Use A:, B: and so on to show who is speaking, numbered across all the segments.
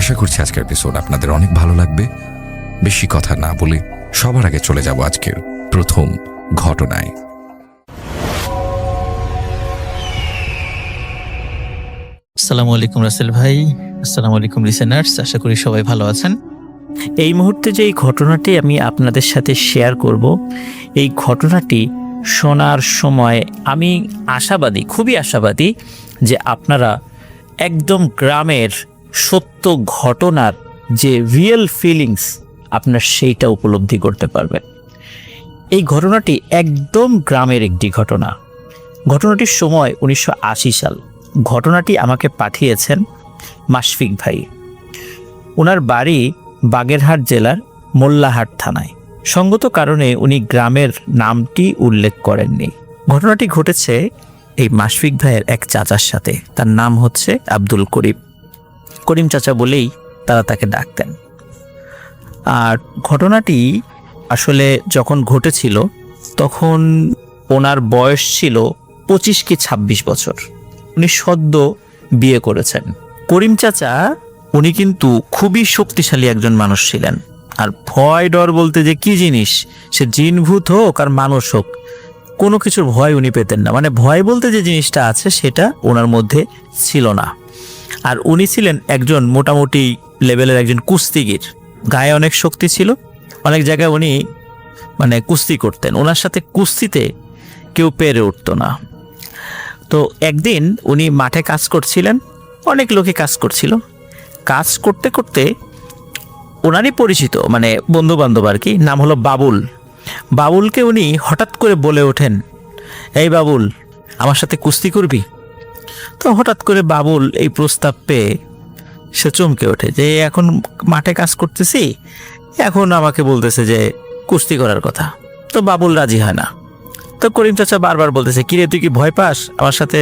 A: আশা করছি আজকের এপিসোড আপনাদের অনেক ভালো লাগবে। বেশি কথা না বলে সবার আগে চলে যাব আজকের প্রথম ঘটনায়।
B: আসসালামু আলাইকুম রাসেল ভাই, আসসালামু আলাইকুম লিসেনার্স, আশা করি সবাই ভালো আছেন। এই মুহূর্তে যে ঘটনাটি আমি আপনাদের সাথে শেয়ার করব, এই ঘটনাটি শোনার সময় আমি আশাবাদী, খুবই আশাবাদী যে আপনারা একদম গ্রামের সত্য ঘটনার যে রিয়েল ফিলিংস আপনার সেইটা উপলব্ধি করতে পারবেন। এই ঘটনাটি একদম গ্রামের একটি ঘটনা। ঘটনাটির সময় 1980 সাল। ঘটনাটি আমাকে পাঠিয়েছেন মাশফিক ভাই। ওনার বাড়ি বাগেরহাট জেলার মোল্লাহাট থানায়। সঙ্গত কারণে উনি গ্রামের নামটি উল্লেখ করেননি। ঘটনাটি ঘটেছে এই মাশফিক ভাইয়ের এক চাচার সাথে। তার নাম হচ্ছে আব্দুল করিম। করিম চাচা বলেই তারা তাকে ডাকতেন। আর ঘটনাটি আসলে যখন ঘটেছিল তখন ওনার বয়স ছিল 25 কি 26 বছর। উনি সদ্য বিয়ে করেছেন। করিম চাচা উনি কিন্তু খুবই শক্তিশালী একজন মানুষ ছিলেন। আর ভয় ডর বলতে যে কি জিনিস, সে জিনভূত হোক আর মানুষ হোক, কোনো কিছুর ভয় উনি পেতেন না। মানে ভয় বলতে যে জিনিসটা আছে সেটা ওনার মধ্যে ছিল না। আর উনি ছিলেন একজন মোটামুটি লেভেলের একজন কুস্তিগির। গায়ে অনেক শক্তি ছিল, অনেক জায়গায় উনি মানে কুস্তি করতেন। ওনার সাথে কুস্তিতে কেউ পেরে উঠতো না। তো একদিন উনি মাঠে কাজ করছিলেন, অনেক লোকে কাজ করছিল। কাজ করতে করতে ওনারই পরিচিত মানে বন্ধু বান্ধব আর কি, নাম হলো বাবুল। বাবুলকে উনি হঠাৎ করে বলে ওঠেন, এই বাবুল, আমার সাথে কুস্তি করবি? তো হঠাৎ করে বাবুল এই প্রস্তাব পেয়ে সে চমকে ওঠে যে এখন মাঠে কাজ করতেছি, এখন আমাকে বলতেছে যে কুস্তি করার কথা। তো বাবুল রাজি হয় না। তো করিম চাচা বারবার বলতেছে, কিরে তুই কি ভয় পাস আমার সাথে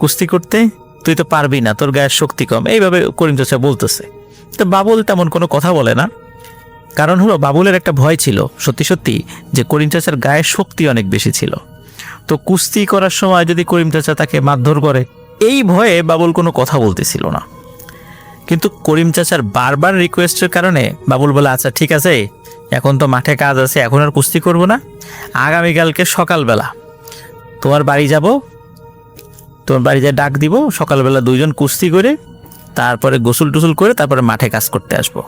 B: কুস্তি করতে? তুই তো পারবি না, তোর গায়ের শক্তি কম, এইভাবে করিম চাচা বলতেছে। তো বাবুল তেমন কোনো কথা বলে না। কারণ হলো বাবুলের একটা ভয় ছিল সত্যি সত্যি যে করিম চাচার গায়ের শক্তি অনেক বেশি ছিল। তো কুস্তি করার সময় যদি করিম চাচা তাকে মারধর করে, এই ভয়ে বাবুল কোনো কথা বলতেছিল না। কিন্তু করিম চাচার বারবার রিকোয়েস্টের কারণে বাবুল বলে, আচ্ছা ঠিক আছে, এখন তো মাঠে কাজ আছে, এখন আর কুস্তি করব না, আগামীকালকে সকালবেলা তোমার বাড়ি যাব, তোমার বাড়ি যায় ডাক দিব, সকালবেলা দুইজন কুস্তি করে তারপরে গোসল টুসুল করে তারপরে মাঠে কাজ করতে আসবো।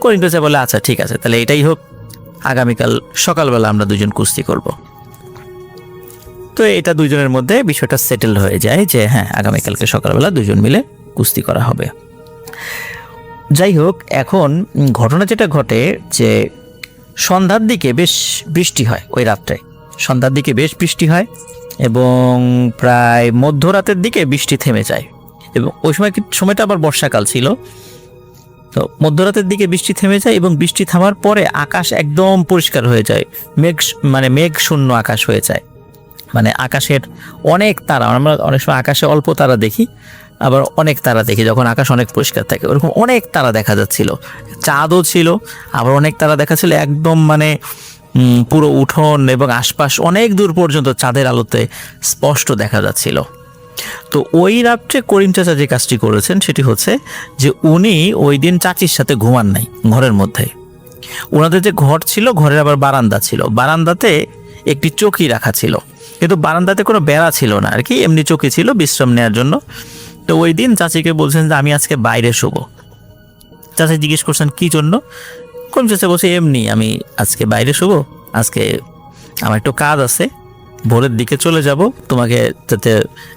B: করিম চাচা বলে, আচ্ছা ঠিক আছে, তাহলে এটাই হোক, আগামীকাল সকালবেলা আমরা দুজন কুস্তি করব। তো এটা দুইজনের মধ্যে বিষয়টা সেটেল হয়ে যায় যে হ্যাঁ, আগামীকালকে সকালবেলা দুজন মিলে কুস্তি করা হবে। যাই হোক, এখন ঘটনা যেটা ঘটে যে সন্ধ্যার দিকে বেশ বৃষ্টি হয়। ওই রাত্রে সন্ধ্যার দিকে বেশ বৃষ্টি হয় এবং প্রায় মধ্যরাতের দিকে বৃষ্টি থেমে যায়। এবং ওই সময়টা আবার বর্ষাকাল ছিল। তো মধ্যরাতের দিকে বৃষ্টি থেমে যায় এবং বৃষ্টি থামার পরে আকাশ একদম পরিষ্কার হয়ে যায়। মেঘ শূন্য আকাশ হয়ে যায়। মানে আকাশের অনেক তারা, আমরা অনেক সময় আকাশে অল্প তারা দেখি, আবার অনেক তারা দেখি যখন আকাশ অনেক পরিষ্কার থাকে। ওরকম অনেক তারা দেখা যাচ্ছিল, চাঁদও ছিল, আবার অনেক তারা দেখা ছিল। একদম মানে পুরো উঠোন এবং আশপাশ অনেক দূর পর্যন্ত চাঁদের আলোতে স্পষ্ট দেখা যাচ্ছিল। তো ওই রাত্রে করিম চাচা যে কাজটি করেছেন সেটি হচ্ছে যে উনি ওই দিন চাচির সাথে ঘুমান নাই ঘরের মধ্যে। ওনাদের যে ঘর ছিল, ঘরের আবার বারান্দা ছিল, বারান্দাতে একটি চৌকি রাখা ছিল, কিন্তু বারান্দাতে কোনো বেড়া ছিল না আর কি, এমনি চৌকি ছিল বিশ্রাম নেওয়ার জন্য। তো ওই দিন চাচিকে বলছেন যে আমি আজকে বাইরে শোব। চাচা জিজ্ঞেস করছেন কি জন্য? করিম চাচা বলছে, এমনি আমি আজকে বাইরে শোব, আজকে আমার একটু কাজ আছে, ভোরের দিকে চলে যাব, তোমাকে যাতে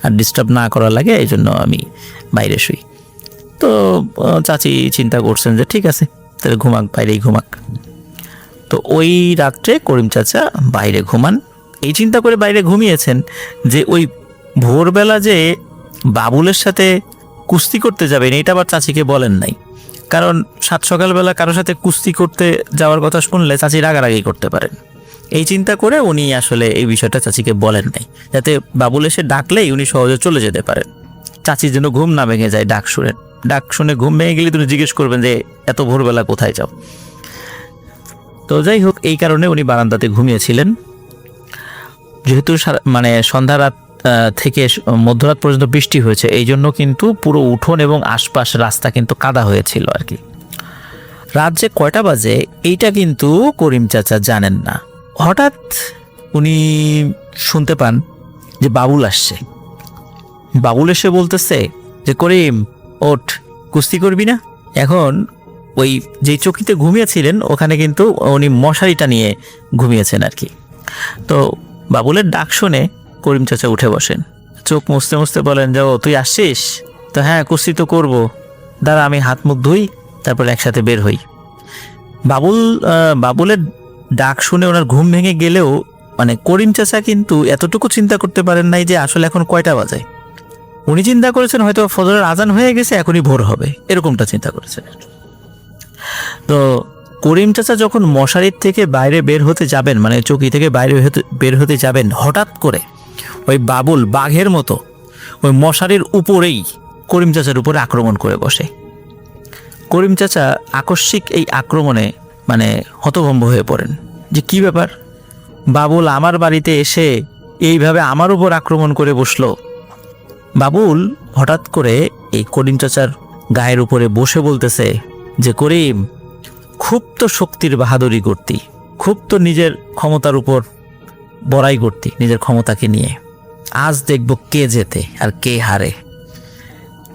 B: আর ডিস্টার্ব না করা লাগে এই জন্য আমি বাইরে শুই। তো চাচি চিন্তা করছেন যে ঠিক আছে, তাহলে ঘুমাক, বাইরেই ঘুমাক। তো ওই রাত্রে করিম চাচা বাইরে ঘুমান। এই চিন্তা করে বাইরে ঘুমিয়েছেন যে ওই ভোরবেলা যে বাবুলের সাথে কুস্তি করতে যাবেন এটা আবার চাচিকে বলেন নাই। কারণ সকালবেলা কারোর সাথে কুস্তি করতে যাওয়ার কথা শুনলে চাচি রাগারাগি করতে পারেন। এই চিন্তা করে উনি আসলে এই বিষয়টা চাচিকে বলেন নাই, যাতে বাবুল এসে ডাকলেই উনি সহজে চলে যেতে পারেন। চাচির যেন ঘুম না ভেঙে যায় ডাক শুনে ঘুম ভেঙে গেলে তুমি জিজ্ঞেস করবেন যে এত ভোরবেলা কোথায় যাও। তো যাই হোক, এই কারণে উনি বারান্দাতে ঘুমিয়েছিলেন। যেহেতু মানে থেকে মধ্যরাত পর্যন্ত বৃষ্টি হয়েছে, এই জন্য কিন্তু পুরো উঠোন এবং আশপাশ রাস্তা কিন্তু কাদা হয়েছিল আর কি। রাত যে কয়টা বাজে এইটা কিন্তু করিম চাচা জানেন না। হঠাৎ উনি শুনতে পান যে বাবুল আসছে। বাবুল এসে বলতেছে যে করিম ওঠ, কুস্তি করবি না? এখন ওই যেই চকিতে ঘুমিয়েছিলেন ওখানে কিন্তু উনি মশারিটা নিয়ে ঘুমিয়েছেন আর কি। তো বাবুলের ডাক শুনে করিম চাচা উঠে বসেন, চোখ মুছতে মুছতে বলেন যে ও তুই আসছিস তো? হ্যাঁ কুস্তি তো করবো, দাঁড়া আমি হাত মুখ ধুই তারপর একসাথে বের হই। বাবুলের ডাক শুনে ওনার ঘুম ভেঙে গেলেও মানে করিম চাচা কিন্তু এতটুকু চিন্তা করতে পারেন নাই যে আসলে এখন কয়টা বাজে। উনি চিন্তা করেছেন হয়তো ফজরের আজান হয়ে গেছে, এখনই ভোর হবে, এরকমটা চিন্তা করেছেন। তো করিম চাচা যখন মশারির থেকে বাইরে বের হতে যাবেন, মানে চকি থেকে বাইরে বের হতে যাবেন, হঠাৎ করে ওই বাবুল বাঘের মতো ওই মশারির উপরেই করিম চাচার উপরে আক্রমণ করে বসে। করিম চাচা আকস্মিক এই আক্রমণে মানে হতভম্ব হয়ে পড়েন যে কি ব্যাপার, বাবুল আমার বাড়িতে এসে এইভাবে আমার উপর আক্রমণ করে বসলো। বাবুল হঠাৎ করে এই করিম চাচার গায়ের উপরে বসে বলতেছে যে করিম, খুব তো শক্তির বাহাদুরি করতি, খুব তো নিজের ক্ষমতার উপর বড়াই করতি নিজের ক্ষমতাকে নিয়ে, আজ দেখব কে জেতে আর কে হারে।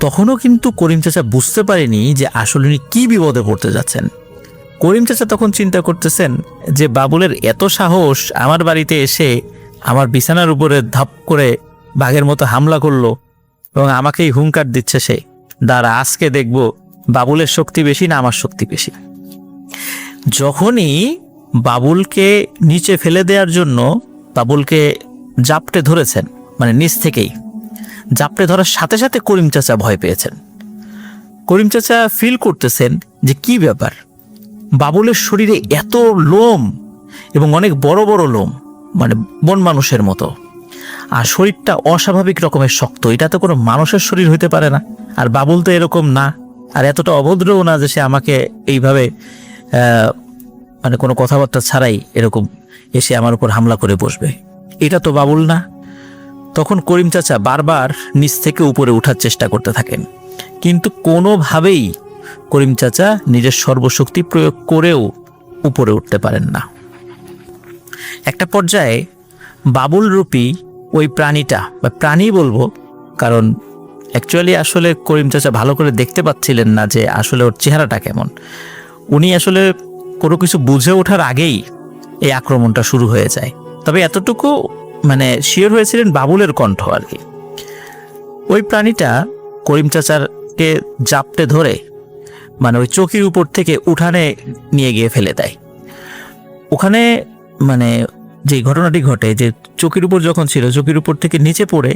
B: তখনও কিন্তু করিম চাচা বুঝতে পারেনি যে আসলে উনি কি বিপদে পড়তে যাচ্ছেন। করিম চাচা তখন চিন্তা করতেছেন যে বাবুলের এত সাহস, আমার বাড়িতে এসে আমার বিছানার উপরে ধাপ করে বাঘের মতো হামলা করলো এবং আমাকেই হুঙ্কার দিচ্ছে সে, দাঁড়া আজকে দেখব বাবুলের শক্তি বেশি না আমার শক্তি বেশি। যখনই বাবুলকে নিচে ফেলে দেওয়ার জন্য বাবুলকে জাপটে ধরেছেন, মানে নিচ থেকেই জাপটে ধরার সাথে সাথে করিম চাচা ভয় পেয়েছেন। করিম চাচা ফিল করতেছেন যে কি ব্যাপার, বাবুলের শরীরে এত লোম এবং অনেক বড় বড় লোম, মানে বন মানুষের মতো, আর শরীরটা অস্বাভাবিক রকমের শক্ত, এটা তো কোনো মানুষের শরীর হইতে পারে না। আর বাবুল তো এরকম না, আর এতটা অভদ্রও না যে সে আমাকে এইভাবে মানে কোনো কথাবার্তা ছাড়াই এরকম এসে আমার উপর হামলা করে বসবে, এটা তো বাবুল না। তখন করিম চাচা বারবার নিচ থেকে উপরে ওঠার চেষ্টা করতে থাকেন, কিন্তু কোনোভাবেই করিম চাচা নিজের সর্বশক্তি প্রয়োগ করেও উপরে উঠতে পারেন না। একটা পর্যায়ে বাবুল রূপী ওই প্রাণীটা, বা প্রাণী বলবো কারণ অ্যাকচুয়ালি আসলে করিম চাচা ভালো করে দেখতে পাচ্ছিলেন না যে আসলে ওর চেহারাটা কেমন। উনি আসলে কোনো কিছু বুঝে ওঠার আগেই এই আক্রমণটা শুরু হয়ে যায়। তবে এতটুকু মানে শিওর হয়েছিলেন বাবুলের কণ্ঠ আর কি। ওই প্রাণীটা করিম চাচারকে জাপটে ধরে মানে ওই চকির উপর থেকে উঠানে নিয়ে গিয়ে ফেলে দেয়। ওখানে মানে যে ঘটনাটি ঘটে, যে চকির উপর যখন ছিল, চকির উপর থেকে নিচে পড়ে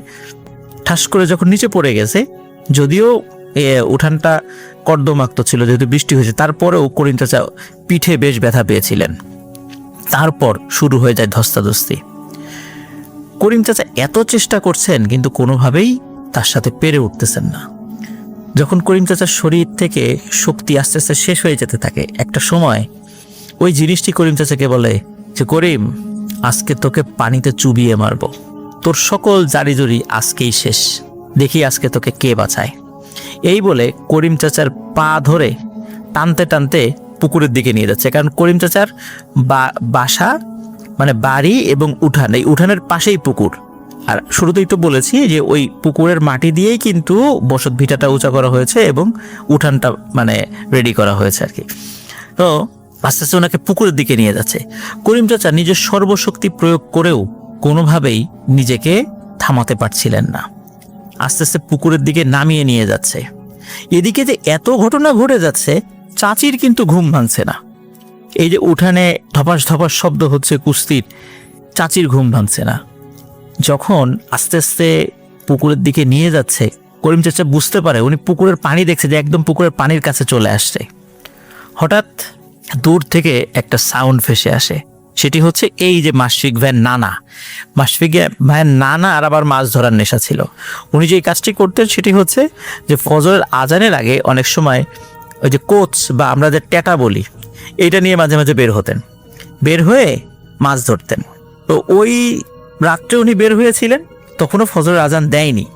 B: ঠাস করে যখন নিচে পড়ে গেছে, যদিও উঠানটা কর্দমাক্ত ছিল যেহেতু বৃষ্টি হয়েছে, তারপরেও করিম চাচা পিঠে বেশ ব্যথা পেয়েছিলেন। তারপর শুরু হয়ে যায় ধস্তাধস্তি। করিম চাচা এত চেষ্টা করছেন কিন্তু কোনোভাবেই তার সাথে পেরে উঠতেছেন না। যখন করিম চাচার শরীর থেকে শক্তি আস্তে আস্তে শেষ হয়ে যেতে থাকে, একটা সময় ওই জিনিসটি করিম চাচাকে বলে যে করিম, আজকে তোকে পানিতে চুবিয়ে মারবো, তোর সকল জারিজুরি আজকেই শেষ, দেখি আজকে তোকে কে বাঁচায়। এই বলে করিম চাচার পা ধরে টানতে টানতে পুকুরের দিকে নিয়ে যাচ্ছে। কারণ করিম চাচার বাসা মানে বাড়ি এবং উঠান, এই উঠানের পাশেই পুকুর। আর শুরুতেই তো বলেছি যে ওই পুকুরের মাটি দিয়েই কিন্তু বসত ভিটাটা উঁচা করা হয়েছে এবং উঠানটা মানে রেডি করা হয়েছে আর কি। তো আস্তে আস্তে ওনাকে পুকুরের দিকে নিয়ে যাচ্ছে। করিম চাচা নিজের সর্বশক্তি প্রয়োগ করেও কোনোভাবেই নিজেকে থামাতে পারছিলেন না। আস্তে আস্তে পুকুরের দিকে নামিয়ে নিয়ে যাচ্ছে। এদিকে যে এত ঘটনা ঘটে যাচ্ছে, চাচির কিন্তু ঘুম ভাঙছে না। এই যে উঠানে ধপাস ধপাস শব্দ হচ্ছে কুস্তির, চাচির ঘুম ভাঙছে না। যখন আস্তে আস্তে পুকুরের দিকে নিয়ে যাচ্ছে, করিম চাচা বুঝতে পারে উনি পুকুরের পানি দেখছে, যে একদম পুকুরের পানির কাছে চলে আসছে। হঠাৎ দূর থেকে একটা সাউন্ড ভেসে আসে, সেটি হচ্ছে এই যে মাসফিক ভাইয়ের নানা। মাসফিক ভাইয়ের নানা আর আবার মাছ ধরার নেশা ছিল। উনি যে কাজটি করতেন সেটি হচ্ছে যে ফজরের আজানের আগে অনেক সময় ওই যে কোচ বা আমরা যে ট্যাটা বলি, এইটা নিয়ে মাঝে মাঝে বের হতেন, বের হয়ে মাছ ধরতেন। তো ওই রাত্রে উনি বের হয়েছিলেন, তখনও ফজরের আজান দেয়নি।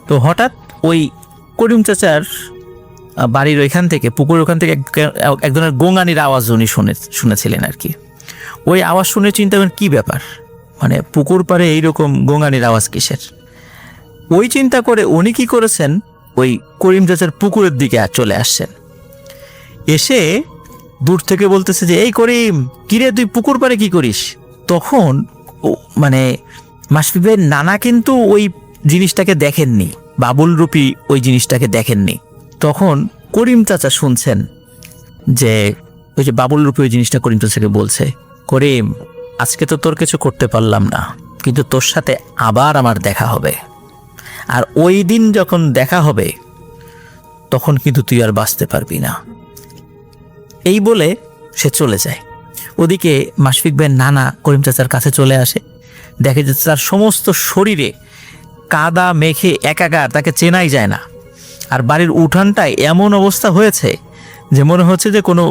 B: তো হঠাৎ ওই করিম চাচার বাড়ির ওইখান থেকে, পুকুর ওখান থেকে এক ধরনের গোঙানির আওয়াজ উনি শুনেছিলেন আর কি। ওই আওয়াজ শুনে চিন্তা করেন কী ব্যাপার, মানে পুকুর পাড়ে এইরকম গোঙানির আওয়াজ কিসের। ওই চিন্তা করে উনি কী করেছেন, ওই করিম চাচার পুকুরের দিকে চলে আসছেন। এসে দূর থেকে বলতেছে যে, এই করিম, কিরে তুই পুকুর পাড়ে কি করিস? তখন মানে মাশফিক ভাইয়ের নানা কিন্তু ওই জিনিসটাকে দেখেননি, বাবুল রূপী ওই জিনিসটাকে দেখেননি। তখন করিম চাচা শুনছেন যে ওই যে বাবুল রূপী ওই জিনিসটা করিম চাচাকে বলছে, করিম, আজকে তো তোর কিছু করতে পারলাম না, কিন্তু তোর সাথে আবার আমার দেখা হবে, আর ওই দিন যখন দেখা হবে তখন কিন্তু তুই আর বাঁচতে পারবি না। এই বলে সে চলে যায়। ওদিকে মাশফিক ভাইয়ের নানা করিম চাচার কাছে চলে আসে, দেখে যে তার সমস্ত শরীরে কাদা মেখে একাকার, তাকে চেনাই যায় না। আর বাড়ির উঠানটায় এমন অবস্থা হয়েছে যে মনে হচ্ছে যে কোনো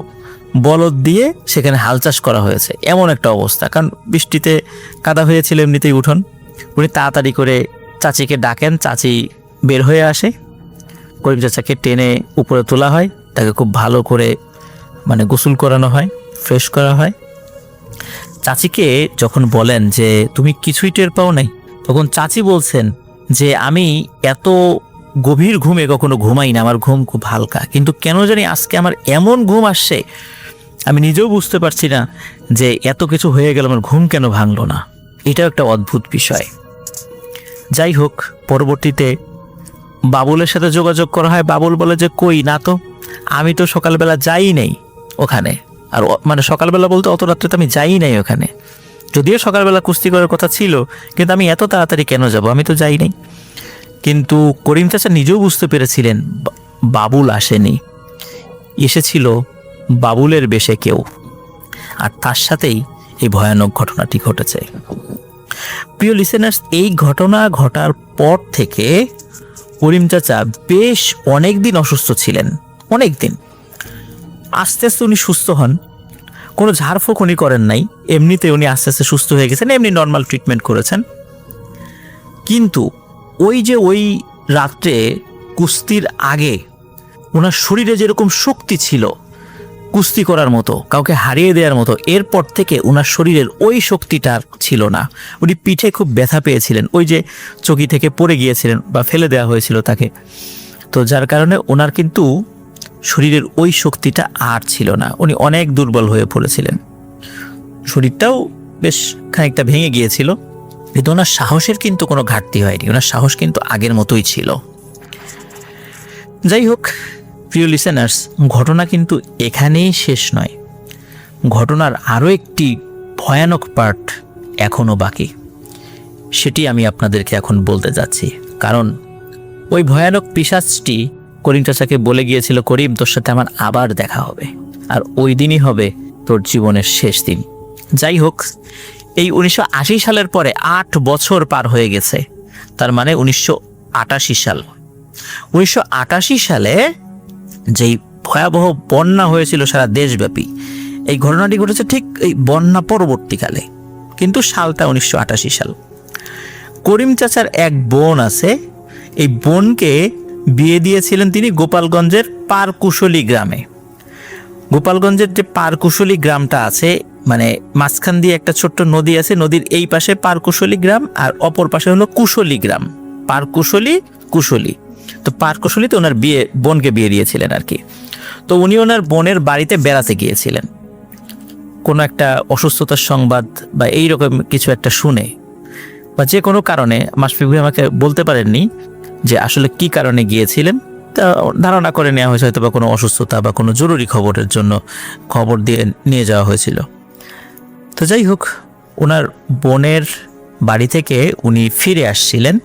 B: বলদ দিয়ে সেখানে হাল চাষ করা হয়েছে, এমন একটা অবস্থা। কারণ বৃষ্টিতে কাদা হয়েছিল এমনিতেই উঠোন। উনি তাড়াতাড়ি করে চাচিকে ডাকেন, চাচি বের হয়ে আসে, করিম চাচাকে টেনে উপরে তোলা হয়, তাকে খুব ভালো করে মানে গোসল করানো হয়, ফ্রেশ করা হয়। চাচিকে যখন বলেন যে তুমি কিছুই টের পাও নাই, তখন চাচি বলছেন যে আমি এত গভীর ঘুমে কখনো ঘুমাই না, আমার ঘুম খুব হালকা, কিন্তু কেন জানি আজকে আমার এমন ঘুম আসছে, আমি নিজেও বুঝতে পারছি না যে এত কিছু হয়ে গেল, আমার ঘুম কেন ভাঙলো না। এটাও একটা অদ্ভুত বিষয়। যাই হোক, পরবর্তীতে বাবুলের সাথে যোগাযোগ করা হয়। বাবুল বলে যে কই না তো, আমি তো সকালবেলা যাই নাই ওখানে। আর মানে সকালবেলা বলতে অত রাত্রে তো আমি যাই নাই ওখানে, যদিও সকালবেলা কুস্তি করার কথা ছিল, কিন্তু আমি এত তাড়াতাড়ি কেন যাব, আমি তো যাই নাই। কিন্তু করিম চাচা নিজেও বুঝতে পেরেছিলেন বাবুল আসেনি, এসেছিল বাবুলের বেশে কেউ, আর তার সাথেই এই ভয়ানক ঘটনাটি ঘটেছে। প্রিয় লিসেনার্স, এই ঘটনা ঘটার পর থেকে করিম চাচা বেশ অনেক দিন অসুস্থ ছিলেন, অনেক দিন। আস্তে আস্তে উনি সুস্থ হন, কোনো ঝাড়ফুঁক উনি করেন নাই, এমনিতে উনি আস্তে আস্তে সুস্থ হয়ে গেছেন, এমনি নর্মাল ট্রিটমেন্ট করেছেন। কিন্তু ওই রাত্রে কুস্তির আগে ওনার শরীরে যেরকম শক্তি ছিল কুস্তি করার মতো, কাউকে হারিয়ে দেওয়ার মতো, এরপর থেকে ওনার শরীরের ওই শক্তিটা ছিল না। উনি পিঠে খুব ব্যথা পেয়েছিলেন, ওই যে চকি থেকে পড়ে গিয়েছিলেন বা ফেলে দেওয়া হয়েছিল তাকে, তো যার কারণে ওনার কিন্তু শরীরের ওই শক্তিটা আর ছিল না, উনি অনেক দুর্বল হয়ে পড়েছিলেন, শরীরটাও বেশ খানিকটা ভেঙে গিয়েছিল। কিন্তু ওনার সাহসের কিন্তু কোনো ঘাটতি হয়নি, ওনার সাহস কিন্তু আগের মতোই ছিল। যাই হোক প্রিয় লিসেনার্স, ঘটনা কিন্তু এখানেই শেষ নয়, ঘটনার আরও একটি ভয়ানক পার্ট এখনও বাকি, সেটি আমি আপনাদেরকে এখন বলতে যাচ্ছি। কারণ ওই ভয়ানক পিশাচটি করিম চাচাকে বলে গিয়েছিল, করিম, তোর সাথে আমার আবার দেখা হবে, আর ওই দিনই হবে তোর জীবনের শেষ দিন। যাই হোক, এই 1980 সালের পরে 8 বছর পার হয়ে গেছে, তার মানে 1988 সাল। 1988 সালে যেই ভয়াবহ বন্যা হয়েছিল সারা দেশব্যাপী, এই ঘটনাটি ঘটেছে ঠিক এই বন্যা পরবর্তীকালে, কিন্তু সালটা 1988 সাল। করিম চাচার এক বোন আছে, এই বোনকে বিয়ে দিয়েছিলেন তিনি গোপালগঞ্জের পারকুশলী গ্রামে। গোপালগঞ্জের যে পারকুশলী গ্রামটা আছে, মানে মাঝখান দিয়ে একটা ছোট্ট নদী আছে, নদীর এই পাশে পারকুশলী গ্রাম আর অপর পাশে হলো কুশলী গ্রাম, পারকুশলী কুশলী। তো পারকুশলীতে ওনার বোনকে বিয়ে দিয়েছিলেন আর কি। তো উনি ওনার বোনের বাড়িতে বেড়াতে গিয়েছিলেন, কোনো একটা অসুস্থতার সংবাদ বা এইরকম কিছু একটা শুনে, বা যে কোনো কারণে মাশফিক ভাই আমাকে বলতে পারেননি যে আসলে কি কারণে গিয়েছিলেন, তা ধারণা করে নেওয়া হয়েছে হয়তো বা কোনো অসুস্থতা বা কোনো জরুরি খবরের জন্য খবর দিয়ে নিয়ে যাওয়া হয়েছিল। তো যাই হোক, ওনার বোনের বাড়ি থেকে উনি ফিরে আসছিলেন।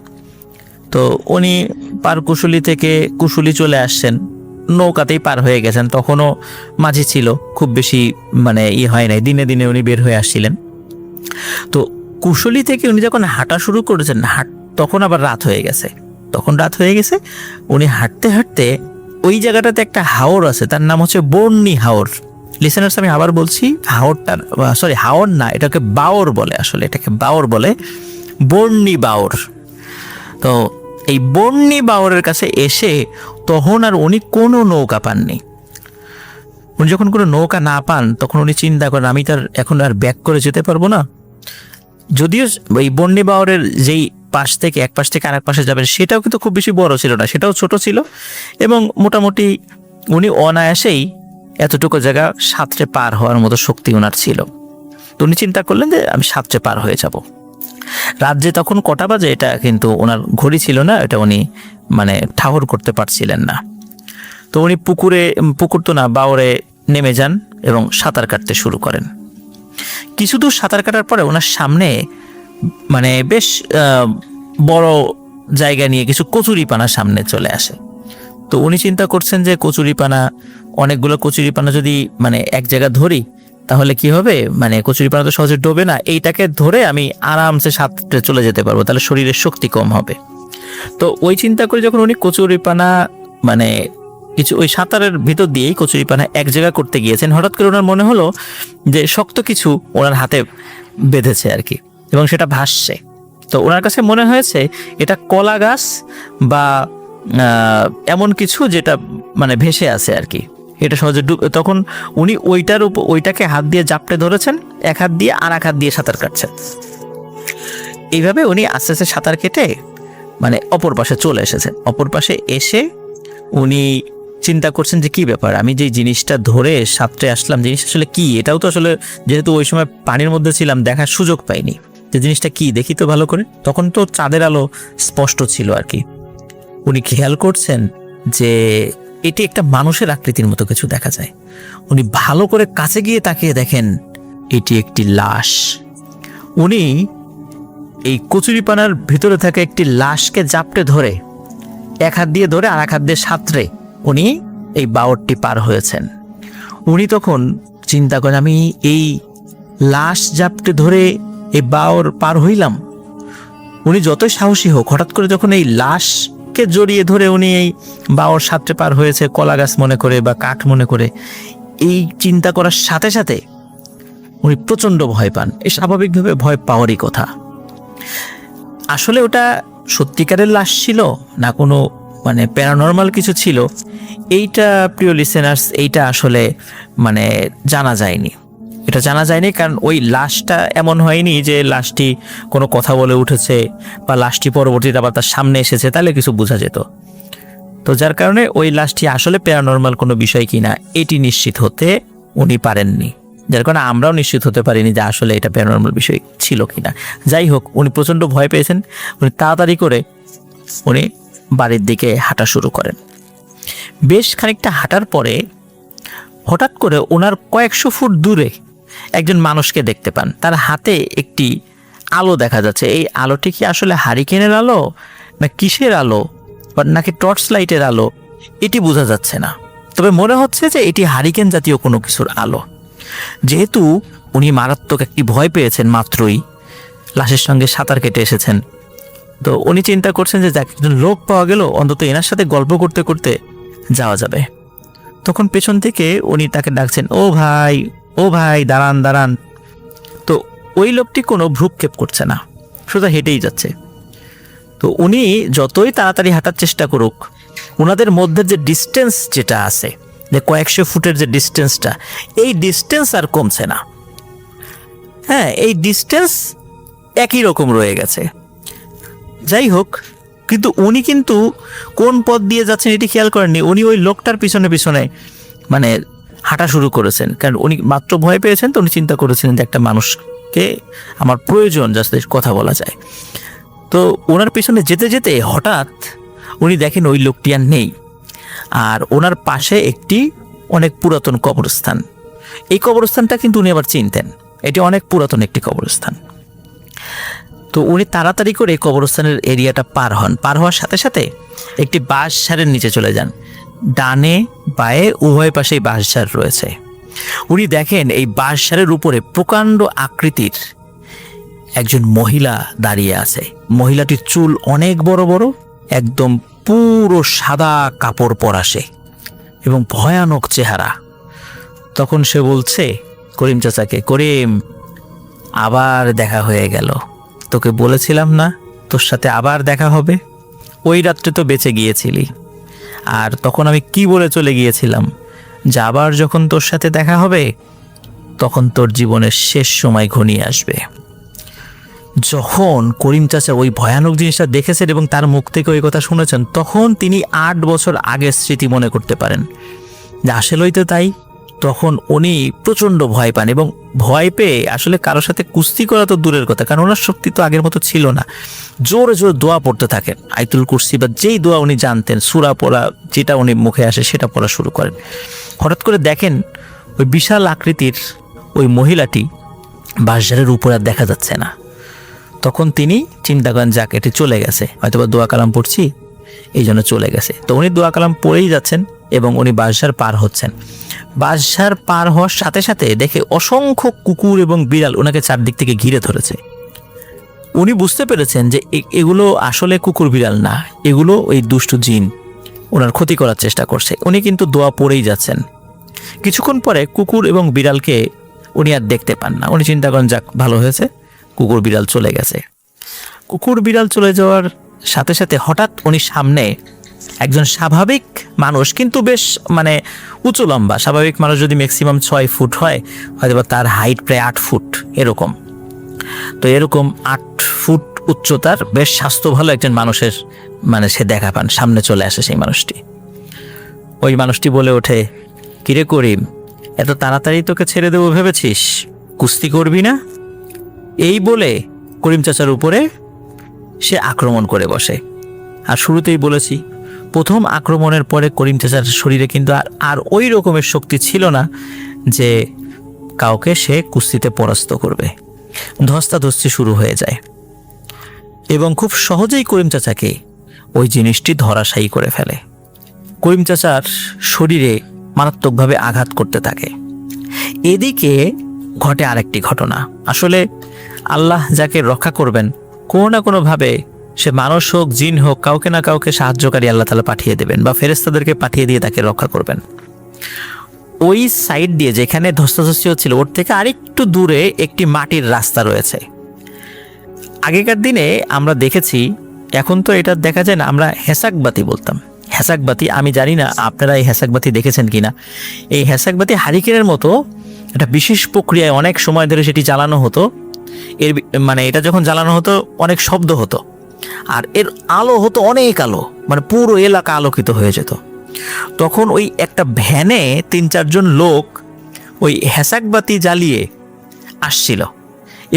B: তো উনি পারকুশলী থেকে কুশলী চলে আসছেন, নৌকাতেই পার হয়ে গেছেন, তখনও মাঝি ছিল, খুব বেশি মানে হয় নাই, দিনে দিনে উনি বের হয়ে আসছিলেন। তো কুশলী থেকে উনি যখন হাঁটা শুরু করেছেন, তখন আবার রাত হয়ে গেছে, উনি হাঁটতে হাঁটতে ওই জায়গাটাতে একটা হাওর আছে, তার নাম হচ্ছে বর্ণি হাওর। লিসেনার্স, আমি আবার বলছি, হাওর না, এটাকে বাওর বলে, আসলে এটাকে বাওর বলে, বর্ণি বাওর। তো এই বন্যী বাওরের কাছে এসে তখন আর উনি কোনো নৌকা পাননি। উনি যখন কোনো নৌকা না পান তখন উনি চিন্তা করেন আমি তার এখন আর ব্যাক করে যেতে পারবো না। যদিও এই বন্যী বাওরের যেই পাশ থেকে এক পাশ থেকে আরেক পাশে যাবেন সেটাও কিন্তু খুব বেশি বড় ছিল না, সেটাও ছোট ছিল এবং মোটামুটি উনি অনায়াসেই এতটুকু জায়গা সাঁতরে পার হওয়ার মতো শক্তি ওনার ছিল। তো উনি চিন্তা করলেন যে আমি সাঁতরে পার হয়ে যাব। রাত যে তখন কটা বাজে এটা কিন্তু ওনার ঘড়ি ছিল না, এটা উনি মানে ঠাহর করতে পারছিলেন না। তো উনি পুকুর তো না বাওরে নেমে যান এবং সাঁতার কাটতে শুরু করেন। কিছু দূর সাঁতার কাটার পরে ওনার সামনে মানে বেশ বড় জায়গা নিয়ে কিছু কচুরিপানা সামনে চলে আসে। তো উনি চিন্তা করছেন যে অনেকগুলো কচুরিপানা যদি মানে এক জায়গা ধরি তাহলে কি হবে, মানে কচুরিপানা তো সহজে ডোবে না, এইটাকে ধরে আমি আরামসে সাঁতরে চলে যেতে পারবো, তাহলে শরীরের শক্তি কম হবে। তো ওই চিন্তা করে যখন উনি কচুরিপানা মানে কিছু ওই সাঁতারের ভিতর দিয়েই কচুরিপানা এক জায়গা করতে গিয়েছেন, হঠাৎ করে ওনার মনে হলো যে শক্ত কিছু ওনার হাতে বেঁধেছে আর কি, এবং সেটা ভাসছে। তো ওনার কাছে মনে হয়েছে এটা কলা গাছ বা এমন কিছু যেটা মানে ভেসে আছে আর কি, এটা সহজে তখন উনি ওইটাকে হাত দিয়ে জাপটে ধরেছেন, এক হাত দিয়ে আর এক হাত দিয়ে সাঁতার কাটছেন। এইভাবে উনি আস্তে আস্তে সাঁতার কেটে মানে অপর পাশে চলে এসেছেন। অপর পাশে এসে উনি চিন্তা করছেন যে কি ব্যাপার, আমি যে জিনিসটা ধরে সাঁতরে আসলাম জিনিস আসলে কি, এটাও তো আসলে যেহেতু ওই সময় পানির মধ্যে ছিলাম দেখার সুযোগ পাইনি, যে জিনিসটা কি দেখি তো ভালো করে। তখন তো চাঁদের আলো স্পষ্ট ছিল আর কি। উনি খেয়াল করছেন যে এটি একটা মানুষের আকৃতির মতো কিছু দেখা যায়। উনি ভালো করে কাছে গিয়ে তাকিয়ে দেখেন এটি একটি লাশ। উনি এই কচুরিপানার ভিতরে থাকা একটি লাশকে জাপটে ধরে এক হাত দিয়ে ধরে আর এক হাত দিয়ে সাঁতরে উনি এই বাওরটি পার হয়েছেন। উনি তখন চিন্তা করেন আমি এই লাশ জাপটে ধরে এই বাওর পার হইলাম। উনি যতই সাহসী হোক, হঠাৎ করে যখন এই লাশকে জড়িয়ে ধরে উনি এই বাওর সাঁতরে পার হয়েছে কলা গাছ মনে করে বা কাঠ মনে করে, এই চিন্তা করার সাথে সাথে উনি প্রচণ্ড ভয় পান। এই স্বাভাবিকভাবে ভয় পাওয়ারই কথা। আসলে ওটা সত্যিকারের লাশ ছিল না কোনো মানে প্যারানর্মাল কিছু ছিল, এইটা প্রিয় লিসেনার্স এইটা আসলে মানে জানা যায়নি। এটা জানা যায়নি কারণ ওই লাশটা এমন হয়নি যে লাশটি কোনো কথা বলে উঠেছে বা লাশটি পরবর্তীতে আবার তার সামনে এসেছে, তাহলে কিছু বোঝা যেত। তো যার কারণে ওই লাশটি আসলে প্যারানর্মাল কোনো বিষয় কিনা এটি নিশ্চিত হতে উনি পারেননি, যার কারণে আমরাও নিশ্চিত হতে পারিনি যে আসলে এটা প্যারানর্মাল বিষয় ছিল কিনা। যাই হোক, উনি প্রচণ্ড ভয় পেয়েছেন। উনি তাড়াতাড়ি করে উনি বাড়ির দিকে হাঁটা শুরু করেন। বেশ খানিকটা হাঁটার পরে হঠাৎ করে ওনার কয়েকশো ফুট দূরে একজন মানুষকে দেখতে পান। তার হাতে একটি আলো দেখা যাচ্ছে। এই আলোটি কি আসলে হারিকেনের আলো না কিসের আলো বা নাকি টর্চ লাইটের আলো এটি বোঝা যাচ্ছে না, তবে মনে হচ্ছে যে এটি হারিকেন জাতীয় কোনো কিছুর আলো। যেহেতু উনি মারাত্মক একটি ভয় পেয়েছেন, মাত্রই লাশের সঙ্গে সাঁতার কেটে এসেছেন, তো উনি চিন্তা করছেন যে যাক একজন লোক পাওয়া গেল, অন্তত এনার সাথে গল্প করতে করতে যাওয়া যাবে। তখন পেছন থেকে উনি তাকে ডাকছেন, ও ভাই দাঁড়ান দাঁড়ান। তো ওই লোকটি কোনো ভ্রুক্ষেপ করছে না, সোজা হেঁটেই যাচ্ছে। তো উনি যতই তাড়াতাড়ি হাঁটার চেষ্টা করুক, ওনাদের মধ্যে যে ডিস্টেন্স যেটা আছে, যে কয়েকশো ফুটের যে ডিস্টেন্সটা, এই ডিস্টেন্স আর কমছে না। হ্যাঁ, এই ডিস্টেন্স একই রকম রয়ে গেছে। যাই হোক, কিন্তু উনি কিন্তু কোন পথ দিয়ে যাচ্ছেন এটি খেয়াল করেননি। উনি ওই লোকটার পিছনে পিছনে মানে হাঁটা শুরু করেছেন, কারণ উনি মাত্র ভয় পেয়েছেন। তো উনি চিন্তা করেছেন যে একটা মানুষকে আমার প্রয়োজন, যাতে কথা বলা যায়। তো ওনার পিছনে যেতে যেতে হঠাৎ উনি দেখেন ওই লোকটি আর নেই, আর ওনার পাশে একটি অনেক পুরাতন কবরস্থান। এই কবরস্থানটা কিন্তু উনি আবার চিনতেন, এটি অনেক পুরাতন একটি কবরস্থান। তো উনি তাড়াতাড়ি করে কবরস্থানের এরিয়াটা পার হন। পার হওয়ার সাথে সাথে একটি বাঁশঝাড়ের নিচে চলে যান। ডানে বাঁয়ে উভয় পাশেই বাঁশঝাড় রয়েছে। উনি দেখেন এই বাঁশঝাড়ের উপরে প্রকাণ্ড আকৃতির একজন মহিলা দাঁড়িয়ে আছে। মহিলাটির চুল অনেক বড় বড়, একদম পুরো সাদা কাপড় পরা সে, এবং ভয়ানক চেহারা। তখন সে বলছে করিম চাচাকে, করিম আবার দেখা হয়ে গেল, তোকে বলেছিলাম না তোর সাথে আবার দেখা হবে। ওই রাত্রে তো বেঁচে গিয়েছিলি, আর তখন আমি কি বলে চলে গিয়েছিলাম যে আবার যখন তোর সাথে দেখা হবে তখন তোর জীবনের শেষ সময় ঘনিয়ে আসবে। যখন করিম চাচা ওই ভয়ানক জিনিসটা দেখেছেন এবং তার মুখ থেকে ওই কথা শুনেছেন, তখন তিনি 8 বছর আগের স্মৃতি মনে করতে পারেন যে আসলেই তো তাই। তখন উনি প্রচণ্ড ভয় পান এবং ভয় পেয়ে আসলে কারোর সাথে কুস্তি করা তো দূরের কথা, কারণ ওনার শক্তি তো আগের মতো ছিল না। জোরে জোরে দোয়া পড়তে থাকেন, আয়াতুল কুরসি বা যেই দোয়া উনি জানতেন, সূরা পড়া যেটা উনি মুখে আসে সেটা পড়া শুরু করেন। হঠাৎ করে দেখেন ওই বিশাল আকৃতির ওই মহিলাটি বাঁশঝাড়ের উপর আর দেখা যাচ্ছে না। তখন তিনি চিন্তা করেন, যাক এটি চলে গেছে, হয়তোবা দোয়া কালাম পড়ছি এই জন্য চলে গেছে। তো উনি দোয়া কালাম পড়েই যাচ্ছেন এবং উনি বাঁশঝাড় পার হচ্ছেন। বাঁশঝাড় পার হওয়ার সাথে সাথে দেখে অসংখ্য কুকুর এবং বিড়াল ওনাকে চারদিক থেকে ঘিরে ধরেছে। উনি বুঝতে পেরেছেন যে এগুলো আসলে কুকুর বিড়াল না, এগুলো ওই দুষ্টু জিন ওনার ক্ষতি করার চেষ্টা করছে। উনি কিন্তু দোয়া পড়েই যাচ্ছেন। কিছুক্ষণ পরে কুকুর এবং বিড়ালকে উনি আর দেখতে পান না। উনি চিন্তা করেন, যাক ভালো হয়েছে, কুকুর বিড়াল চলে গেছে। কুকুর বিড়াল চলে যাওয়ার সাথে সাথে হঠাৎ উনি সামনে একজন স্বাভাবিক মানুষ, কিন্তু বেশ মানে উঁচু লম্বা, স্বাভাবিক মানুষ যদি ম্যাক্সিমাম 6 ফুট হয়, হয়তো তার হাইট প্রায় 8 ফুট এরকম। তো এরকম 8 ফুট উচ্চতার বেশ স্বাস্থ্য ভালো একজন মানুষের মানে সে দেখা পান, সামনে চলে আসে সেই মানুষটি। ওই মানুষটি বলে ওঠে, কিরে করিম, এত তাড়াতাড়ি তোকে ছেড়ে দেবো ভেবেছিস? কুস্তি করবি না? এই বলে করিম চাচার উপরে সে আক্রমণ করে বসে। আর শুরুতেই বলেছি, প্রথম আক্রমণের পরে করিম চাচার শরীরে কিন্তু আর ওই রকমের শক্তি ছিল না যে কাউকে সে কুস্তিতে পরাস্ত করবে। ধস্তাধস্তি শুরু হয়ে যায় এবং খুব সহজেই করিম চাচাকে ওই জিনিসটি ধরাশায়ী করে ফেলে। করিম চাচার শরীরে মারাত্মকভাবে আঘাত করতে থাকে। এদিকে ঘটে আরেকটি ঘটনা। আসলে আল্লাহ যাকে রক্ষা করবেন, কোনো না কোনোভাবে সে মানুষ হোক জিন হোক, কাউকে না কাউকে সাহায্যকারী আল্লাহ তাআলা পাঠিয়ে দেবেন বা ফেরেশতাদেরকে পাঠিয়ে দিয়ে তাকে রক্ষা করবেন। ওই সাইড দিয়ে যেখানে ধস্তাধস্তি হচ্ছিল, ওর থেকে আরেকটু দূরে একটি মাটির রাস্তা রয়েছে। আগেকার দিনে আমরা দেখেছি, এখন তো এটা দেখা যায় না, আমরা হেসাকবাতি বলতাম। হেসাকবাতি, আমি জানি না আপনারা এই হেসাকবাতি দেখেছেন কিনা। এই হেসাকবাতি হারিকেনের মতো একটা বিশেষ প্রক্রিয়ায় অনেক সময় ধরে সেটি জ্বালানো হতো। এর মানে এটা যখন জ্বালানো হতো অনেক শব্দ হতো, আর এর আলো হতো অনেক আলো, মানে পুরো এলাকা আলোকিত হয়ে যেত। তখন ওই একটা ভ্যানে 3-4 জন লোক ওই হেসাকবাতি জ্বালিয়ে আসছিল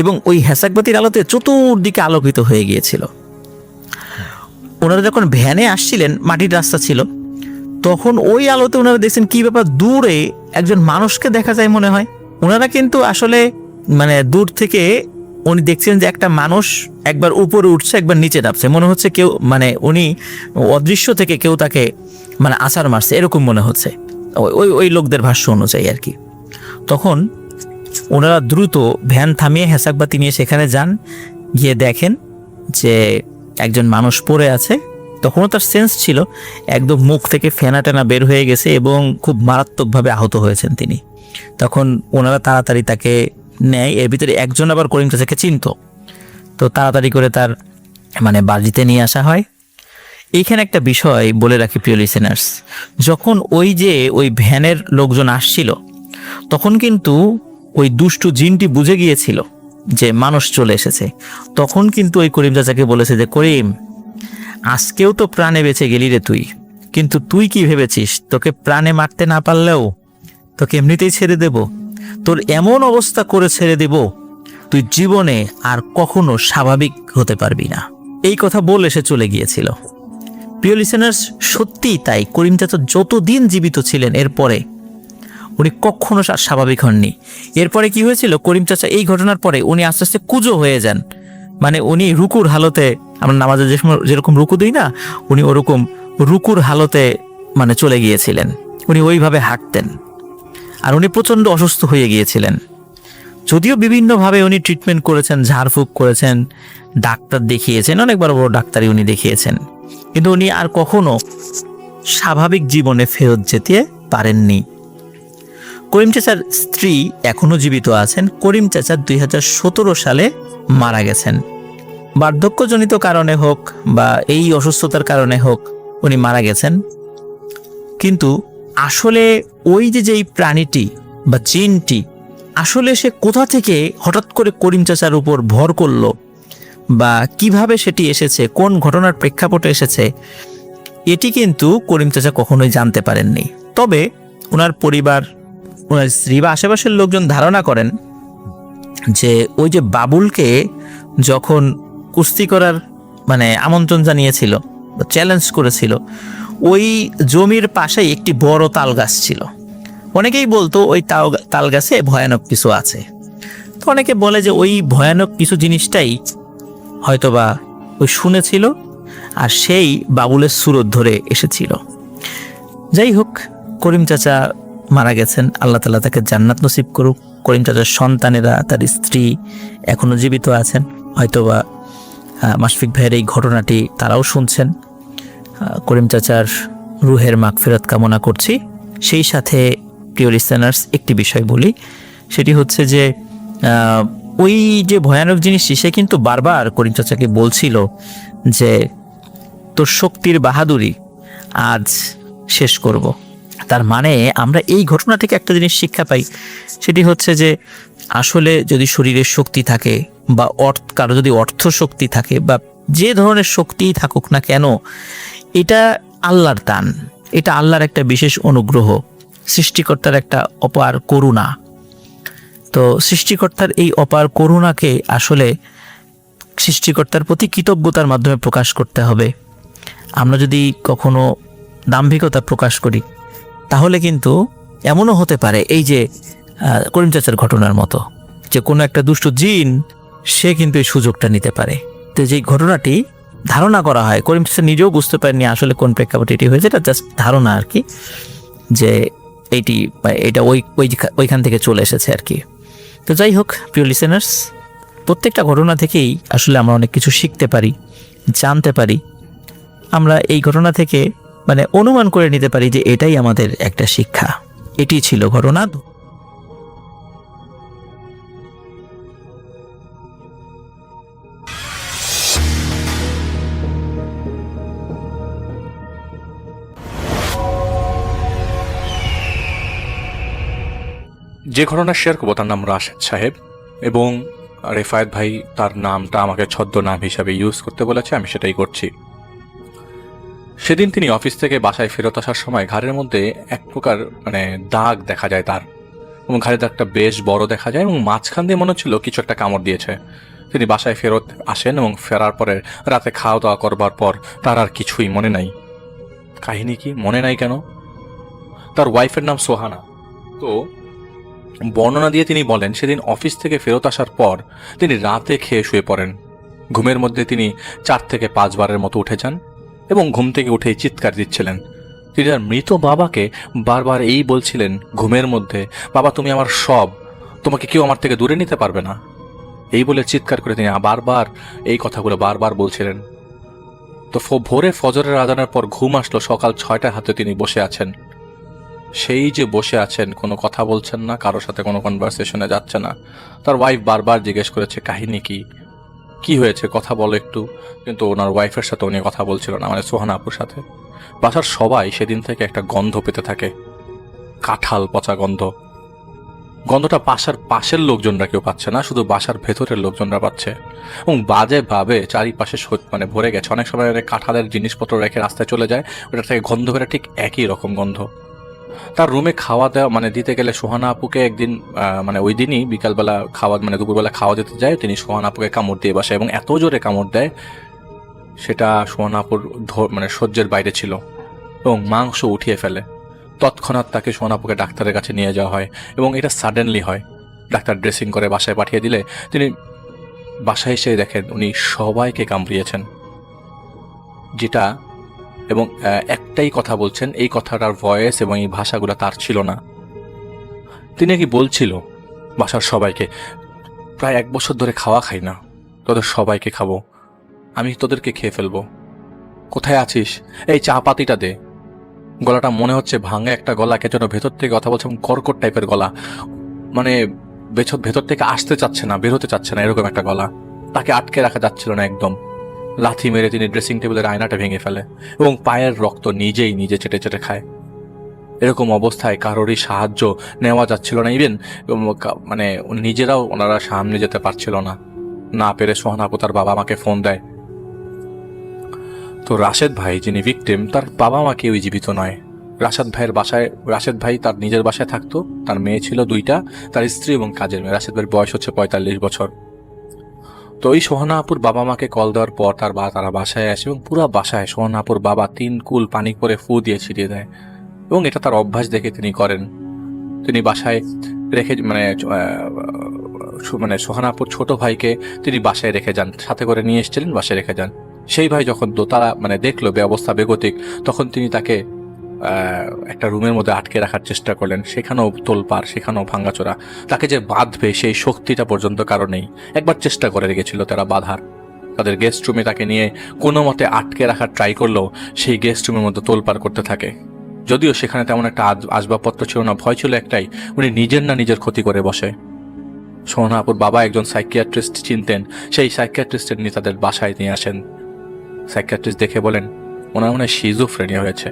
B: এবং ওই হেসাকবাতির আলোতে চতুর্দিকে আলোকিত হয়ে গিয়েছিল। ওনারা যখন ভ্যানে আসছিলেন, মাটির রাস্তা ছিল, তখন ওই আলোতে ওনারা দেখছেন কি ব্যাপার, দূরে একজন মানুষকে দেখা যায় মনে হয়। ওনারা কিন্তু আসলে মানে দূর থেকে উনি দেখছেন যে একটা মানুষ একবার উপরে উঠছে, একবার নিচে নামছে, মনে হচ্ছে কেউ মানে উনি অদৃশ্য থেকে কেউ তাকে মানে আছাড় মারছে এরকম মনে হচ্ছে, ওই ওই লোকদের ভাষ্য অনুযায়ী আর কি। তখন ওনারা দ্রুত ভ্যান থামিয়ে হেসাকবাতি নিয়ে সেখানে যান, গিয়ে দেখেন যে একজন মানুষ পড়ে আছে। তখনও তার সেন্স ছিল, একদম মুখ থেকে ফেনা টেনা বের হয়ে গেছে এবং খুব মারাত্মকভাবে আহত হয়েছেন তিনি। তখন ওনারা তাড়াতাড়ি তাকে নেয়। এর ভিতরে একজন আবার করিম চাচাকে চিনত, তো তাড়াতাড়ি করে তার মানে বাড়িতে নিয়ে আসা হয়। এইখানে একটা বিষয় বলে রাখি প্রিয় লিসেনার্স, যখন ওই ভ্যানের লোকজন আসছিল, তখন কিন্তু ওই দুষ্টু জিনটি বুঝে গিয়েছিল যে মানুষ চলে এসেছে। তখন কিন্তু ওই করিম চাচাকে বলেছে যে, করিম, আজকেও তো প্রাণে বেঁচে গেলি রে তুই, কিন্তু তুই কি ভেবেছিস তোকে প্রাণে মারতে না পারলেও তোকে এমনিতেই ছেড়ে দেব? তোর এমন অবস্থা করে ছেড়ে দেব, তুই জীবনে আর কখনো স্বাভাবিক হতে পারবি না। এই কথা বলে সে চলে গিয়েছিল। প্রিয় লিসেনার্স, সত্যিই তাই। করিম চাচা যতদিন জীবিত ছিলেন, এরপরে উনি কখনো স্বাভাবিক হননি। এরপরে কি হয়েছিল, করিম চাচা এই ঘটনার পরে উনি আস্তে আস্তে কুজো হয়ে যান। মানে উনি রুকুর হালতে, আমরা নামাজে যেরকম রুকু দিই না, উনি ওরকম রুকুর হালতে মানে চলে গিয়েছিলেন। উনি ওইভাবে হাঁটতেন আর উনি প্রচণ্ড অসুস্থ হয়ে গিয়েছিলেন। যদিও বিভিন্নভাবে উনি ট্রিটমেন্ট করেছেন, ঝাড়ফুঁক করেছেন, ডাক্তার দেখিয়েছেন, অনেক বড় বড় ডাক্তারই উনি দেখিয়েছেন, কিন্তু উনি আর কখনো স্বাভাবিক জীবনে ফেরত যেতে পারেননি। করিম চাচার স্ত্রী এখনো জীবিত আছেন। করিম চাচা 2017 সালে মারা গেছেন। বার্ধক্যজনিত কারণে হোক বা এই অসুস্থতার কারণে হোক উনি মারা গেছেন, কিন্তু আসলে ওই যেই প্রাণীটি বা জিনটি আসলে সে কোথা থেকে হঠাৎ করে করিম চাচার উপর ভর করলো বা কিভাবে সেটি এসেছে, কোন ঘটনার প্রেক্ষাপটে এসেছে, এটি কিন্তু করিম চাচা কখনোই জানতে পারেননি। তবে ওনার পরিবার, ওনার স্ত্রী বা আশেপাশের লোকজন ধারণা করেন যে ওই যে বাবুলকে যখন কুস্তি করার আমন্ত্রণ জানিয়েছিল, চ্যালেঞ্জ করেছিল, ওই জমির পাশেই একটি বড় তাল গাছ ছিল। অনেকেই বলতো ওই তাল গাছে ভয়ানক কিছু আছে। তো অনেকে বলে যে ওই ভয়ানক কিছু জিনিসটাই হয়তোবা ওই শুনেছিল আর সেই বাবুলের সুরত ধরে এসেছিল। যাই হোক, করিম চাচা মারা গেছেন, আল্লাহ তাআলা তাকে জান্নাত নসিব করুক। করিম চাচার সন্তানেরা, তার স্ত্রী এখনো জীবিত আছেন, হয়তোবা মাশফিক ভাইয়ের এই ঘটনাটি তারাও শুনছেন। করিম চাচার রুহের মাগফিরাত কামনা করছি। সেই সাথে প্রিয় লিসেনার্স, একটি বিষয় বলি, সেটি হচ্ছে যে ওই যে ভয়ানক জিনিসটি সে কিন্তু বারবার করিম চাচাকে বলছিল যে তোর শক্তির বাহাদুরি আজ শেষ করব। তার মানে আমরা এই ঘটনা থেকে একটা জিনিস শিক্ষা পাই, সেটি হচ্ছে যে আসলে যদি শরীরের শক্তি থাকে বা কারো যদি অর্থ শক্তি থাকে বা যে ধরনের শক্তিই থাকুক না কেন, এটা আল্লাহর দান, এটা আল্লাহর একটা বিশেষ অনুগ্রহ, সৃষ্টিকর্তার একটা অপার করুণা। তো সৃষ্টিকর্তার এই অপার করুণাকে আসলে সৃষ্টিকর্তার প্রতি কৃতজ্ঞতার মাধ্যমে প্রকাশ করতে হবে। আমরা যদি কখনো দাম্ভিকতা প্রকাশ করি তাহলে কিন্তু এমনও হতে পারে এই যে করিম চাচার ঘটনার মতো, যে কোনো একটা দুষ্ট জিন সে কিন্তু এই সুযোগটা নিতে পারে। তো যেই ঘটনাটি ধারণা করা হয়, করিম চাচা নিজেও বুঝতে পারেননি আসলে কোন প্রেক্ষাপটে এটি হয়েছে, এটা জাস্ট ধারণা আর কি, যে এটা ওইখান থেকে চলে এসেছে আর কি। তো যাই হোক প্রিয় লিসেনার্স, প্রত্যেকটা ঘটনা থেকেই আসলে আমরা অনেক কিছু শিখতে পারি, জানতে পারি। আমরা এই ঘটনা থেকে অনুমান করে নিতে পারি যে এটাই আমাদের একটা শিক্ষা। এটি ছিল ঘটনা।
C: যে ঘটনা শেয়ার করবো তার নাম রাশেদ সাহেব, এবং রেফায়েত ভাই তার নামটা আমাকে ছদ্মনাম হিসাবে ইউজ করতে বলেছে, আমি সেটাই করছি। সেদিন তিনি অফিস থেকে বাসায় ফেরত আসার সময় ঘাড়ের মধ্যে এক প্রকার দাগ দেখা যায় তার, এবং ঘাড়ের দাগটা বেশ বড় দেখা যায় এবং মাঝখান দিয়ে মনে হচ্ছিল কিছু একটা কামড় দিয়েছে। তিনি বাসায় ফেরত আসেন এবং ফেরার পরে রাতে খাওয়া দাওয়া করবার পর তার আর কিছুই মনে নাই। কাহিনী কি, মনে নাই কেন? তার ওয়াইফের নাম সোহানা। তো বর্ণনা দিয়ে তিনি বলেন, সেদিন অফিস থেকে ফেরত আসার পর তিনি রাতে খেয়ে শুয়ে পড়েন। ঘুমের মধ্যে তিনি 4 থেকে 5 বারের মতো উঠে যান এবং ঘুম থেকে উঠেই চিৎকার দিচ্ছিলেন। তিনি তার মৃত বাবাকে বারবার এই বলছিলেন ঘুমের মধ্যে, বাবা তুমি আমার সব, তোমাকে কেউ আমার থেকে দূরে নিতে পারবে না, এই বলে চিৎকার করে তিনি বারবার এই কথাগুলো বারবার বলছিলেন। তো ভোরে ফজরের আজানের পর ঘুম আসলো, সকাল 6টার হাতে তিনি বসে আছেন। সেই যে বসে আছেন, কোনো কথা বলছেন না, কারোর সাথে কোনো কনভারসেশনে যাচ্ছে না। তার ওয়াইফ বারবার জিজ্ঞেস করেছে কাহিনী কি হয়েছে, কথা বলো একটু, কিন্তু ওনার ওয়াইফের সাথে উনি কথা বলছিল না, সোহানা আপুর সাথে। বাসার সবাই সেদিন থেকে একটা গন্ধ পেতে থাকে, কাঁঠাল পচা গন্ধ। গন্ধটা বাসার পাশের লোকজনরা কেউ পাচ্ছে না, শুধু বাসার ভেতরের লোকজনরা পাচ্ছে, এবং বাজে ভাবে চারিপাশে ভরে গেছে। অনেক সময় কাঁঠালের জিনিসপত্র রেখে রাস্তায় চলে যায়, ওটা থেকে গন্ধ বেরোয়, ঠিক একই রকম গন্ধ। তার রুমে খাওয়া দেওয়া দিতে গেলে সোহানা আপুকে একদিন ওই দিনই বিকালবেলা খাওয়া দুপুরবেলা খাওয়া দিতে যায়, তিনি সোহানা আপুকে কামড় দিয়ে বসে এবং এত জোরে কামড় দেয় সেটা সোহানা আপুর সহ্যের বাইরে ছিল এবং মাংস উঠিয়ে ফেলে। তৎক্ষণাৎ তাকে সোহানা আপুকে ডাক্তারের কাছে নিয়ে যাওয়া হয় এবং এটা সাডেনলি হয়। ডাক্তার ড্রেসিং করে বাসায় পাঠিয়ে দিলে তিনি বাসায় এসে দেখেন উনি সবাইকে কামড়িয়েছেন, যেটা এবং একটাই কথা বলছেন, এই কথাটার ভয়েস এবং এই ভাষাগুলো তার ছিল না। তিনি কি বলছিল বাসার সবাইকে, প্রায় 1 বছর ধরে খাওয়া খাই না, তোদের সবাইকে খাবো, আমি তোদেরকে খেয়ে ফেলবো, কোথায় আছিস, এই চা পাতিটা দে। গলাটা মনে হচ্ছে ভাঙা একটা গলা, কে যেন ভেতর থেকে কথা বলছে, কর্কট টাইপের গলা, ভেতর থেকে আসতে চাচ্ছে না, বের হতে চাচ্ছে না, এরকম একটা গলা। তাকে আটকে রাখা যাচ্ছিল না একদম। লাথি মেরে তিনি ড্রেসিং টেবিলের আয়নাটা ভেঙে ফেলে এবং পায়ের রক্ত নিজেই নিজে চেটে চেটে খায়। এরকম অবস্থায় কারোরই সাহায্য নেওয়া যাচ্ছিল না, ইভেন মানে নিজেরাও ওনারা সামনে যেতে পারছিল না। না পেরে সোহানা আপু তার বাবা মাকে ফোন দেয়। তো রাশেদ ভাই যিনি ভিকটিম, তার বাবা মা কেউই জীবিত নয়। রাশেদ ভাই তার নিজের বাসায় থাকতো, তার মেয়ে ছিল 2টা, তার স্ত্রী এবং কাজের মেয়ে। রাশেদ ভাইয়ের বয়স হচ্ছে 45 বছর। তো ওই সোহানা আপুর বাবা মাকে কল দেওয়ার পর তারা বাসায় আসে এবং পুরো বাসায় সোহানা আপুর বাবা 3 কুল পানি করে ফু দিয়ে ছিটিয়ে দেয় এবং এটা তার অভ্যাস দেখে তিনি করেন। তিনি বাসায় রেখে মানে সোহানা আপুর ছোট ভাইকে তিনি বাসায় রেখে যান, সাথে করে নিয়ে এসেছিলেন, বাসায় রেখে যান। সেই ভাই যখন দোতলা মানে দেখলো অবস্থা বেগতিক, তখন তিনি তাকে একটা রুমের মধ্যে আটকে রাখার চেষ্টা করলেন। সেখানেও তোলপাড়, সেখানেও ভাঙ্গাচোরা। তাকে যে বাঁধবে সেই শক্তিটা পর্যন্ত কারো নেই। একবার চেষ্টা করে রেখেছিল তারা বাঁধার, তাদের গেস্ট রুমে তাকে নিয়ে কোনো মতে আটকে রাখার ট্রাই করলেও সেই গেস্ট রুমের মধ্যে তোলপাড় করতে থাকে। যদিও সেখানে তেমন একটা আসবাবপত্র ছিল না, ভয় ছিল একটাই, উনি নিজের ক্ষতি করে বসে। সোহানা আপুর বাবা একজন সাইকিয়াট্রিস্ট চিনতেন, সেই সাইকিয়াট্রিস্টের নিয়ে তাদের বাসায় নিয়ে আসেন। সাইকিয়াট্রিস্ট দেখে বলেন ওনার মনে হয় সিজোফ্রেনিয়া হয়েছে।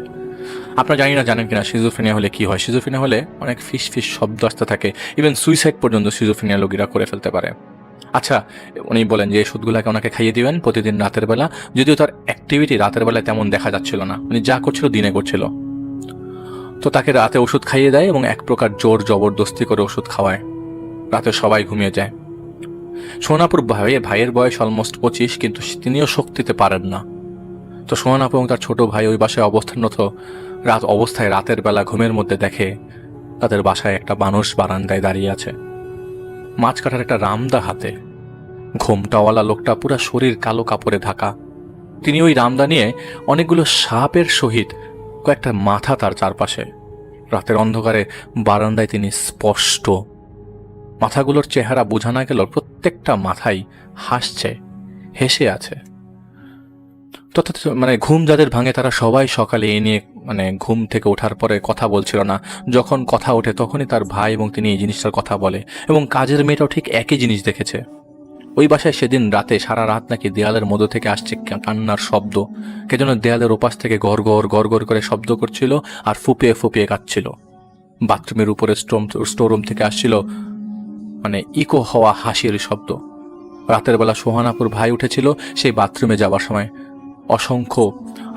C: আপনারা জানেন কিনা সিজোফ্রেনিয়া হলে কি হয়? সিজোফ্রেনিয়া হলে অনেক ফিস শব্দ আসতে থাকে, ইভেন সুইসাইড পর্যন্ত সিজোফ্রেনিয়া রোগীরা করে ফেলতে পারে। আচ্ছা, উনি বলেন যে ওষুধগুলোকে ওনাকে খাইয়ে দিবেন প্রতিদিন রাতের বেলা। যদিও তার অ্যাক্টিভিটি রাতের বেলায় তেমন দেখা যাচ্ছিল না, উনি যা করছিল দিনে করছিল। তো তাকে রাতে ওষুধ খাইয়ে দেয় এবং এক প্রকার জোর জবরদস্তি করে ওষুধ খাওয়ায়। রাতে সবাই ঘুমিয়ে যায়। সোহানাপুর ভাইয়ের বয়স অলমোস্ট 25, কিন্তু তিনিও শক্তিতে পারেন না। তো সোহান আপু এবং তার ছোট ভাই ওই বাসায় অবস্থানরত অবস্থায় রাতের বেলা ঘুমের মধ্যে দেখে তাদের বাসায় একটা মানুষ বারান্দায় দাঁড়িয়ে আছে, মাছ কাটার একটা রামদা হাতে। ঘোমটাওয়ালা লোকটা পুরা শরীর কালো কাপড়ে ঢাকা। তিনি ওই রামদা নিয়ে অনেকগুলো সাপের সহিত কয়েকটা মাথা তার চারপাশে। রাতের অন্ধকারে বারান্দায় তিনি স্পষ্ট। মাথাগুলোর চেহারা বোঝা না গেল, প্রত্যেকটা মাথাই হাসছে, হেসে আছে। তথা মানে ঘুম যাদের ভাঙে তারা সবাই সকালে এ নিয়ে মানে ঘুম থেকে ওঠার পরে কথা বলছিল না। যখন কথা ওঠে তখনই তার ভাই এবং তিনি এই জিনিসটার কথা বলে, এবং কাজের মেয়েটাও ঠিক একই জিনিস দেখেছে। ওই বাসায় সেদিন রাতে সারা রাত নাকি দেয়ালের মধ্য থেকে আসছে কান্নার শব্দ। কে যেন দেয়ালের ওপাশ থেকে গড় গড় করে শব্দ করছিল আর ফুপিয়ে ফুপিয়ে কাঁদছিল। বাথরুমের উপরে স্টোররুম থেকে আসছিল মানে ইকো হওয়া হাসির শব্দ। রাতের বেলা সোহানাপুর ভাই উঠেছিল সেই বাথরুমে যাওয়ার সময়। অসংখ্য,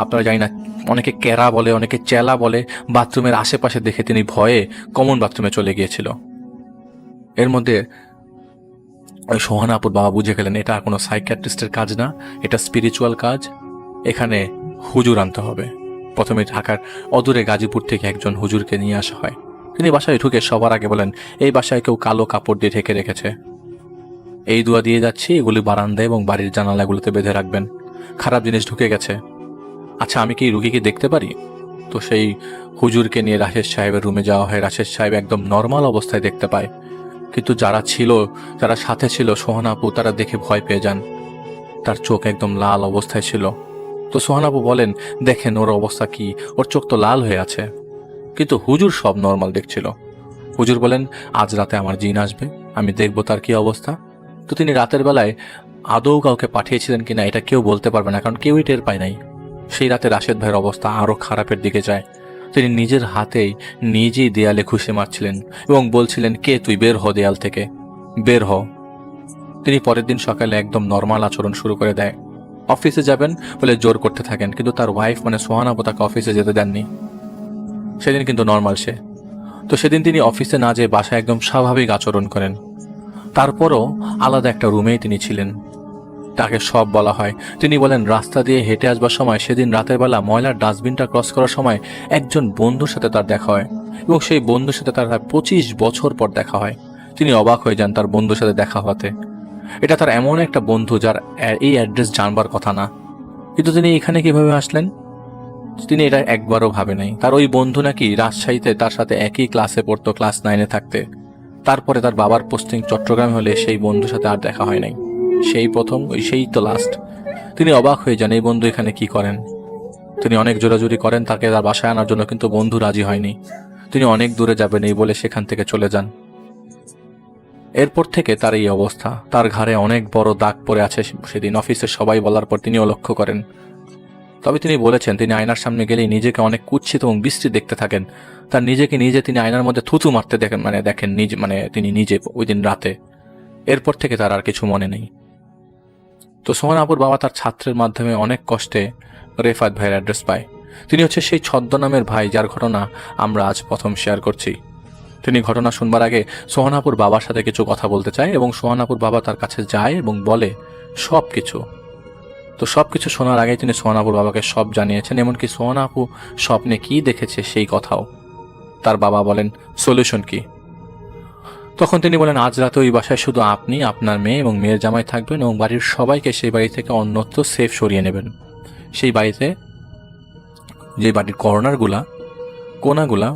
C: আপনারা জানি না, অনেকে ক্যারা বলে, অনেকে চেলা বলে, বাথরুমের আশেপাশে দেখে তিনি ভয়ে কমন বাথরুমে চলে গিয়েছিল। এর মধ্যে ওই সোহানাপুর বাবা বুঝে গেলেন এটা কোনো সাইকিয়াট্রিস্টের কাজ না, এটা স্পিরিচুয়াল কাজ, এখানে হুজুর আনতে হবে। প্রথমে ঢাকার অদূরে গাজীপুর থেকে একজন হুজুরকে নিয়ে আসা হয়। তিনি বাসায় ঢুকে সবার আগে বলেন এই বাসায় কেউ কালো কাপড় দিয়ে ঢেকে রেখেছে, এই দোয়া দিয়ে যাচ্ছি, এগুলি বারান্দায় এবং বাড়ির জানালাগুলোতে বেঁধে রাখবেন, খারাপ জিনিস ঢুকে গেছে। আচ্ছা, আমি কি রুগীকে দেখতে পারি? তো সেই হুজুরকে নিয়ে রাশেদ সাহেবের রুমে যাওয়া হয়। রাশেদ সাহেব একদম নর্মাল অবস্থায় দেখতে পায়, কিন্তু যারা সাথে ছিল সোহানাপু, তারা দেখে ভয় পেয়ে যান। তার চোখ একদম লাল অবস্থায় ছিল। তো সোহানাপু বলেন দেখেন ওর অবস্থা কি, ওর চোখ তো লাল হয়ে আছে। কিন্তু হুজুর সব নর্মাল দেখছিল। হুজুর বলেন আজ রাতে আমার জিন আসবে, আমি দেখব তার কি অবস্থা। তো তিনি রাতের বেলায় আদৌ কাউকে পাঠিয়েছিলেন কিনা এটা কেউ বলতে পারবে না, কারণ কেউই টের পায় নাই। সেই রাতে রাশেদ ভাইয়ের অবস্থা আরো খারাপের দিকে যায়। তিনি নিজের হাতেই নিজেই দেয়ালে ঘুষে মারছিলেন এবং বলছিলেন কে তুই, বের হ দেয়াল থেকে, বের হ। তিনি পরের দিন সকালে একদম নর্মাল আচরণ শুরু করে দেয়। অফিসে যাবেন বলে জোর করতে থাকেন, কিন্তু তার ওয়াইফ মানে সোহানাপু তাকে অফিসে যেতে দেননি। সেদিন কিন্তু নর্মাল সে। তো সেদিন তিনি অফিসে না যেয়ে বাসায় একদম স্বাভাবিক আচরণ করেন। তারপরও আলাদা একটা রুমেই তিনি ছিলেন। তাকে সব বলা হয়। তিনি বলেন রাস্তা দিয়ে হেঁটে আসবার সময় সেদিন রাতের বেলা ময়লার ডাস্টবিনটা ক্রস করার সময় একজন বন্ধুর সাথে তার দেখা হয়, এবং সেই বন্ধুর সাথে তার 25 বছর পর দেখা হয়। তিনি অবাক হয়ে যান তার বন্ধুর সাথে দেখা হতে। এটা তার এমন একটা বন্ধু যার এই অ্যাড্রেস জানবার কথা না, কিন্তু তিনি এখানে কিভাবে আসলেন তিনি এটা একবারও ভাবে নাই। তার ওই বন্ধু নাকি রাজশাহীতে তার সাথে একই ক্লাসে পড়তো, ক্লাস 9-এ থাকতে। তারপরে তার বাবার পোস্টিং চট্টগ্রামে হলে সেই বন্ধুর সাথে আর দেখা হয় নাই। সেই প্রথম, সেই তো লাস্ট। তিনি অবাক হয়ে যান এই বন্ধু এখানে কি করেন। তিনি অনেক জোরাজুরি করেন তাকে তার বাসায় আনার জন্য, কিন্তু বন্ধু রাজি হয়নি। তিনি অনেক দূরে যাবেন এই বলে সেখান থেকে চলে যান। এরপর থেকে তার এই অবস্থা। তার ঘাড়ে অনেক বড় দাগ পড়ে আছে। সেদিন অফিসে সবাই বলার পর তিনিও লক্ষ্য করেন। তবে তিনি বলেছেন তিনি আয়নার সামনে গেলেই নিজেকে অনেক কুৎসিত এবং বিশ্রী দেখতে থাকেন। তার নিজেকে নিজে তিনি আয়নার মধ্যে থুতু মারতে দেখেন তিনি নিজে ওই দিন রাতে। এরপর থেকে তার আর কিছু মনে নেই। তো সোহান আপুর বাবা তার ছাত্রের মাধ্যমে অনেক কষ্টে রেফাত ভাইয়ের অ্যাড্রেস পায়। তিনি হচ্ছে সেই ছদ্মনামের ভাই যার ঘটনা আমরা আজ প্রথম শেয়ার করছি। তিনি ঘটনা শুনবার আগে সোহান আপুর বাবার সাথে কিছু কথা বলতে চায় এবং সোহান আপুর বাবা তার কাছে যায় এবং বলে সব কিছু। তো সব কিছু শোনার আগে তিনি সোহান আপুর বাবাকে সব জানিয়েছেন, এমনকি সোহান আপু স্বপ্নে কি দেখেছে সেই কথাও। তার বাবা বলেন সলিউশন কি? তখন তিনি বলেন আজ রাতে ওই বাসায় শুধু আপনি, আপনার মেয়ে এবং মেয়ের জামাই থাকবেন এবং বাড়ির সবাইকে সেই বাড়ি থেকে অন্যত্র সেফ সরিয়ে নেবেন। সেই বাড়িতে যে বাড়ির কোনাগুলা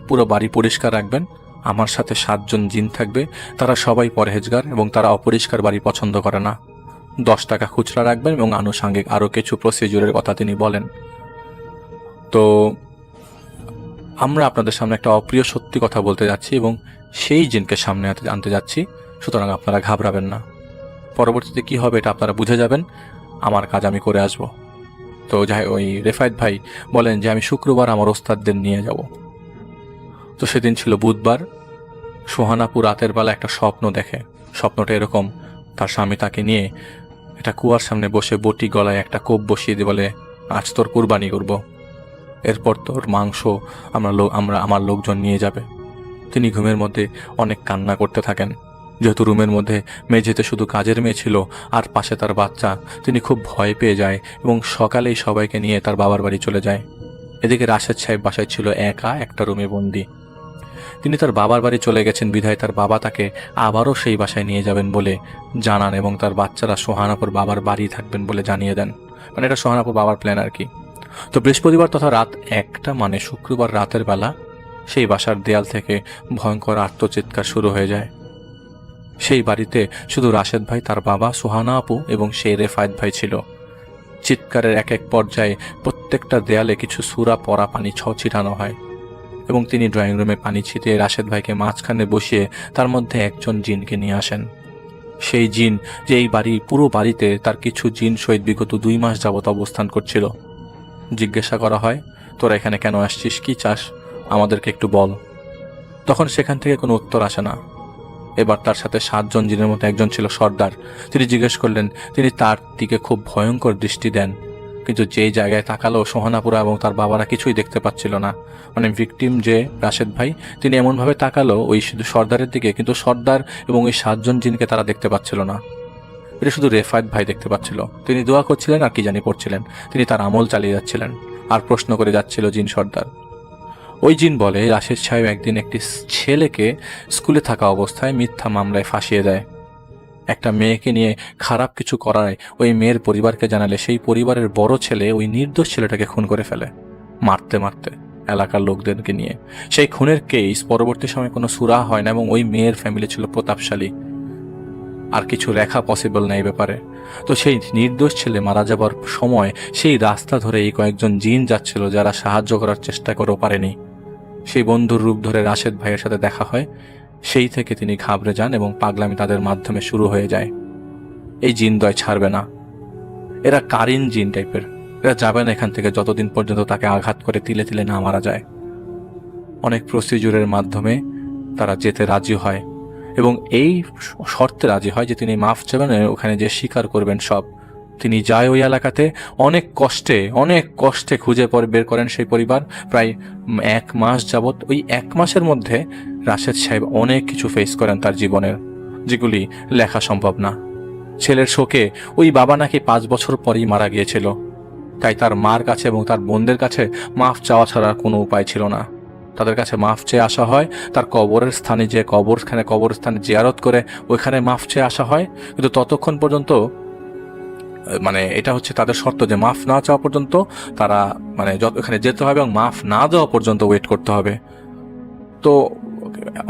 C: পুরো বাড়ি পরিষ্কার রাখবেন। আমার সাথে 7 জন জিন থাকবে, তারা সবাই পরহেজগার এবং তারা অপরিষ্কার বাড়ি পছন্দ করে না। 10 টাকা খুচরা রাখবেন এবং আনুষঙ্গিক আরও কিছু প্রসিডিউরের কথা তিনি বলেন। তো আমরা আপনাদের সামনে একটা অপ্রিয় সত্যি কথা বলতে যাচ্ছি এবং সেই জিনকে সামনে আনতে যাচ্ছি, সুতরাং আপনারা ঘাবড়াবেন না। পরবর্তীতে কি হবে এটা আপনারা বুঝে যাবেন, আমার কাজ আমি করে আসব। তো যাই ওই রেফায়েত ভাই বলেন যে আমি শুক্রবার আমার ওস্তাদদের নিয়ে যাব। তো সেদিন ছিল বুধবার। সোহান আপু রাতের বেলা একটা স্বপ্ন দেখে। স্বপ্নটা এরকম, তার স্বামী তাকে নিয়ে একটা কুয়ার সামনে বসে বটি গলায় একটা কোপ বসিয়ে দিয়ে বলে আজ তোর কুরবানি করব, এরপর তোর মাংস আমার লোকজন নিয়ে যাবে। তিনি ঘুমের মধ্যে অনেক কান্না করতে থাকেন। যেহেতু রুমের মধ্যে মেঝেতে শুধু কাজের মেয়ে ছিল আর পাশে তার বাচ্চা, তিনি খুব ভয় পেয়ে যায় এবং সকালেই সবাইকে নিয়ে তার বাবার বাড়ি চলে যায়। এদিকে রাশেদ সাহেব বাসায় ছিল একা একটা রুমে বন্দি। তিনি তার বাবার বাড়ি চলে গেছেন বিধায় তার বাবা তাকে আবারও সেই বাসায় নিয়ে যাবেন বলে জানান এবং তার বাচ্চারা সোহানাপুর বাবার বাড়ি থাকবেন বলে জানিয়ে দেন। মানে এটা সোহানাপুর বাবার প্ল্যান আর কি। তো বৃহস্পতিবার তথা রাত 1টা মানে শুক্রবার রাতের বেলা সেই বাসার দেয়াল থেকে ভয়ঙ্কর আত্মচিৎকার শুরু হয়ে যায়। সেই বাড়িতে শুধু রাশেদ ভাই, তার বাবা, সোহানা আপু এবং সেই রেফায়েত ভাই ছিল। চিৎকারের এক এক পর্যায়ে প্রত্যেকটা দেয়ালে কিছু সূরা পড়া পানি ছিটানো হয় এবং তিনি ড্রয়িং রুমে পানি ছিটিয়ে রাশেদ ভাইকে মাঝখানে বসিয়ে তার মধ্যে একজন জিনকে নিয়ে আসেন। সেই জিন যে এই পুরো বাড়িতে তার কিছু জিন সহিত বিগত 2 মাস যাবৎ অবস্থান করছিল। জিজ্ঞাসা করা হয় তোরা এখানে কেন আসছিস, কি চাস, আমাদেরকে একটু বল। তখন সেখান থেকে কোনো উত্তর আসে না। এবার তার সাথে 7 জন জিনের মধ্যে একজন ছিল সর্দার। তিনি জিজ্ঞেস করলেন, তিনি তার দিকে খুব ভয়ঙ্কর দৃষ্টি দেন, কিন্তু যেই জায়গায় তাকালো সোহানাপুরা এবং তার বাবারা কিছুই দেখতে পাচ্ছিল না। মানে ভিকটিম যে রাশেদ ভাই, তিনি এমনভাবে তাকালো ওই শুধু সর্দারের দিকে, কিন্তু সর্দার এবং ওই 7 জন জিনকে তারা দেখতে পাচ্ছিল না। এটা শুধু রেফায়েত ভাই দেখতে পাচ্ছিল। তিনি দোয়া করছিলেন আর কি জানি পড়ছিলেন। তিনি তার আমল চালিয়ে যাচ্ছিলেন আর প্রশ্ন করে যাচ্ছিল জিন সর্দার। ওই জিন বলে রাশেদ সাহেব একদিন একটি ছেলেকে স্কুলে থাকা অবস্থায় মিথ্যা মামলায় ফাঁসিয়ে দেয়। একটা মেয়েকে নিয়ে খারাপ কিছু করায় ওই মেয়ের পরিবারকে জানালে সেই পরিবারের বড় ছেলে ওই নির্দোষ ছেলেটাকে খুন করে ফেলে মারতে মারতে এলাকার লোকদেরকে নিয়ে। সেই খুনের কেস পরবর্তী সময় কোনো সুরাহা হয় না এবং ওই মেয়ের ফ্যামিলি ছিল প্রতাপশালী, আর কিছু লেখা পসিবল না এই ব্যাপারে। তো সেই নির্দোষ ছেলে মারা যাবার সময় সেই রাস্তা ধরে এই কয়েকজন জিন যাচ্ছিল যারা সাহায্য করার চেষ্টা করেও পারেনি। সেই বন্ধুর রূপ ধরে রাশেদ ভাইয়ের সাথে দেখা হয়। সেই থেকে তিনি ঘাবড়ে যান এবং পাগলামি তাদের মাধ্যমে শুরু হয়ে যায়। এই জিনদ্বয় ছাড়বে না, এরা কারিন জিন টাইপের। এরা যাবে না এখান থেকে যতদিন পর্যন্ত তাকে আঘাত করে তিলে তিলে না মারা যায়। অনেক প্রসিডিউরের মাধ্যমে তারা যেতে রাজি হয় এবং এই শর্তে রাজি হয় যে তিনি মাফ চাবেন, ওখানে যে স্বীকার করবেন সব। তিনি যায় ওই এলাকাতে, অনেক কষ্টে খুঁজে বের করেন সেই পরিবার। প্রায় 1 মাস যাবৎ, ওই 1 মাসের মধ্যে রাশেদ সাহেব অনেক কিছু ফেস করেন তার জীবনের, যেগুলি লেখা সম্ভব না। ছেলের শোকে ওই বাবা নাকি 5 বছর পরেই মারা গিয়েছিল, তাই তার মার কাছে এবং তার বোনদের কাছে মাফ চাওয়া ছাড়া কোনো উপায় ছিল না। তাদের কাছে মাফ চেয়ে আসা হয়, তার কবরস্থানে জিয়ারত করে ওইখানে মাফ চেয়ে আসা হয়। কিন্তু ততক্ষণ পর্যন্ত মানে এটা হচ্ছে তাদের শর্ত যে মাফ না চাওয়া পর্যন্ত তারা মানে ওখানে যেতে হবে এবং মাফ না দেওয়া পর্যন্ত ওয়েট করতে হবে। তো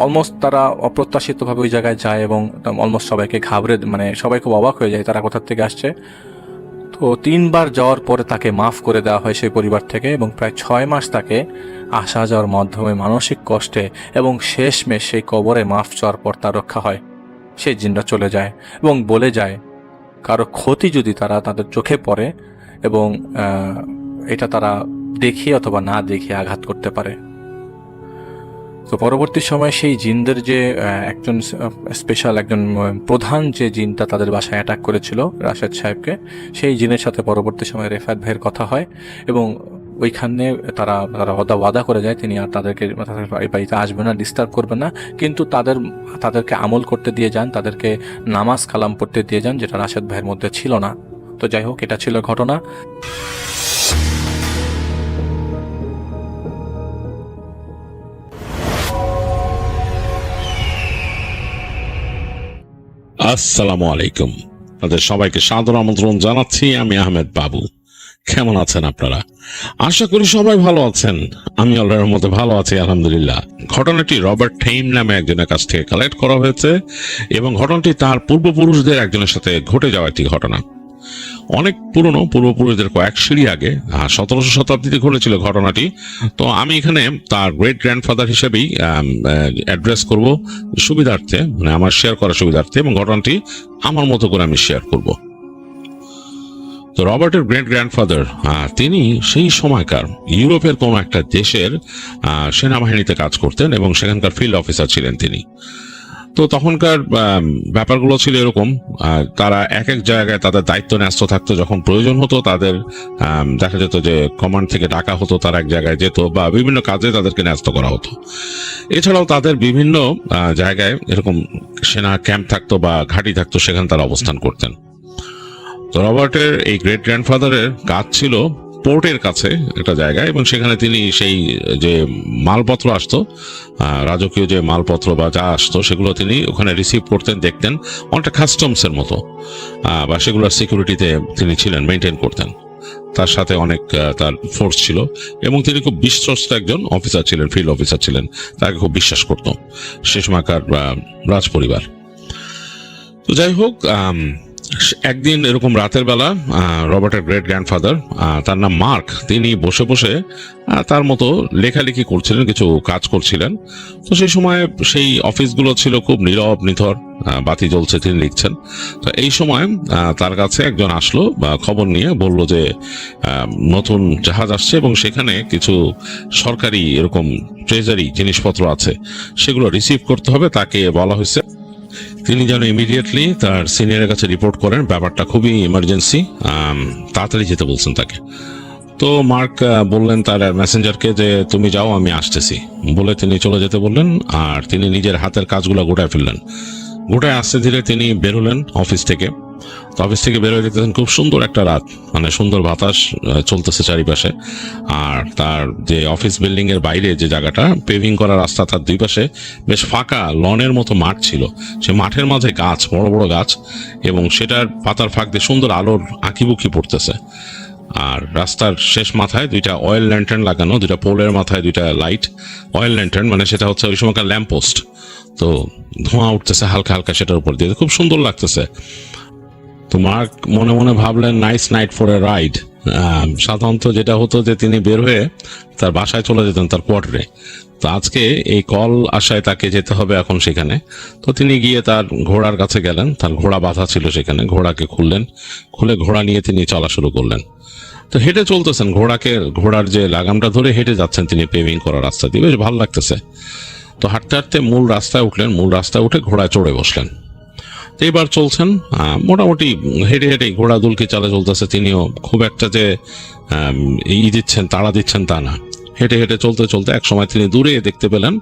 C: অলমোস্ট তারা অপ্রত্যাশিতভাবে ওই জায়গায় যায় এবং অলমোস্ট সবাইকে ঘাবড়ে, মানে সবাই খুব অবাক হয়ে যায় তারা কোথা থেকে আসছে। তো তো 3 বার যাওয়ার পরে তাকে মাফ করে দেওয়া হয় সেই পরিবার থেকে, এবং প্রায় 6 মাস তাকে আসা যাওয়ার মাধ্যমে মানসিক কষ্টে এবং শেষমেশ সেই কবরে মাফ চাওয়ার পর তার রক্ষা হয়। সেই জিনটা চলে যায় এবং বলে যায় কারো ক্ষতি যদি তাদের চোখে পড়ে এবং এটা তারা দেখিয়ে অথবা না দেখিয়ে আঘাত করতে পারে। তো পরবর্তী সময় সেই জিনদের যে একজন স্পেশাল একজন প্রধান যে জিনটা তাদের বাসায় অ্যাটাক করেছিল রাশেদ সাহেবকে, সেই জিনের সাথে পরবর্তী সময় রেফায়েত ভাইয়ের কথা হয় এবং ওইখানে তারা ওয়াদা করে যায় তিনি আর তাদেরকে এই বাড়িতে আসবে না, ডিস্টার্ব করবে না, কিন্তু তাদেরকে আমল করতে দিয়ে যান, তাদেরকে নামাজ কালাম পড়তে দিয়ে যান, যেটা রাশেদ ভাইয়ের মধ্যে ছিল না। তো যাই হোক, এটা ছিল ঘটনা।
D: আসসালামু আলাইকুম, আপনাদের সবাইকে সাদর আমন্ত্রণ জানাচ্ছি। আমি আহমেদ বাবু। কেমন আছেন আপনারা? আশা করি সবাই ভালো আছেন। আমি আল্লাহর মধ্যে ভালো আছি, আলহামদুলিল্লাহ। ঘটনাটি রবার্ট টেইম নামে একজনের কাছ থেকে কালেক্ট করা হয়েছে এবং ঘটনাটি তার পূর্বপুরুষদের একজনের সাথে ঘটে যাওয়া একটি ঘটনা। অনেক পুরনো, পূর্বপুরুষদের কয়েক সিঁড়ি আগে 1700 শতাব্দীতে ঘটেছিল ঘটনাটি। তো আমি এখানে তার গ্রেট গ্র্যান্ডফাদার হিসেবেই অ্যাড্রেস করব সুবিধার্থে, মানে আমার শেয়ার করার সুবিধার্থে, এবং ঘটনাটি আমার মতো করে আমি শেয়ার করব। তো রবার্টের গ্রেট গ্র্যান্ডফাদার তিনি সেই সময়কার ইউরোপের কোনো একটা দেশের সেনাবাহিনীতে কাজ করতেন এবং সেখানকার ফিল্ড অফিসার ছিলেন তিনি। তো তখনকার ব্যাপারগুলো ছিল এরকম, তারা এক এক জায়গায় তাদের দায়িত্ব ন্যস্ত থাকতো। যখন প্রয়োজন হতো তাদের দেখা যেত যে কমান্ড থেকে ডাকা হতো, তারা এক জায়গায় যেত বা বিভিন্ন কাজে তাদেরকে ন্যস্ত করা হতো। এছাড়াও তাদের বিভিন্ন জায়গায় এরকম সেনা ক্যাম্প থাকতো বা ঘাঁটি থাকতো, সেখানে তারা অবস্থান করতেন। তো রবার্টের এই গ্রেট গ্র্যান্ডফাদারের কাজ ছিল পোর্টের কাছে একটা জায়গায়, এবং সেখানে তিনি সেই যে মালপত্র আসতো, রাজকীয় যে মালপত্র বা যা আসতো, সেগুলো তিনি ওখানে রিসিভ করতেন, দেখতেন, অনেকটা কাস্টমসের মতো, বা সেগুলোর সিকিউরিটিতে তিনি ছিলেন, মেনটেন করতেন। তার সাথে অনেক তার ফোর্স ছিল এবং তিনি খুব বিশ্বস্ত একজন অফিসার ছিলেন, ফিল্ড অফিসার ছিলেন, তাকে খুব বিশ্বাস করত সে সময়কার রাজ পরিবার। তো যাই হোক, একদিন এরকম রাতের বেলা রবার্টের গ্রেট গ্র্যান্ডফাদার, তার নাম মার্ক, তিনি বসে বসে তার মতো লেখালেখি করছিলেন, কিছু কাজ করছিলেন। তো সেই সময় সেই অফিসগুলো ছিল খুব নীরব নিথর, বাতি জ্বলছে, তিনি লিখছেন। তো এই সময় তার কাছে একজন আসলো বা খবর নিয়ে বলল যে নতুন জাহাজ আসছে এবং সেখানে কিছু সরকারি এরকম ট্রেজারি জিনিসপত্র আছে, সেগুলো রিসিভ করতে হবে। তাকে বলা হয়েছে তিনি যেন ইমিডিয়েটলি তার সিনিয়রের কাছে রিপোর্ট করেন, ব্যাপারটা খুবই ইমার্জেন্সি, তাড়াতাড়ি যেতে বলছেন তাকে। তো মার্ক বললেন তার মেসেঞ্জারকে যে তুমি যাও, আমি আসতেছি বলে তিনি চলে যেতে বললেন। আর তিনি নিজের হাতের কাজগুলো গোটায় ফেললেন। গোটায় আসতে ধীরে তিনি বেরোলেন অফিস থেকে। তো অফিস থেকে বেরোয় দেখতেছেন খুব সুন্দর একটা রাত, মানে সুন্দর বাতাস চলতেছে চারিপাশে। আর তার যে অফিস বিল্ডিং এর বাইরে যে জায়গাটা, পেভিং করা রাস্তা, তার দুই পাশে বেশ ফাঁকা লনের মতো মাঠ ছিল। সে মাঠের মাঝে গাছ, বড় বড় গাছ, এবং সেটার পাতার ফাঁক দিয়ে সুন্দর আলোর আঁকিবুকি পড়তেছে। আর রাস্তার শেষ মাথায় দুইটা অয়েল ল্যান্টার্ন লাগানো, দুইটা পোলের মাথায় দুইটা লাইট। অয়েল ল্যান্টার্ন মানে সেটা হচ্ছে ওই সময়কার ল্যাম্পপোস্ট। তো ধোঁয়া উঠতেছে হালকা হালকা সেটার উপর দিয়ে, খুব সুন্দর লাগতেছে। তো মার্ক মনে মনে ভাবলেন, nice night for a ride. সাধারণত যেটা হতো যে তিনি বের হয়ে তার বাসায় চলে যেতেন, তার কোয়ার্টারে। তো আজকে এই কল আসায় তাকে যেতে হবে এখন সেখানে। তো তিনি গিয়ে তার ঘোড়ার কাছে গেলেন, তার ঘোড়া বাঁধা ছিল সেখানে। ঘোড়াকে খুললেন, খুলে ঘোড়া নিয়ে তিনি চলা শুরু করলেন। তো হেঁটে চলতেছেন, ঘোড়ার যে লাগামটা ধরে হেঁটে যাচ্ছেন তিনি পেভিং করা রাস্তা দিয়ে, বেশ ভালো লাগতেছে। তো হাঁটতে হাঁটতে মূল রাস্তায় উঠলেন, মূল রাস্তায় উঠে ঘোড়ায় চড়ে বসলেন। এইবার চলছেন মোটামুটি হেঁটে হেঁটে, ঘোড়া দুলকি চালে চলতেছে। তিনিও খুব একটা যে দিচ্ছেন, তাড়া দিচ্ছেন তা না। হেঁটে হেঁটে চলতে চলতে এক সময় তিনি দূরে দেখতে পেলেন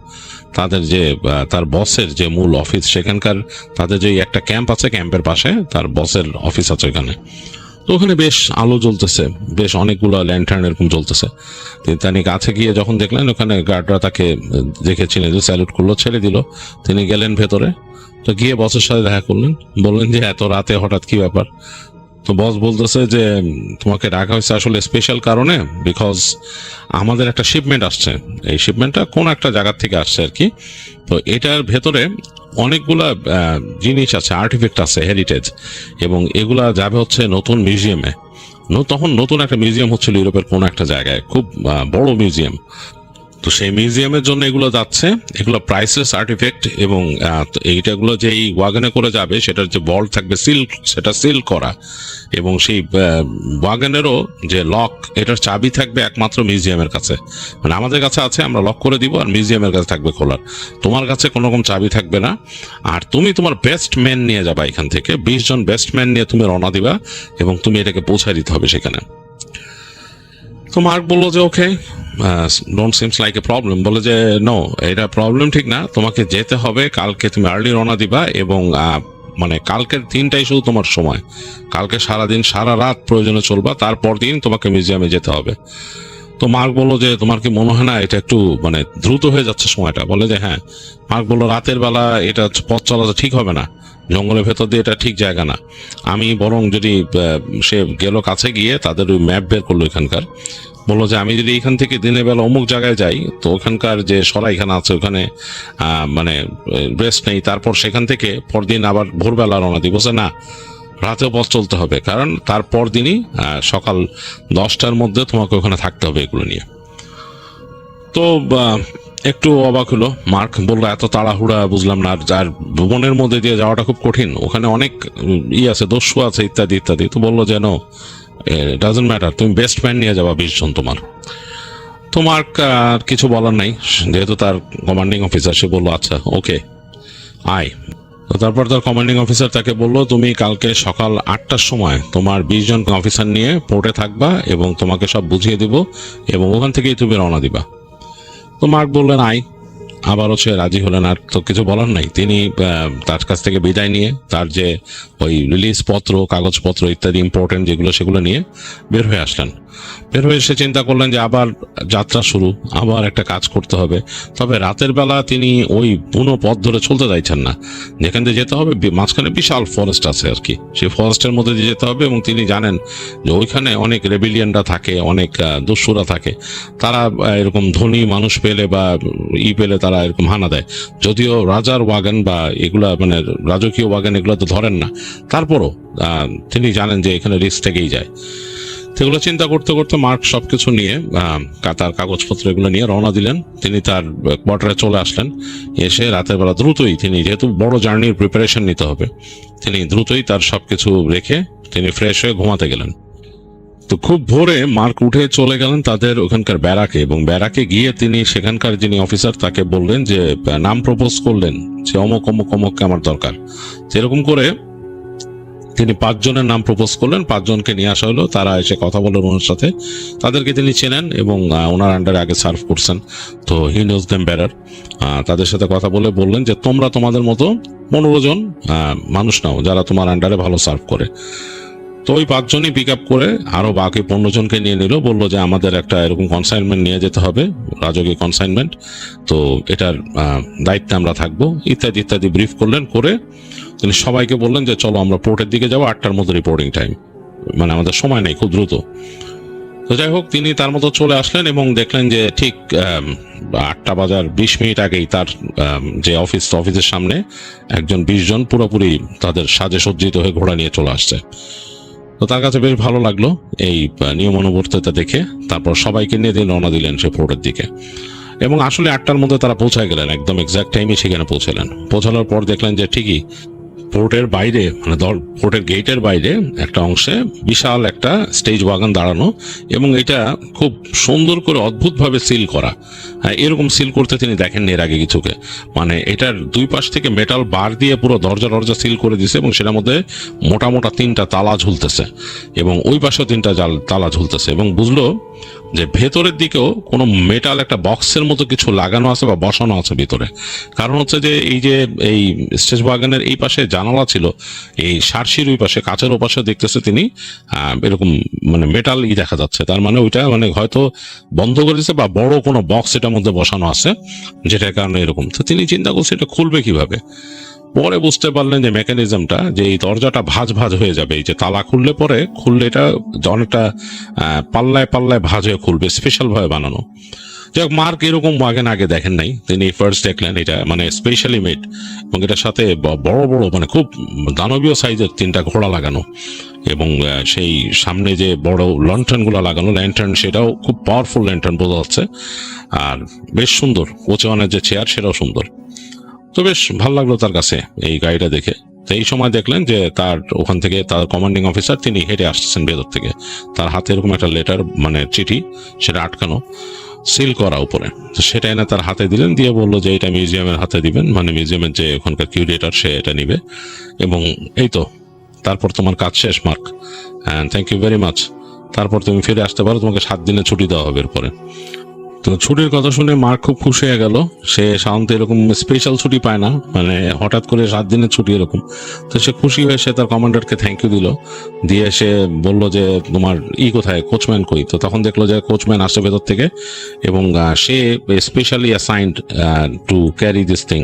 D: তাদের যে তার বসের যে মূল অফিস, সেখানকার তাদের যে একটা ক্যাম্প আছে, ক্যাম্পের পাশে তার বসের অফিস আছে ওখানে। তো ওখানে বেশ আলো জ্বলতেছে, বেশ অনেকগুলো ল্যান্টার্ন এরকম জ্বলতেছে। তিনি কাছে গিয়ে যখন দেখলেন ওখানে গার্ডরা তাকে দেখে চিনে দিল, স্যালুট করলো, ছেড়ে দিল। তিনি গেলেন ভেতরে। তো গিয়ে বসের সাথে দেখা করলেন, বললেন যে এত রাতে হঠাৎ কি ব্যাপার? তো বস বলতেছে যে তোমাকে ডাকা হয়েছে আসলে স্পেশাল কারণে, বিকজ আমাদের একটা শিপমেন্ট আসছে। এই শিপমেন্টটা কোন একটা জায়গা থেকে আসছে আর কি। তো এটার ভেতরে অনেকগুলা জিনিস আছে, আর্টিফ্যাক্ট আছে, হেরিটেজ, এবং এগুলা যাবে হচ্ছে নতুন মিউজিয়ামে। তখন নতুন একটা মিউজিয়াম হচ্ছিল ইউরোপের কোন একটা জায়গায়, খুব বড় মিউজিয়াম। তো সেই মিউজিয়ামের জন্য এগুলো যাচ্ছে, এগুলো প্রাইসলেস আর্টিফ্যাক্ট। এবং এইটাগুলো যে এই ওয়াগনে করে যাবে, সেটার যে বল থাকবে সিল, সেটা সিল করা, এবং সেই ওয়াগনেরও যে লক, এটার চাবি থাকবে একমাত্র মিউজিয়ামের কাছে। মানে আমাদের কাছে আছে, আমরা লক করে দিব, আর মিউজিয়ামের কাছে থাকবে খোলার। তোমার কাছে কোনো রকম চাবি থাকবে না। আর তুমি তোমার বেস্ট ম্যান নিয়ে যাবা, এখান থেকে 20 জন বেস্ট ম্যান নিয়ে তুমি রওনা দিবা, এবং তুমি এটাকে পৌঁছায় দিতে হবে সেখানে। তো মার্ক বললো যে okay, don't seems like a problem. বলে যে নো, এটা প্রবলেম ঠিক না, তোমাকে যেতে হবে। কালকে তুমি আর্লি রওনা দিবা, এবং মানে কালকের দিনটাই শুধু তোমার সময়। কালকে সারাদিন সারা রাত প্রয়োজনে চলবা, তারপর দিন তোমাকে মিউজিয়ামে যেতে হবে। তো মার্ক বললো যে তোমার কি মনে হয় না এটা একটু মানে দ্রুত হয়ে যাচ্ছে সময়টা? বলে যে হ্যাঁ। মার্ক বললো রাতের বেলা এটা পথ চলা ঠিক হবে না, জঙ্গলের ভেতর দিয়ে এটা ঠিক জায়গা না। আমি বরং যদি, সে গেল কাছে গিয়ে তাদের ওই ম্যাপ বের করলো এখানকার, বললো যে আমি যদি এখান থেকে দিনের বেলা অমুক জায়গায় যাই, তো ওখানকার যে সরাইখানা আছে ওখানে মানে রেস্ট নেই, তারপর সেখান থেকে পরদিন আবার ভোরবেলা রওনা দিব। বলছে না, রাতেও পথ চলতে হবে, কারণ তারপর দিনই সকাল 10টার মধ্যে তোমাকে ওখানে থাকতে হবে এগুলো নিয়ে। তো একটু অবাক হলো মার্ক, বললো এত তাড়াহুড়া বুঝলাম না, আর ভবনের মধ্যে দিয়ে যাওয়াটা খুব কঠিন, ওখানে অনেক আছে, দস্যু আছে, ইত্যাদি ইত্যাদি। তো বললো যেন ডাজন্ট ম্যাটার, তুমি বেস্ট ম্যান নিয়ে যাবা 20 জন তোমার। তো মার্ক আর কিছু বলার নাই, যেহেতু তার কমান্ডিং অফিসার, সে বললো আচ্ছা ওকে আয়। তো তারপর তার কমান্ডিং অফিসার তাকে বললো তুমি কালকে সকাল 8টার সময় তোমার 20 জন অফিসার নিয়ে পোর্টে থাকবা, এবং তোমাকে সব বুঝিয়ে দিব, এবং ওখান থেকেই তুমি রওনা দিবা। তো মার্ক বললেন আয়। আবার হচ্ছে রাজি হলেন, আর তো কিছু বলার নাই। তিনি তার কাছ থেকে বিদায় নিয়ে তার যে ওই রিলিজ পত্র, কাগজপত্র ইত্যাদি ইম্পর্টেন্ট যেগুলো, সেগুলো নিয়ে বের হয়ে আসলেন। বের হয়ে এসে চিন্তা করলেন যে আবার যাত্রা শুরু, আবার একটা কাজ করতে হবে। তবে রাতের বেলা তিনি ওই পুরো পথ ধরে চলতে চাইছেন না, যেখান দিয়ে যেতে হবে মাঝখানে বিশাল ফরেস্ট আছে আর কি, সেই ফরেস্টের মধ্যে দিয়ে যেতে হবে। এবং তিনি জানেন যে ওইখানে অনেক রেবিলিয়ানরা থাকে, অনেক দস্যুরা থাকে, তারা এরকম ধনী মানুষ পেলে বা পেলে তারা এরকম হানা দেয়। যদিও রাজার ওয়াগন বা এগুলা মানে রাজকীয় ওয়াগন এগুলো তো ধরেন না, তারপরও তিনি জানেন যে এখানে রিস্ক থেকেই যায়। সেগুলো চিন্তা করতে করতে মার্ক সবকিছু নিয়ে তার কাগজপত্র এগুলো নিয়ে রওনা দিলেন। তিনি তার কোয়ার্টারে চলে আসলেন। এসে রাতের বেলা দ্রুতই, তিনি যেহেতু বড় জার্নির প্রিপারেশন নিতে হবে, তিনি দ্রুতই তার সবকিছু রেখে তিনি ফ্রেশ হয়ে ঘুমাতে গেলেন। তো খুব ভোরে মার্ক উঠে চলে গেলেন তাদের ওখানকার ব্যারাকে, এবং ব্যারাকে গিয়ে তিনি সেখানকার যিনি অফিসার তাকে বললেন যে নাম প্রপোজ করলেন যে অমুক অমুক অমুককে আমার দরকার। সেরকম করে তিনি 5 জনের নাম প্রপোজ করলেন, 5 জনকে নিয়ে আসা হলো। তারা এসে কথা বললেন ওনার সাথে, তাদেরকে তিনি চেনেন এবং ওনার আন্ডারে আগে সার্ভ করছেন, তো হি নোজ দেম বেটার। তাদের সাথে কথা বলে বললেন যে তোমরা তোমাদের মতো 15 জন মানুষ নাও যারা তোমার আন্ডারে ভালো সার্ভ করে। তো ওই 5 জনই পিক আপ করে আরো বাকি 15 জনকে নিয়ে নিল। বললো যে আমাদের একটা এরকম কনসাইনমেন্ট নিয়ে যেতে হবে, রাজকীয় কনসাইনমেন্ট, তো এটার দায়িত্বে আমরা থাকবো, ইত্যাদি ইত্যাদি ব্রিফ করলেন। করে তিনি সবাইকে বললেন যে চলো আমরা পোর্টের দিকে যাবো, 8টার মধ্যে রিপোর্টিং টাইম, মানে আমাদের সময় নেই, খুব দ্রুত। তো যাই হোক, তিনি তার মতো চলে আসলেন এবং দেখলেন যে ঠিক 8টা বাজার 20 মিনিট আগেই তার যে অফিসের সামনে একজন 20 জন পুরোপুরি তাদের সাজে সজ্জিত হয়ে ঘোড়া নিয়ে চলে আসছে। তো তার কাছে বেশ ভালো লাগলো এই নিয়মানুবর্তিতা দেখে। তারপর সবাইকে নিয়ে তিনি রওনা দিলেন সে পোর্টের দিকে, এবং আসলে 8টার মধ্যে তারা পৌঁছায় গেলেন, একদম এক্সাক্ট টাইমে সেখানে পৌঁছালেন। পৌঁছানোর পর দেখলেন যে ঠিকই পোর্টের বাইরে, মানে পোর্টের গেটের বাইরে একটা অংশে বিশাল একটা স্টেজ ওয়াগন দাঁড়ানো, এবং এটা খুব সুন্দর করে অদ্ভুতভাবে সিল করা। এরকম সিল করতে তিনি দেখেননি এর আগে কিছুকে। মানে এটার 2 পাশ থেকে মেটাল বার দিয়ে পুরো দরজা সিল করে দিছে, এবং সেটার মধ্যে মোটা মোটা 3টা তালা ঝুলতেছে, এবং ওই পাশেও 3টা তালা ঝুলতেছে। এবং বুঝলো যে ভেতরের দিকেও কোনো মেটাল একটা বক্সের মতো কিছু লাগানো আছে বা বসানো আছে ভিতরে। কারণ হচ্ছে যে এই স্টেজ ওয়াগনের এই পাশে জানালা ছিল, এই সারসির ওই পাশে কাচের ও পাশে দেখতেছে তিনি এরকম মানে মেটাল দেখা যাচ্ছে। তার মানে ওইটা মানে হয়তো বন্ধ করে দিচ্ছে বা বড় কোনো বক্স এটার মধ্যে বসানো আছে, যেটার কারণে এরকম। তো তিনি চিন্তা করছে এটা খুলবে কিভাবে। পরে বুঝতে পারলেন যে মেকানিজমটা, যে এই দরজাটা ভাঁজ হয়ে যাবে, এই যে তালা খুললে এটা অনেকটা পাল্লায় ভাঁজ হয়ে খুলবে, স্পেশাল ভাবে বানানো। যাই হোক, মার্ক এরকম ওয়াগন আগে দেখেন নাই, তিনি ফার্স্ট দেখলেন। এটা মানে স্পেশালি মেড, এবং এটার সাথে বড় বড় মানে খুব দানবীয় সাইজের 3টা ঘোড়া লাগানো, এবং সেই সামনে যে বড় লন্ঠন গুলো লাগানো, ল্যান্টার্ন, সেটাও খুব পাওয়ারফুল ল্যান্টার্ন বোঝা যাচ্ছে। আর বেশ সুন্দর, কোচওয়ানের যে চেয়ার সেটাও সুন্দর। তো বেশ ভালো লাগলো তার কাছে এই গাড়িটা দেখে। তো এই সময় দেখলেন যে তার ওখান থেকে তার কমান্ডিং অফিসার তিনি হেঁটে আসতেছেন ভেতর থেকে। তার হাতে এরকম একটা লেটার, মানে চিঠি, সেটা আটকানো, সিল করা উপরে। তো সেটা এনে তার হাতে দিলেন, দিয়ে বললো যে এটা মিউজিয়ামের হাতে দিবেন, মানে মিউজিয়ামের যে ওখানকার কিউরেটর সে এটা নিবে, এবং এই তো তারপর তোমার কাজ শেষ Mark, and thank you very much. তারপর তুমি ফিরে আসতে পারো, তোমাকে 7 দিনের ছুটি দেওয়া হবে এরপরে। তো ছুটির কথা শুনে মার্ক খুব খুশি হয়ে গেল। সে সাধারণত এরকম স্পেশাল ছুটি পায় না, মানে হঠাৎ করে 7 দিনের ছুটি এরকম। তো সে খুশি হয়ে সে তার কমান্ডারকে থ্যাংক ইউ দিল, দিয়ে সে বলল যে তোমার কোথায়, কোচম্যান কই? তো তখন দেখলো যে কোচম্যান আসছে ভেতর থেকে, এবং সে specially assigned to carry this thing.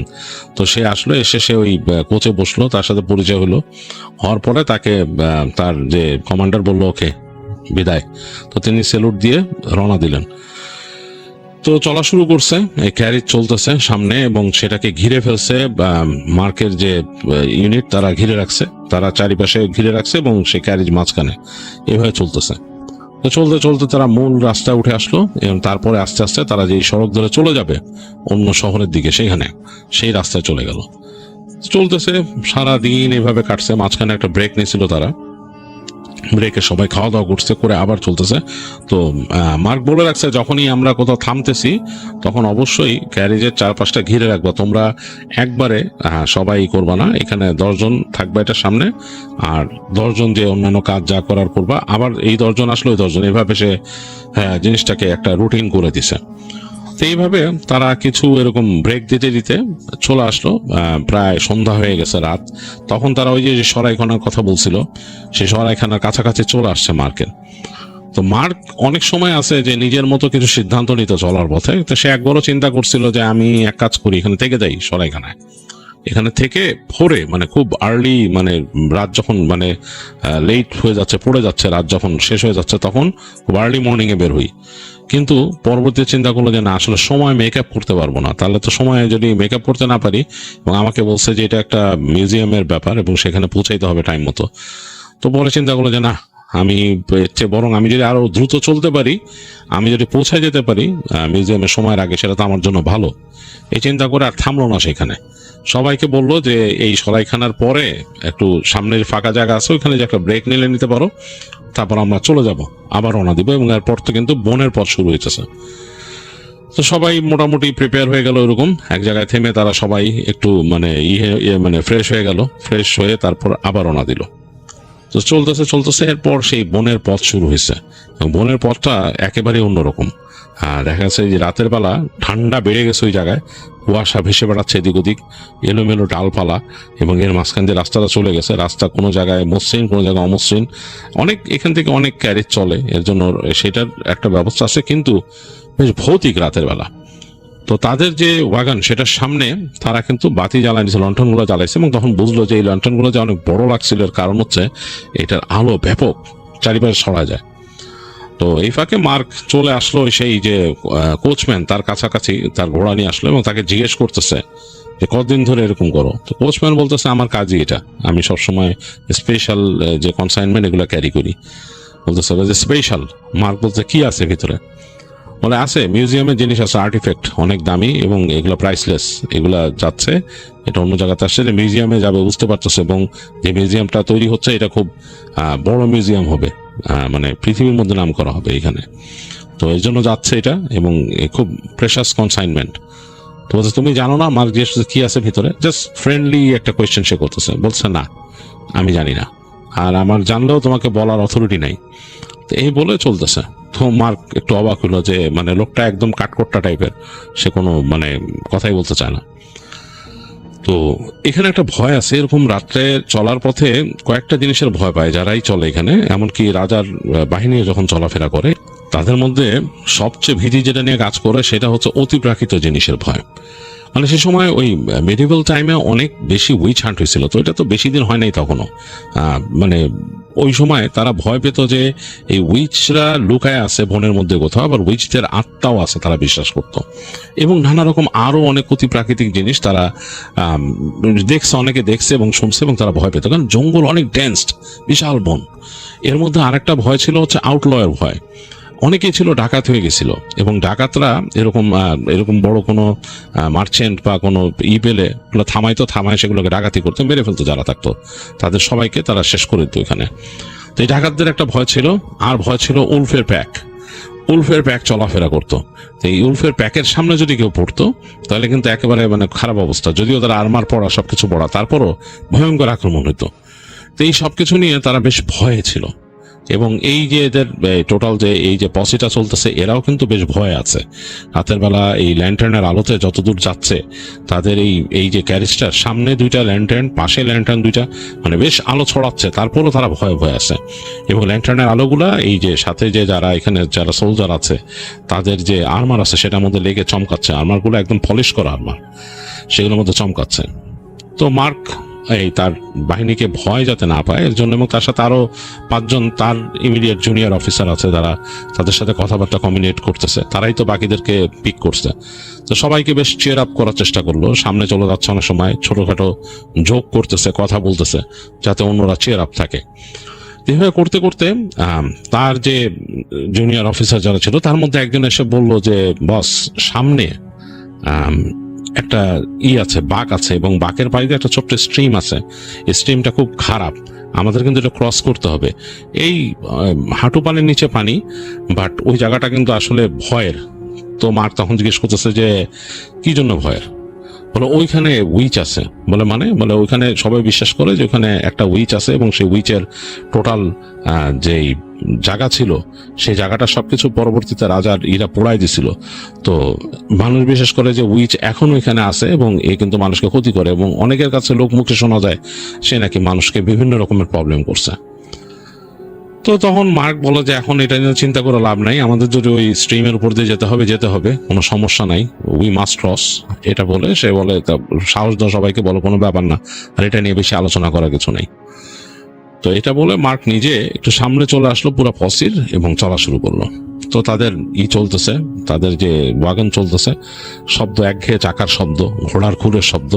D: তো সে আসলো, এসে সে ওই কোচে বসলো, তার সাথে পরিচয় হলো। হওয়ার পরে তাকে তার যে কমান্ডার বললো ওকে বিদায়। তো তিনি স্যালুট দিয়ে রওনা দিলেন। তো চলা শুরু করছে, এই ক্যারিজ চলতেছে সামনে, এবং সেটাকে ঘিরে ফেলছে মার্কের যে ইউনিট, তারা ঘিরে রাখছে, তারা চারিপাশে ঘিরে রাখছে, এবং সেই ক্যারিজ মাঝখানে এভাবে চলতেছে। তো চলতে চলতে তারা মূল রাস্তায় উঠে আসলো, এবং তারপরে আস্তে আস্তে তারা যেই সড়ক ধরে চলে যাবে অন্য শহরের দিকে, সেই রাস্তায় চলে গেল। চলতেছে সারা দিন এভাবে কাটছে। মাঝখানে একটা ব্রেক নিয়েছিল তারা, ব্রেকে সবাই খাওয়া দাওয়া করছে, করে আবার চলতেছে। তো মার্ক বলে রাখছে যখনই আমরা কোথাও থামতেছি তখন অবশ্যই ক্যারিজের 4-5টা ঘিরে রাখবা, তোমরা একবারে সবাই করবা না, এখানে 10 জন থাকবে এটার সামনে, আর 10 জন যে অন্যান্য কাজ যা করার করবা, আবার এই 10 জন আসলো, ওই 10 জন, এভাবে সে জিনিসটাকে একটা রুটিন করে দিছে। তো এইভাবে তারা কিছু এরকম ব্রেক দিতে দিতে চলে আসলো, প্রায় সন্ধ্যা হয়ে গেছে, রাত। তখন তারা ওই যে সরাইখানার কথা বলছিল, সেই সরাইখানার কাছাকাছি চলে আসছে মার্কের। তো মার্ক অনেক সময় আছে যে নিজের মতো কিছু সিদ্ধান্ত নিতে চলার পথে। তো সে একবারও চিন্তা করছিল যে আমি এক কাজ করি, এখানে থেকে যাই সরাইখানায়, এখানে থেকে ভোরে, মানে খুব আর্লি, মানে রাত যখন মানে লেট হয়ে যাচ্ছে, পড়ে যাচ্ছে, রাত যখন শেষ হয়ে যাচ্ছে, তখন খুব আর্লি মর্নিং এ বের হই। কিন্তু পরবর্তী চিন্তা করলো যে না, আসলে সময় মেকআপ করতে পারবো না, তাহলে তো সময় যদি মেকআপ করতে না পারি, এবং আমাকে বলছে যে এটা একটা মিউজিয়ামের ব্যাপার এবং সেখানে পৌঁছাইতে হবে টাইম মতো। তো পরে চিন্তা করলো যে না, আমি এর চেয়ে বরং আমি যদি আরো দ্রুত চলতে পারি, আমি যদি পৌঁছায় যেতে পারি মিউজিয়ামের সময়ের আগে, সেটা তো আমার জন্য ভালো। এই চিন্তা করে আর থামলো না সেখানে, সবাইকে বললো যে এই সরাইখানার পরে একটু সামনে যে ফাঁকা জায়গা আছে ওইখানে যে একটা ব্রেক নিতে পারো, তারপর আমরা চলে যাব, আবার রওনা দিব, এবং এরপর তো কিন্তু বনের পথ শুরু হইতেছে। তো সবাই মোটামুটি প্রিপেয়ার হয়ে গেল, এরকম এক জায়গায় থেমে তারা সবাই একটু মানে মানে ফ্রেশ হয়ে গেল, ফ্রেশ হয়ে তারপর আবার রওনা দিল। তো চলতেছে চলতেছে, এরপর সেই বনের পথ শুরু হয়েছে, এবং বনের পথটা একেবারে অন্যরকম। দেখা যাচ্ছে যে রাতের বেলা ঠান্ডা বেড়ে গেছে, ওই জায়গায় কুয়াশা ভেসে বেড়াচ্ছে এদিক ওদিক, এলোমেলো ডালপালা, এবং এর মাঝখান দিয়ে রাস্তাটা চলে গেছে। রাস্তা কোনো জায়গায় মসৃণ, কোনো জায়গায় অমসৃণ, অনেক এখান থেকে অনেক ক্যারেজ চলে, এর জন্য সেটার একটা ব্যবস্থা আছে, কিন্তু বেশ ভৌতিক রাতের বেলা। তো তাদের যে ওয়াগান, সেটার সামনে তারা কিন্তু বাতি জ্বালাইছে, লণ্ঠনগুলো জ্বালাইছে, এবং তখন বুঝলো যে এই লণ্ঠনগুলো যে অনেক বড় লাগছিল, এর কারণ হচ্ছে এটার আলো ব্যাপক চারিপাশে ছড়া যায়। তো এই ফাঁকে মার্ক চলে আসলো সেই যে কোচম্যান, তার কাছাকাছি তার ঘোড়া নিয়ে আসলো, এবং তাকে জিজ্ঞেস করতেছে যে কতদিন ধরে এরকম করো? তো কোচম্যান বলতেছে আমার কাজই এটা, আমি সবসময় স্পেশাল যে কনসাইনমেন্ট এগুলো ক্যারি করি। বলতেছে যে স্পেশাল? মার্ক বলতে কি আছে ভিতরে? বলে আছে মিউজিয়ামের জিনিস আছে, আর্টিফ্যাক্ট অনেক দামি, এবং এগুলো প্রাইসলেস, এগুলা যাচ্ছে, এটা অন্য জায়গাতে আসছে, যে মিউজিয়ামে যাবে বুঝতে পারতেছে, এবং যে মিউজিয়ামটা তৈরি হচ্ছে এটা খুব বড় মিউজিয়াম হবে, মানে পৃথিবীর মধ্যে নাম করা হবে এখানে, তো এর জন্য যাচ্ছে এটা, এবং খুব প্রেশাস কনসাইনমেন্ট। তো বলছে তুমি জানো না? মার্ক জিজ্ঞেস কি আছে ভিতরে, জাস্ট ফ্রেন্ডলি একটা কোয়েশ্চেন সে করতেছে। বলছে না, আমি জানি না, আর আমার জানলেও তোমাকে বলার অথরিটি নাই। তো এই বলে চলতেছে। তো মার্ক একটু অবাক হলো যে মানে লোকটা একদম কাঠকোট্টা টাইপের, সে কোনো মানে কথাই বলতে চায় না। তো এখানে একটা ভয় আছে, এরকম রাত্রে চলার পথে কয়েকটা জিনিসের ভয় পায় যারাই চলে এখানে, এমনকি রাজার বাহিনী যখন চলাফেরা করে, তাদের মধ্যে সবচেয়ে ভীতি যেটা নিয়ে কাজ করে সেটা হচ্ছে অতিপ্রাকৃত জিনিসের ভয়। মানে সে সময় ওই মেডিভেল টাইমে অনেক বেশি উইচ হান্ট হয়েছিল, তো এটা তো বেশি দিন হয় নাই তখনও। মানে ওই সময় তারা ভয় পেত যে এই উইচরা লুকায় আছে বনের মধ্যে কোথাও, আবার উইচদের আত্মাও আছে তারা বিশ্বাস করত, এবং নানা রকম আরো অনেক অতি প্রাকৃতিক জিনিস তারা দেখছে, অনেকে দেখছে এবং শুনছে, এবং তারা ভয় পেত, কারণ জঙ্গল অনেক ডেন্সড, বিশাল বন। এর মধ্যে আরেকটা ভয় ছিল হচ্ছে আউটলয়ের ভয়। অনেকেই ছিল ডাকাত হয়ে গেছিল, এবং ডাকাতরা এরকম বড় কোনো মার্চেন্ট বা কোনো পেলে ওগুলো থামায় সেগুলোকে ডাকাতি করতো, মেরে ফেলতো যারা থাকতো, তাদের সবাইকে তারা শেষ করে দিত এখানে। তো এই ডাকাতদের একটা ভয় ছিল, আর ভয় ছিল উলফের প্যাক চলাফেরা করতো। তো এই উলফের প্যাকের সামনে যদি কেউ পড়তো তাহলে কিন্তু একেবারে মানে খারাপ অবস্থা, যদিও তারা আর্মার পড়া সবকিছু পড়া, তারপরও ভয়ঙ্কর আক্রমণ হতো। তো এই সবকিছু নিয়ে তারা বেশ ভয়ে ছিল, এবং এই যে এদের টোটাল যে এই যে পসিটা চলতেছে এরাও কিন্তু বেশ ভয় আছে। রাতের বেলা এই ল্যান্টার্নের আলোতে যতদূর যাচ্ছে তাদের এই যে ক্যারিজটার সামনে 2টা ল্যান্টার্ন, পাশে ল্যান্টার্ন 2টা, মানে বেশ আলো ছড়াচ্ছে, তারপরও তারা ভয়ে আছে। এবং ল্যান্টার্নের আলোগুলা এই যে সাথে যে যারা এখানে যারা সোলজার আছে তাদের যে আর্মার আছে সেটার মধ্যে লেগে চমকাচ্ছে, আর্মারগুলো একদম পলিশ করা আর্মার, সেগুলোর মধ্যে চমকাচ্ছে। তো মার্ক এই তার বাহিনীকে ভয় যাতে না পায় এর জন্য, এবং তার সাথে আরো 5 জন তার ইমিডিয়েট জুনিয়র অফিসার আছে যারা তাদের সাথে কথাবার্তা কমিউনিকেট করতেছে, তারাই তো বাকিদেরকে পিক করছে। তো সবাইকে বেশ চিয়ার আপ করার চেষ্টা করলো, সামনে চলে যাচ্ছে, অনেক সময় ছোটখাটো জোক করতেছে, কথা বলতেছে, যাতে অন্যরা চিয়ার আপ থাকে। এভাবে করতে করতে তার যে জুনিয়র অফিসার যারা ছিল তার মধ্যে একজন এসে বলল যে বস, সামনে একটা আছে, বাঁক আছে, এবং বাঁকের পাড়িতে একটা ছোট্ট স্ট্রিম আছে, এই স্ট্রিমটা খুব খারাপ, আমাদের কিন্তু এটা ক্রস করতে হবে। এই হাঁটু পানির নিচে পানি, বাট ওই জায়গাটা কিন্তু আসলে ভয়ের। তো মার তখন জিজ্ঞেস করতেছে যে কি জন্য ভয়ের? বলে ওইখানে উইচ আছে। বলে ওইখানে সবাই বিশ্বাস করে যে ওখানে একটা উইচ আছে, এবং সেই উইচের টোটাল যেই জায়গা ছিল সেই জায়গাটা সবকিছু পরবর্তীতে রাজার পোড়াই দিছিল। তো মানুষ বিশেষ করে যে উইচ এখন ওইখানে আছে, এবং এ কিন্তু মানুষকে ক্ষতি করে, এবং অনেকের কাছে লোক মুখে শোনা যায় সে নাকি মানুষকে বিভিন্ন রকমের প্রবলেম করছে। তো তখন মার্ক বলে যে এখন এটা নিয়ে চিন্তা করে লাভ নাই, আমাদের যদি ওই স্ট্রিমের উপর দিয়ে যেতে হবে, কোনো সমস্যা নাই, উই মাস্ট ক্রস। এটা বলে সে বলে সাহস দাও সবাইকে, বলো কোনো ব্যাপার না, আর এটা নিয়ে বেশি আলোচনা করার কিছু নেই। তো এটা বলে মার্ক নিজে একটু সামনে চলে আসলো পুরো পসির, এবং চলা শুরু করলো। তো তাদের চলতেছে, তাদের যে ওয়াগন চলতেছে, শব্দ একঘেয়ে চাকার শব্দ, ঘোড়ার খুরের শব্দ,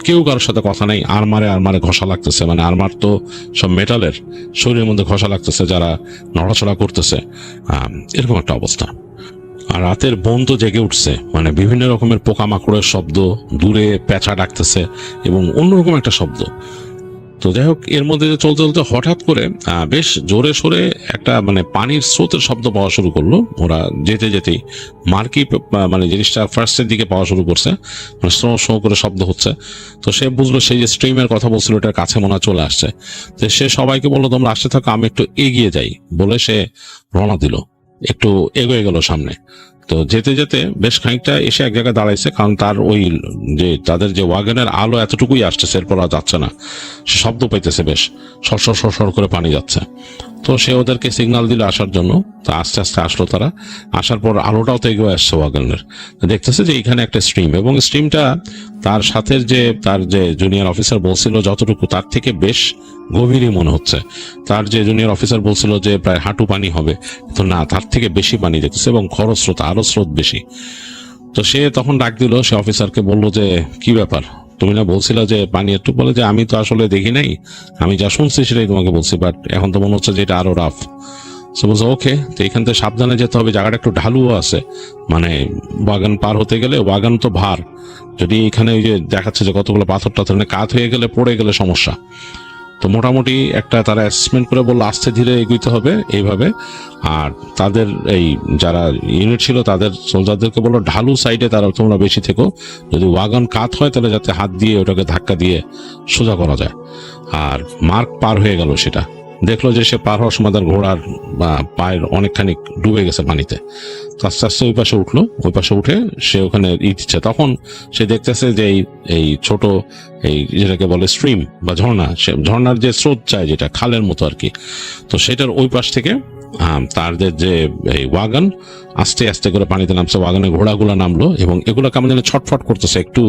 D: কেউ কারোর সাথে কথা নেই, আর্মারে ঘষা লাগতেছে, মানে আর্মার তো সব মেটালের, শরীরের মধ্যে ঘষা লাগতেছে যারা নড়াচড়া করতেছে, এরকম একটা অবস্থা। আর রাতের বন তো জেগে উঠছে, মানে বিভিন্ন রকমের পোকামাকড়ের শব্দ, দূরে পেঁচা ডাকতেছে, এবং অন্যরকম একটা শব্দ। তো যাই হোক, এর মধ্যে চলতে চলতে হঠাৎ করে বেশ জোরে সোরে একটা মানে পানির স্রোতের শব্দ পাওয়া শুরু করলো। ওরা যেতে যেতেই মার্কি মানে জিনিসটা ফার্স্টের দিকে পাওয়া শুরু করছে, মানে স্নো করে শব্দ হচ্ছে। তো সে বুঝলো সেই যে স্ট্রিমের কথা বলছিল এটার কাছে মনে চলে আসছে। তো সে সবাইকে বললো তোমরা আসতে থাকো, আমি একটু এগিয়ে যাই, বলে সে রওনা দিল, একটু এগিয়ে গেল সামনে। তো যেতে যেতে বেশ খানিকটা এসে এক জায়গায় দাঁড়াইছে, কারণ তার ওই যে তাদের যে ওয়াগনের আলো এতটুকুই আসতেছে, এরপর আর যাচ্ছে না, সে শব্দ পাইতেছে, বেশ সর করে পানি যাচ্ছে। তো সে ওদেরকে সিগন্যাল দিল আসার জন্য। তো আস্তে আস্তে আসলো তারা, আসার পর আলোটাও তো এগিয়ে আসছে ওয়াগনের, দেখতেছে যে এখানে একটা স্ট্রিম, এবং স্ট্রিমটা তার সাথে যে তার যে জুনিয়র অফিসার বলছিল যতটুকু তার থেকে বেশ গভীরই মনে হচ্ছে। তার যে জুনিয়র অফিসার বলছিল যে প্রায় হাঁটু পানি হবে, তো না, তার থেকে বেশি পানি দেখতেছে, এবং খরস্রোত আরো স্রোত বেশি। তো সে তখন ডাক দিল, সে অফিসারকে বললো যে কি ব্যাপার, তুমি না বলছিলা যে পানি একটু? বলে যে আমি তো আসলে দেখি নাই, আমি যা শুনছি সেটাই তোমাকে বলছি, বাট এখন তো মনে হচ্ছে যে এটা আরো রাফ। সে বলছে ওকে, তো এখান থেকে সাবধানে যেতে হবে, জায়গাটা একটু ঢালুও আছে, মানে ওয়াগন পার হতে গেলে, ওয়াগন তো ভার, যদি এখানে ওই যে দেখাচ্ছে যে কতগুলো পাথর টাথর কাত হয়ে গেলে, পড়ে গেলে সমস্যা। তো মোটামুটি একটা তারা অ্যাসেসমেন্ট করে বললো আস্তে ধীরে এগোতে হবে এইভাবে। আর তাদের এই যারা ইউনিট ছিল তাদের সোলজারদেরকে বললো ঢালু সাইডে তারা তোমরা বেশি থেকো, যদি ওয়াগন কাত হয় তাহলে যাতে হাত দিয়ে ওটাকে ধাক্কা দিয়ে সোজা করা যায়। আর মার্ক পার হয়ে গেল, সেটা দেখলো যে সে পার হওয়ার সময় তার ঘোড়ার পায়ের অনেকখানি ডুবে গেছে পানিতে। আস্তে আস্তে ওই পাশে উঠে সে ওখানে দিচ্ছে। তখন সে দেখতেছে যে এই ছোট এই যেটাকে বলে স্ট্রিম বা ঝর্ণা, সে ঝর্ণার যে স্রোত চায় যেটা খালের মতো আর কি, তো সেটার ওই পাশ থেকে তাদের যে এই ওয়াগন আস্তে আস্তে করে পানিতে নামছে, ওয়াগনে ঘোড়াগুলো নামলো এবং এগুলো কেমন যেন ছটফট করতেছে, একটু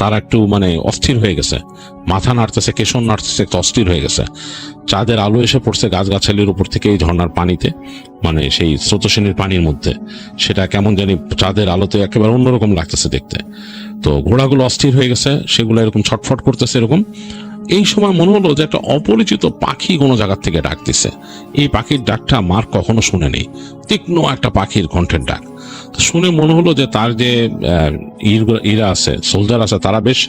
D: তারা একটু মানে অস্থির হয়ে গেছে, মাথা নাড়তেছে, কেশন নাড়তেছে, একটু অস্থির হয়ে গেছে। চাঁদের আলো এসে পড়ছে গাছগাছালির উপর থেকে এই ঝর্ণার পানিতে, মানে সেই স্রোতস্বিনীর পানির মধ্যে, সেটা কেমন জানি চাঁদের আলোতে একেবারে অন্যরকম লাগতেছে দেখতে। তো ঘোড়াগুলো অস্থির হয়ে গেছে, সেগুলো এরকম ছটফট করতেছে এরকম। এই সময় মনে হলো যে একটা অপরিচিত পাখি কোনো জায়গার থেকে ডাক দিছে। এই পাখির ডাকটা মার্ক কখনো শুনেনি, তীক্ষ্ণ একটা পাখির কণ্ঠের ডাক। তো শুনে মনে হলো যে তার যে ইরা আছে, সোলজার আছে, তারা বেশ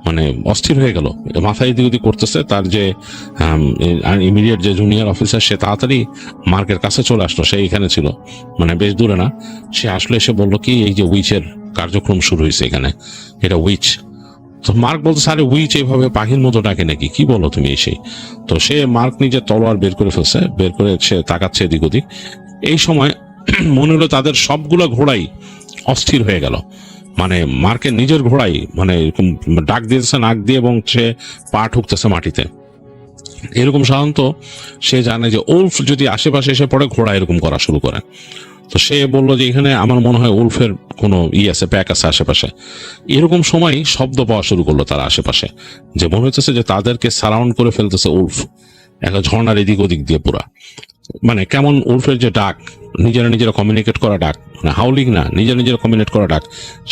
D: মানে অস্থির হয়ে গেল, মাথা এদিক ওদিক করতেছে। তার যে ইমিডিয়েট যে জুনিয়র অফিসার, সে তাড়াতাড়ি মার্কের কাছে চলে আসলো, সে এখানে ছিল, মানে বেশ দূরে না। সে আসলে এসে বললো কি, এই যে উইচের কার্যক্রম শুরু হয়েছে এখানে, এটা উইচ। তো মার্ক বলতে, আরে উইচ এইভাবে পাখির মতো ডাকে নাকি, কি বলো তুমি এসে? তো সে মার্ক নিজের তলোয়ার বের করে ফেলছে, বের করে সে তাকাচ্ছে এদিক ওদিক। এই সময় মনে হলো তাদের সবগুলো ঘোড়াই অস্থির হয়ে গেল, মানে মার্কের নিজের ঘোড়াই মানে এরকম ডাক দিয়েছে নাক দিয়ে এবং সে পা ঠুকতেছে মাটিতে। এরকম সাধারণত সে জানে যে উলফ যদি আশেপাশে এসে পড়ে ঘোড়া এরকম করা শুরু করে। তো সে বললো যে এখানে আমার মনে হয় উলফের কোনো আছে, প্যাক আছে আশেপাশে। এরকম সময় শব্দ পাওয়া শুরু করলো তারা আশেপাশে, যে মনে হচ্ছে যে তাদেরকে সারাউন্ড করে ফেলতেছে উলফ, একটা ঝর্ণার এদিক ওদিক দিয়ে পুরা। মানে কেমন উলফের যে ডাক, নিজেরা কমিউনিকেট করা ডাক, মানে হাউলিং না, নিজেরা কমিউনিকেট করা ডাক,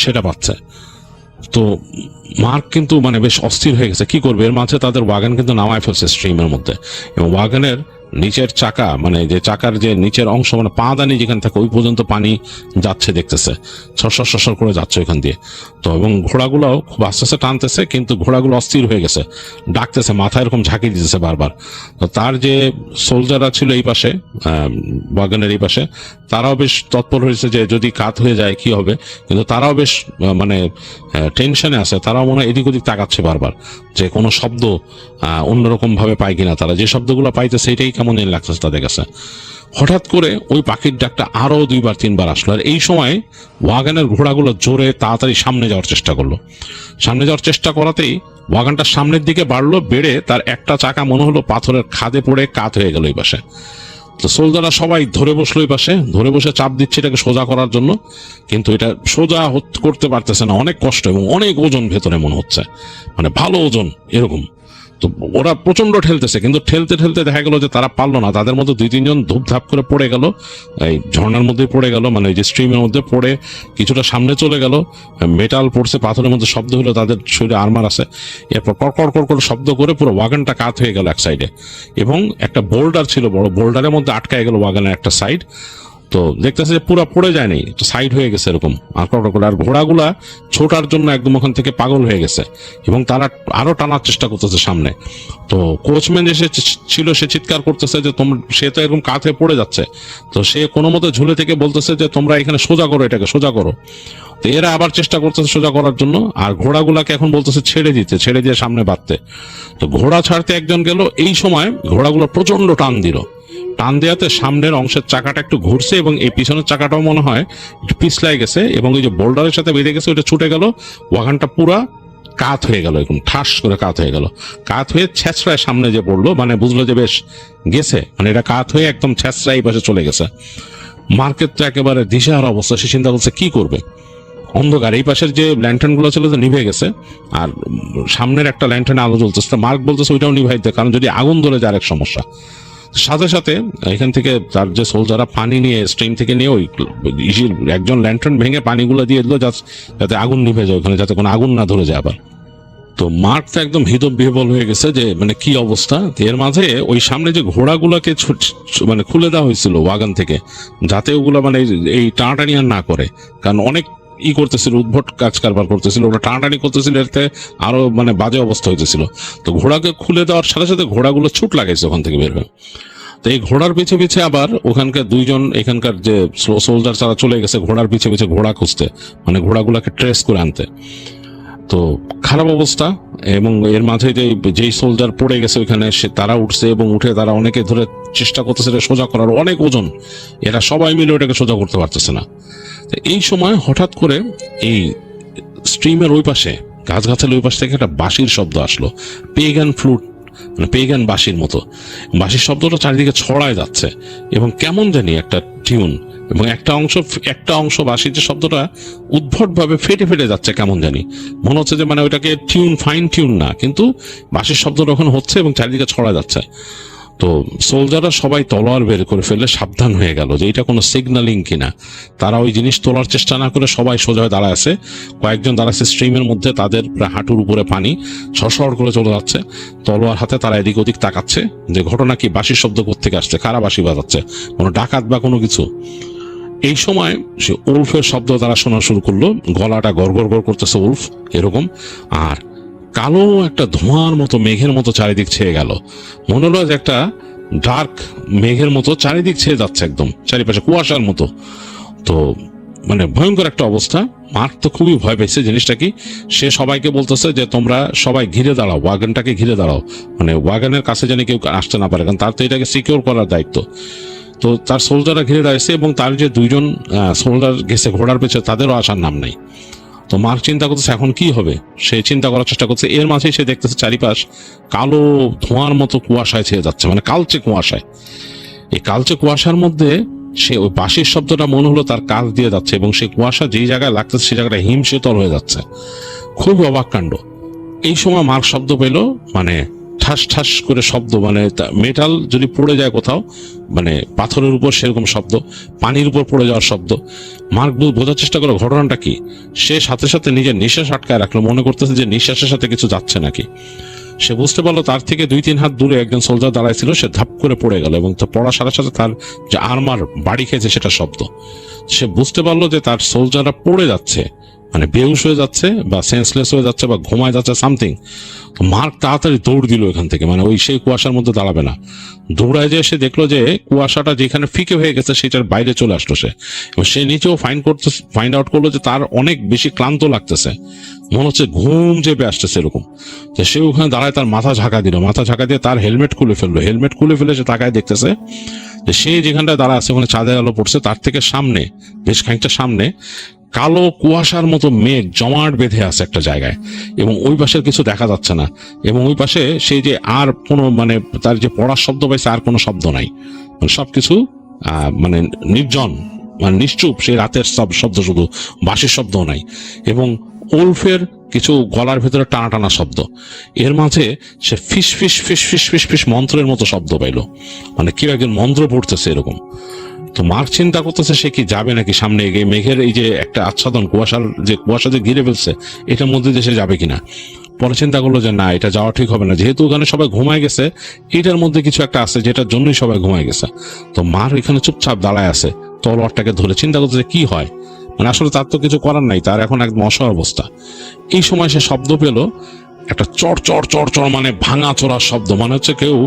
D: সেটা পাচ্ছে। তো মার্ক কিন্তু মানে বেশ অস্থির হয়ে গেছে, কি করবে। এর মাঝে তাদের ওয়াগন কিন্তু নামায় ফেলছে স্ট্রিমের মধ্যে, এবং ওয়াগনের নিচের চাকা, মানে যে চাকার যে নিচের অংশ, মানে পা দানি যেখানে থাকে ওই পর্যন্ত পানি যাচ্ছে দেখতেছে, সরসর করে যাচ্ছে ওইখান দিয়ে। তো এবং ঘোড়াগুলোও খুব আস্তে আস্তে টানতেছে, কিন্তু ঘোড়াগুলো অস্থির হয়ে গেছে, ডাকতেছে, মাথা এরকম ঝাঁকি দিতেছে বারবার। তো তার যে সোলজাররা ছিল এই পাশে, ওয়াগনের এই পাশে, তারাও বেশ তৎপর হয়েছে যে যদি কাত হয়ে যায় কি হবে, কিন্তু তারাও বেশ মানে টেনশনে আছে। তারাও মনে হয় এদিক ওদিক তাকাচ্ছে বারবার, যে কোনো শব্দ অন্যরকম ভাবে পায় কিনা। তারা যে শব্দগুলো পাইতে সেটাই কেমন জানি লাগতেছে তাদের কাছে। হঠাৎ করে ওই পাখির ডাকটা আরো 2-3 বার আসলো, আর এই সময় ওয়াগনের ঘোড়াগুলো জোরে তাড়াতাড়ি সামনে যাওয়ার চেষ্টা করলো। সামনে যাওয়ার চেষ্টা করাতেই ওয়াগনটা সামনের দিকে বাড়লো, বেড়ে তার একটা চাকা মনে হলো পাথরের খাদে পড়ে কাত হয়ে গেল এই পাশে। তো সোলজাররা সবাই ধরে বসলো এই পাশে, ধরে বসে চাপ দিচ্ছে এটাকে সোজা করার জন্য, কিন্তু এটা সোজা করতে পারতেছে না, অনেক কষ্ট এবং অনেক ওজন ভেতরে মনে হচ্ছে, মানে ভালো ওজন এরকম। তো ওরা প্রচন্ড ঠেলতেছে, কিন্তু ঠেলতে ঠেলতে দেখা গেল যে তারা পারলো না। তাদের মধ্যে 2-3 জন ধূপধাপ করে পড়ে গেল, এই ঝর্ণার মধ্যে পড়ে গেল, মানে এই যে স্ট্রিমের মধ্যে পড়ে কিছুটা সামনে চলে গেল। মেটাল পড়ছে, পাথরের মধ্যে শব্দ হলো, তাদের শরীরে আর্মার আছে। এরপর কড়কড় করে শব্দ করে পুরো ওয়াগনটা কাত হয়ে গেল এক সাইডে, এবং একটা বোল্ডার ছিল বড়, বোল্ডারের মধ্যে আটকায় গেল ওয়াগনের একটা সাইড। তো দেখতেছে যে পুরো পড়ে যায়নি, তো সাইড হয়ে গেছে এরকম। আর ঘোড়াগুলা ছোটার জন্য একদম ওখান থেকে পাগল হয়ে গেছে, এবং তারা আরো টানার চেষ্টা করতেছে সামনে। তো কোচম্যান যে ছিল সে চিৎকার করতেছে যে তোমরা, সে তো এরকম কাত হয়ে পড়ে যাচ্ছে। তো সে কোনো মতে ঝুলে থেকে বলতেছে যে তোমরা এখানে সোজা করো, এটাকে সোজা করো। তো এরা আবার চেষ্টা করতেছে সোজা করার জন্য, আর ঘোড়াগুলাকে এখন বলতেছে ছেড়ে দিয়ে সামনে বাঁধতে। তো ঘোড়া ছাড়তে একজন গেল, এই সময় ঘোড়াগুলো প্রচন্ড টান দিল। টান দেওয়াতে সামনের অংশের চাকাটা একটু ঘুরছে, এবং এই পিছনের চাকাটাও মনে হয় একটু পিছলাই গেছে, এবং ওই যে বোল্ডারের সাথে বেঁধে গেছে ওইটা ছুটে গেল। ওয়াগনটা পুরা কাত হয়ে গেল, এরকম ঠাস করে কাত হয়ে গেল। কাত হয়ে ছ্যাঁচড়ায় সামনে যে পড়লো, মানে বুঝলো যে বেশ গেছে, মানে এটা কাত হয়ে একদম ছ্যাঁচড়ায় এই পাশে চলে গেছে। মার্কেট তো একেবারে দিশেহারা অবস্থা, সে চিন্তা করছে কি করবে। অন্ধকার, এই পাশের যে ল্যান্টার্ন গুলো ছিল নিভে গেছে, আর সামনের একটা ল্যান্টার্নে আলো জ্বলতেছে। মার্ক বলতেছে ওইটাও নিভাইতে, কারণ যদি আগুন ধরে যায় আরেক সমস্যা। সাথে সাথে এখান থেকে তার যে সোলজাররা পানি নিয়ে স্ট্রিম থেকে নিয়ে ওই একজন ল্যান্টার্ন ভেঙে পানিগুলো দিয়ে দিল, যাতে আগুন নিভে যায় ওখানে, যাতে কোনো আগুন না ধরে যায় আবার। তো মার্ক তো একদম বিহ্বল হয়ে গেছে যে মানে কি অবস্থা। এর মাঝে ওই সামনে যে ঘোড়াগুলোকে মানে খুলে দেওয়া হয়েছিল ওয়াগন থেকে, যাতে ওগুলো মানে এই টানাটানি আর না করে, কারণ অনেক করতেছিল, উদ্ভট কাজ কারবার করতেছিল, ওরা টানাটানি করতেছিল, এতে আরো মানে বাজে অবস্থা হইতেছিল। তো ঘোড়াকে খুলে দেওয়ার সাথে সাথে ঘোড়াগুলো ছুট লাগাইছে ওখান থেকে বের হয়ে। তো এই ঘোড়ার পিছে পিছে আবার ওখানকার 2 জন এখানকার যে সোলজার তারা চলে গেছে ঘোড়ার পিছে পিছে ঘোড়া খুঁজতে, মানে ঘোড়াগুলোকে ট্রেস করে আনতে। তো খারাপ অবস্থা, এবং এর মাঝে যেই সোলজার পড়ে গেছে ওইখানে, তারা উঠছে, এবং উঠে তারা অনেকে ধরে চেষ্টা করতেছে সোজা করার, অনেক ওজন, এরা সবাই মিলে ওটাকে সোজা করতে পারতেছে না। এই সময় হঠাৎ করে এই স্ট্রিমের ওই পাশে, গাছগাছালির ওই পাশ থেকে একটা বাঁশির শব্দ আসলো, পেগান ফ্লুট মানে পেগান বাঁশির মতো। বাঁশির শব্দটা চারিদিকে ছড়ায় যাচ্ছে এবং কেমন জানি একটা টিউন, এবং একটা অংশ বাঁশির যে শব্দটা উদ্ভট ভাবে ফেটে ফেটে যাচ্ছে কেমন জানি, মনে হচ্ছে যে মানে ওইটাকে টিউন, ফাইন টিউন না, কিন্তু বাঁশির শব্দটা ওখানে হচ্ছে এবং চারিদিকে ছড়ায় যাচ্ছে। তো সোলজাররা সবাই তলোয়ার বের করে ফেললে সাবধান হয়ে গেল যে এটা কোনো সিগন্যালিং কিনা। তারা ওই জিনিস তোলার চেষ্টা না করে সবাই সোজা হয়ে দাঁড়ায় আছে। কয়েকজন দাঁড়াচ্ছে স্ট্রিমের মধ্যে, তাদের প্রায় হাঁটুর উপরে পানি, সরসর করে চলে যাচ্ছে তলোয়ার হাতে। তারা এদিক ওদিক তাকাচ্ছে যে ঘটনা কি, বাঁশির শব্দ কোত্থেকে আসছে, কারা বাঁশি বাজাচ্ছে, কোনো ডাকাত বা কোনো কিছু। এই সময় সে উলফের শব্দ তারা শোনা শুরু করলো, গলাটা গড় গড় করতেছে উলফ এরকম, আর কালো একটা ধোঁয়ার মতো মেঘের মতো চারিদিক ছেয়ে গেল। মনে হলো যে একটা ডার্ক মেঘের মতো চারিদিক ছেয়ে যাচ্ছে, একদম চারিপাশে কুয়াশার মতো। তো মানে ভয়ঙ্কর একটা অবস্থা। মার্ক তো খুবই ভয় পেয়েছে। জিনিসটা কি, সে সবাইকে বলতেছে যে তোমরা সবাই ঘিরে দাঁড়াও, ওয়াগনটাকে ঘিরে দাঁড়াও, মানে ওয়াগনের কাছে যেন কেউ আসতে না পারে, কারণ তার তো এটাকে সিকিউর করার দায়িত্ব। তো তার সোলজাররা ঘিরে দাঁড়িয়েছে এবং তার যে দুইজন সোলজার গেছে ঘোড়ার পেছনে, তাদেরও আসার নাম নাই। তো মার্ক চিন্তা করতেছে এখন কি হবে, সে চিন্তা করার চেষ্টা করছে। এর মাঝেই সে দেখতেছে চারিপাশ কালো ধোঁয়ার মতো কুয়াশায় ছেয়ে যাচ্ছে, মানে কালচে কুয়াশায়। এই কালচে কুয়াশার মধ্যে সে ওই বাঁশির শব্দটা মনে হলো তার কাজ দিয়ে যাচ্ছে, এবং সেই কুয়াশা যেই জায়গায় লাগতেছে সেই জায়গাটা হিমশীতল হয়ে যাচ্ছে। খুব অবাক কাণ্ড। এই সময় মার্ক শব্দ পেল, মানে ঠাস ঠাস করে শব্দ, মানে মেটাল যদি পড়ে যায় কোথাও, মানে পাথরের উপর সেরকম শব্দ, পানির উপর পড়ে যাওয়ার শব্দ। মার্ক বোঝার চেষ্টা করলো ঘটনাটা কি। সে সাথে সাথে নিজের নিঃশ্বাস আটকায় রাখলো, মনে করতেছে যে নিঃশ্বাসের সাথে কিছু যাচ্ছে নাকি। সে বুঝতে পারলো তার থেকে 2-3 হাত দূরে একজন সোলজার দাঁড়ায় ছিল, সে ধাপ করে পড়ে গেল, এবং পড়ার সাথে সাথে তার যে আর্মার বাড়ি খেয়েছে সেটা শব্দ। সে বুঝতে পারলো যে তার সোলজাররা পড়ে যাচ্ছে, মানে বেহুশ হয়ে যাচ্ছে বা সেন্সলেস হয়ে যাচ্ছে বা ঘুমায় যাচ্ছে সামথিং। তো মার্ক তাড়াতাড়ি দৌড় দিল এখান থেকে, মানে ওই সেই কুয়াশার মধ্যে দাঁড়াবে না। দৌড়ায় যে সে দেখলো যে কুয়াশাটা যেখানে ফিকে হয়ে গেছে সেটার বাইরে চলে আসলো সে, এবং সে নিচেও ফাইন্ড আউট করলো যে তার অনেক বেশি ক্লান্ত লাগতেছে, মনে হচ্ছে ঘুম চেপে আসতেছে এরকম। তো সে ওখানে দাঁড়ায়, তার মাথা ঝাঁকা দিল, মাথা ঝাঁকা দিয়ে তার হেলমেট খুলে ফেললো। হেলমেট খুলে ফেলে সে তাকায় দেখতেছে যে সে যেখানটায় দাঁড়া আছে ওখানে চাঁদের আলো পড়ছে, তার থেকে সামনে, বেশ খানিকটা সামনে, কালো কুয়াশার মতো মেঘ জমাট বেঁধে আছে একটা জায়গায়, এবং ওই পাশের কিছু দেখা যাচ্ছে না। এবং ওই পাশে সেই যে আর কোনো, মানে তার যে পড়ার শব্দ পাইছে আর কোনো শব্দ নাই, মানে সবকিছু মানে নির্জন, মানে নিশ্চুপ। সেই রাতের সব শব্দ, শুধু বাঁশির শব্দও নাই, এবং উলফের কিছু গলার ভেতরে টানা টানা শব্দ। এর মাঝে সে ফিস ফিস ফিস ফিস ফিস ফিস মন্ত্রের মতো শব্দ পাইল, মানে কেউ একজন মন্ত্র পড়তেছে এরকম। তো মার্ক চিন্তা করতেছে সে কি যাবে নাকি সামনে এগিয়ে, মেঘের এই যে একটা আচ্ছাদন, কুয়াশা যে ঘিরে ফেলছে এটার মধ্যে দিয়ে সে যাবে কিনা। পরে চিন্তা করলো যে না, এটা যাওয়া ঠিক হবে না, যেহেতু ওখানে সবাই ঘুমায় গেছে, এটার মধ্যে কিছু একটা আছে যেটার জন্যই সবাই ঘুমায় গেছে। তো মার্ক এখানে চুপচাপ দাঁড়ায় আছে, তলোয়ারটাকে ধরে চিন্তা করতেছে কি হয়, মানে আসলে তার তো কিছু করার নাই, তার এখন একদম অসহায় অবস্থা। এই সময় সে শব্দ পেল, একটা চড় চড় চড় চড়, মানে ভাঙা চোরার শব্দ, মানে হচ্ছে কেউ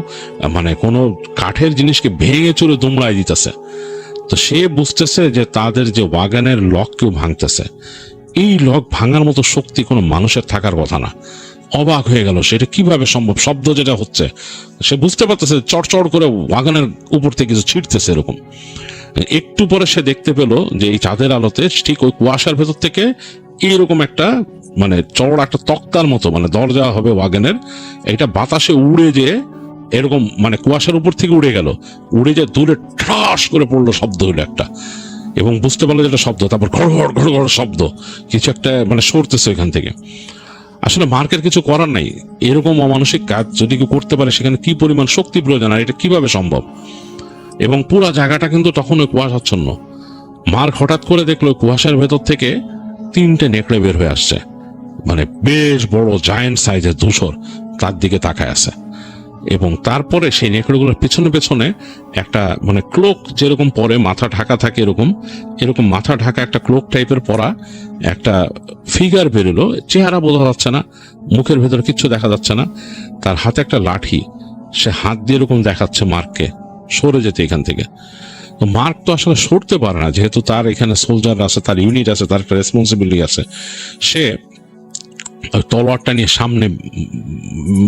D: মানে কোনো কাঠের জিনিসকে ভেঙে চুরে দুমড়ায় দিতেছে। তো সে বুঝতেছে যে তাদের যে ওয়াগনের লক কেউ ভাঙতেছে। এই লক ভাঙার মতো শক্তি কোনো মানুষের থাকার কথা না। অবাক হয়ে গেল, সেটা কিভাবে সম্ভব। শব্দ যেটা হচ্ছে সে বুঝতে পারতেছে চড়চড় করে ওয়াগনের উপর থেকে কিছু ছিটতেছে এরকম। একটু পরে সে দেখতে পেল যে এই চাঁদের আলোতে ঠিক ওই কুয়াশার ভেতর থেকে এইরকম একটা, মানে চড় একটা তক্তার মতো, মানে দরজা হবে ওয়াগনের, এটা বাতাসে উড়ে যেয়ে এরকম, মানে কুয়াশার উপর থেকে উড়ে গেল, উড়ে যে দূরে ঠাস করে পড়লো, শব্দ হইলো একটা, এবং বুঝতে পারলো যেটা শব্দ। তারপর ঘড় ঘড় ঘড় ঘড় শব্দ, কিছু একটা মানে সরতেছে ওইখান থেকে। আসলে মার্কের কিছু করার নাই, এরকম অমানসিক কাজ যদি কেউ করতে পারে সেখানে কি পরিমাণ শক্তি প্রয়োজন, আর এটা কিভাবে সম্ভব। এবং পুরো জায়গাটা কিন্তু তখন ওই কুয়াশাচ্ছন্ন। মার্ক হঠাৎ করে দেখলো কুয়াশার ভেতর থেকে 3টে নেকড়ে বের হয়ে আসছে, মানে বেশ বড় জায়ান্ট সাইজের ধূসর, তার দিকে তাকায় আছে। এবং তারপরে সেই নেকড়েগুলোর পেছনে পেছনে একটা, মানে ক্লোক যেরকম পরে মাথা ঢাকা থাকে এরকম এরকম মাথা ঢাকা একটা ক্লোক টাইপের পরা একটা ফিগার বেরোলো। চেহারা বোঝা যাচ্ছে না, মুখের ভেতর কিচ্ছু দেখা যাচ্ছে না, তার হাতে একটা লাঠি, সে হাত দিয়ে এরকম দেখাচ্ছে মার্ককে সরে যেতে এখান থেকে। তো মার্ক তো আসলে সরতে পারে না, যেহেতু তার এখানে সোলজার আছে, তার ইউনিট আছে, তার একটা রেসপন্সিবিলিটি আছে। সে তলোয়ারটা নিয়ে সামনে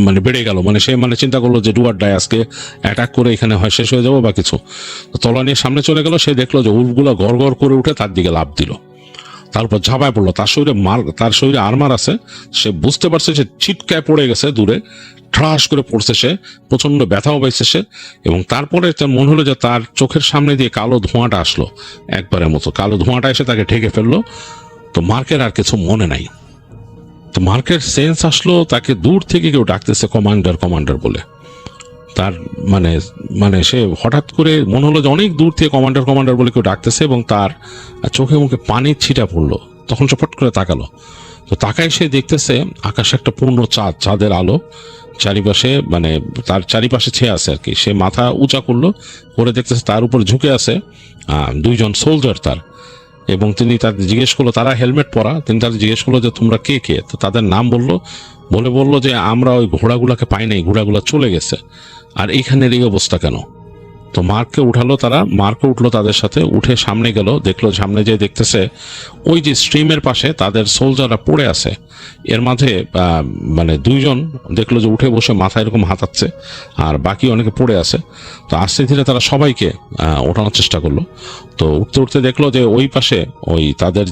D: মানে বেড়ে গেল, মানে সে মানে চিন্তা করলো যে ডুয়ার ডাই, আজকে অ্যাটাক করে এখানে হয় শেষ হয়ে যাবো বা কিছু। তলোয়ার নিয়ে সামনে চলে গেল। সে দেখলো যে উল্ফগুলো গড় গড় করে উঠে তার দিকে লাফ দিল। তার উপর ঝাঁপায় পড়লো। তার শরীরে আর্মার আছে, সে বুঝতে পারছে সে ছিটকায় পড়ে গেছে দূরে, ঠাস করে পড়ছে, সে প্রচন্ড ব্যথাও পাইছে সে। এবং তারপরে তার মনে হলো যে তার চোখের সামনে দিয়ে কালো ধোঁয়াটা আসলো, একবারের মতো কালো ধোঁয়াটা এসে তাকে ঢেকে ফেললো। তো মার্কের আর কিছু মনে নাই। তো মার্কের সেন্স আসলো, তাকে দূর থেকে কেউ ডাকতেছে কমান্ডার বলে। তার মানে সে হঠাৎ করে মনে হলো যে অনেক দূর থেকে কমান্ডার বলে কেউ ডাকতেছে, এবং তার চোখে মুখে পানির ছিটা পড়লো। তখন সে ফট করে তাকালো। তো তাকায় সে দেখতেছে আকাশে একটা পূর্ণ চাঁদের আলো চারিপাশে, তার চারিপাশে ছেয়ে আছে আর কি। সে মাথা উঁচা করলো, করে দেখতেছে তার উপর ঝুঁকে আছে 2জন সোলজার তার। এবং তিনি তাদের জিজ্ঞেস করলো, তারা হেলমেট পরা, তিনি তাদের জিজ্ঞেস করলো যে তোমরা কে কে। তো তাদের নাম বললো যে আমরা ওই ঘোড়াগুলাকে পাই নাই, ঘোড়াগুলা চলে গেছে, আর এইখানের এই অবস্থা কেন। তো মার্ককে উঠালো তারা, মার্কও উঠলো তাদের সাথে, উঠে সামনে গেল, দেখলো সামনে যেয়ে দেখতেছে ওই যে স্ট্রিমের পাশে তাদের সোলজাররা পড়ে আছে। এর মাঝে 2জন দেখলো যে উঠে বসে মাথা এরকম হাতাচ্ছে, আর বাকি অনেকে পড়ে আছে। তো আস্তে ধীরে তারা সবাইকে ওঠানোর চেষ্টা করলো। তো উঠতে উঠতে দেখলো যে ওই পাশে ওই তাদের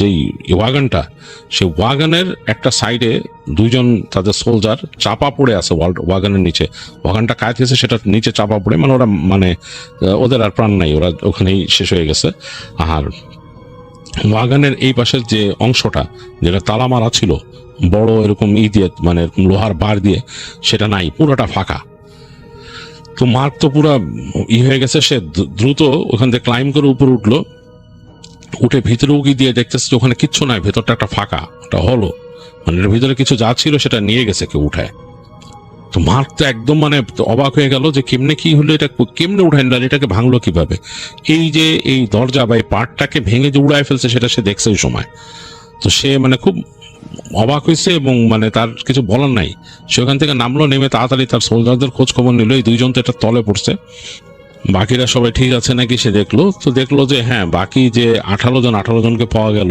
D: যেই ওয়াগনটা, সেই ওয়াগনের একটা সাইডে 2জন তাদের সোলজার চাপা পড়ে আছে ওয়াগনের নিচে। ওয়াগনটা কাঁদতেছে, সেটা নিচে চাপা পড়ে, ওরা ওদের আর প্রাণ নাই, ওরা ওখানেই শেষ হয়ে গেছে। আর ওয়াগনের এই পাশের যে অংশটা, যেটা তালা মারা ছিল বড় এরকম দিয়ে, এরকম লোহার বার দিয়ে, সেটা নাই, পুরোটা ফাঁকা। তো মার্ক তো পুরো হয়ে গেছে, সে দ্রুত ওখান থেকে ক্লাইম করে উপরে উঠলো। উঠে ভিতরে উকি দিয়ে দেখতেছে যে ওখানে কিচ্ছু নাই, ভেতরটা একটা ফাঁকা, একটা হলো, এর ভিতরে কিছু যা ছিল সেটা নিয়ে গেছে কেউ উঠায়। তো মার্ক তো একদম অবাক হয়ে গেল যে কেমনে কি হলো, এটা কেমনে উঠায় নিল, এটাকে ভাঙলো কিভাবে। এই দরজা বা এই পার্টটাকে ভেঙে যে উড়ায় ফেলছে সেটা সে দেখছে ওই সময়। তো সে খুব অবাক হয়েছে, এবং তার কিছু বলার নাই। সে ওখান থেকে নামলো, নেমে তাড়াতাড়ি তার সোলজারদের খোঁজ খবর নিল। এই 2জন তো এটা তলে পড়ছে, বাকিরা সবাই ঠিক আছে নাকি সে দেখলো যে হ্যাঁ, বাকি যে 18 জনকে পাওয়া গেল।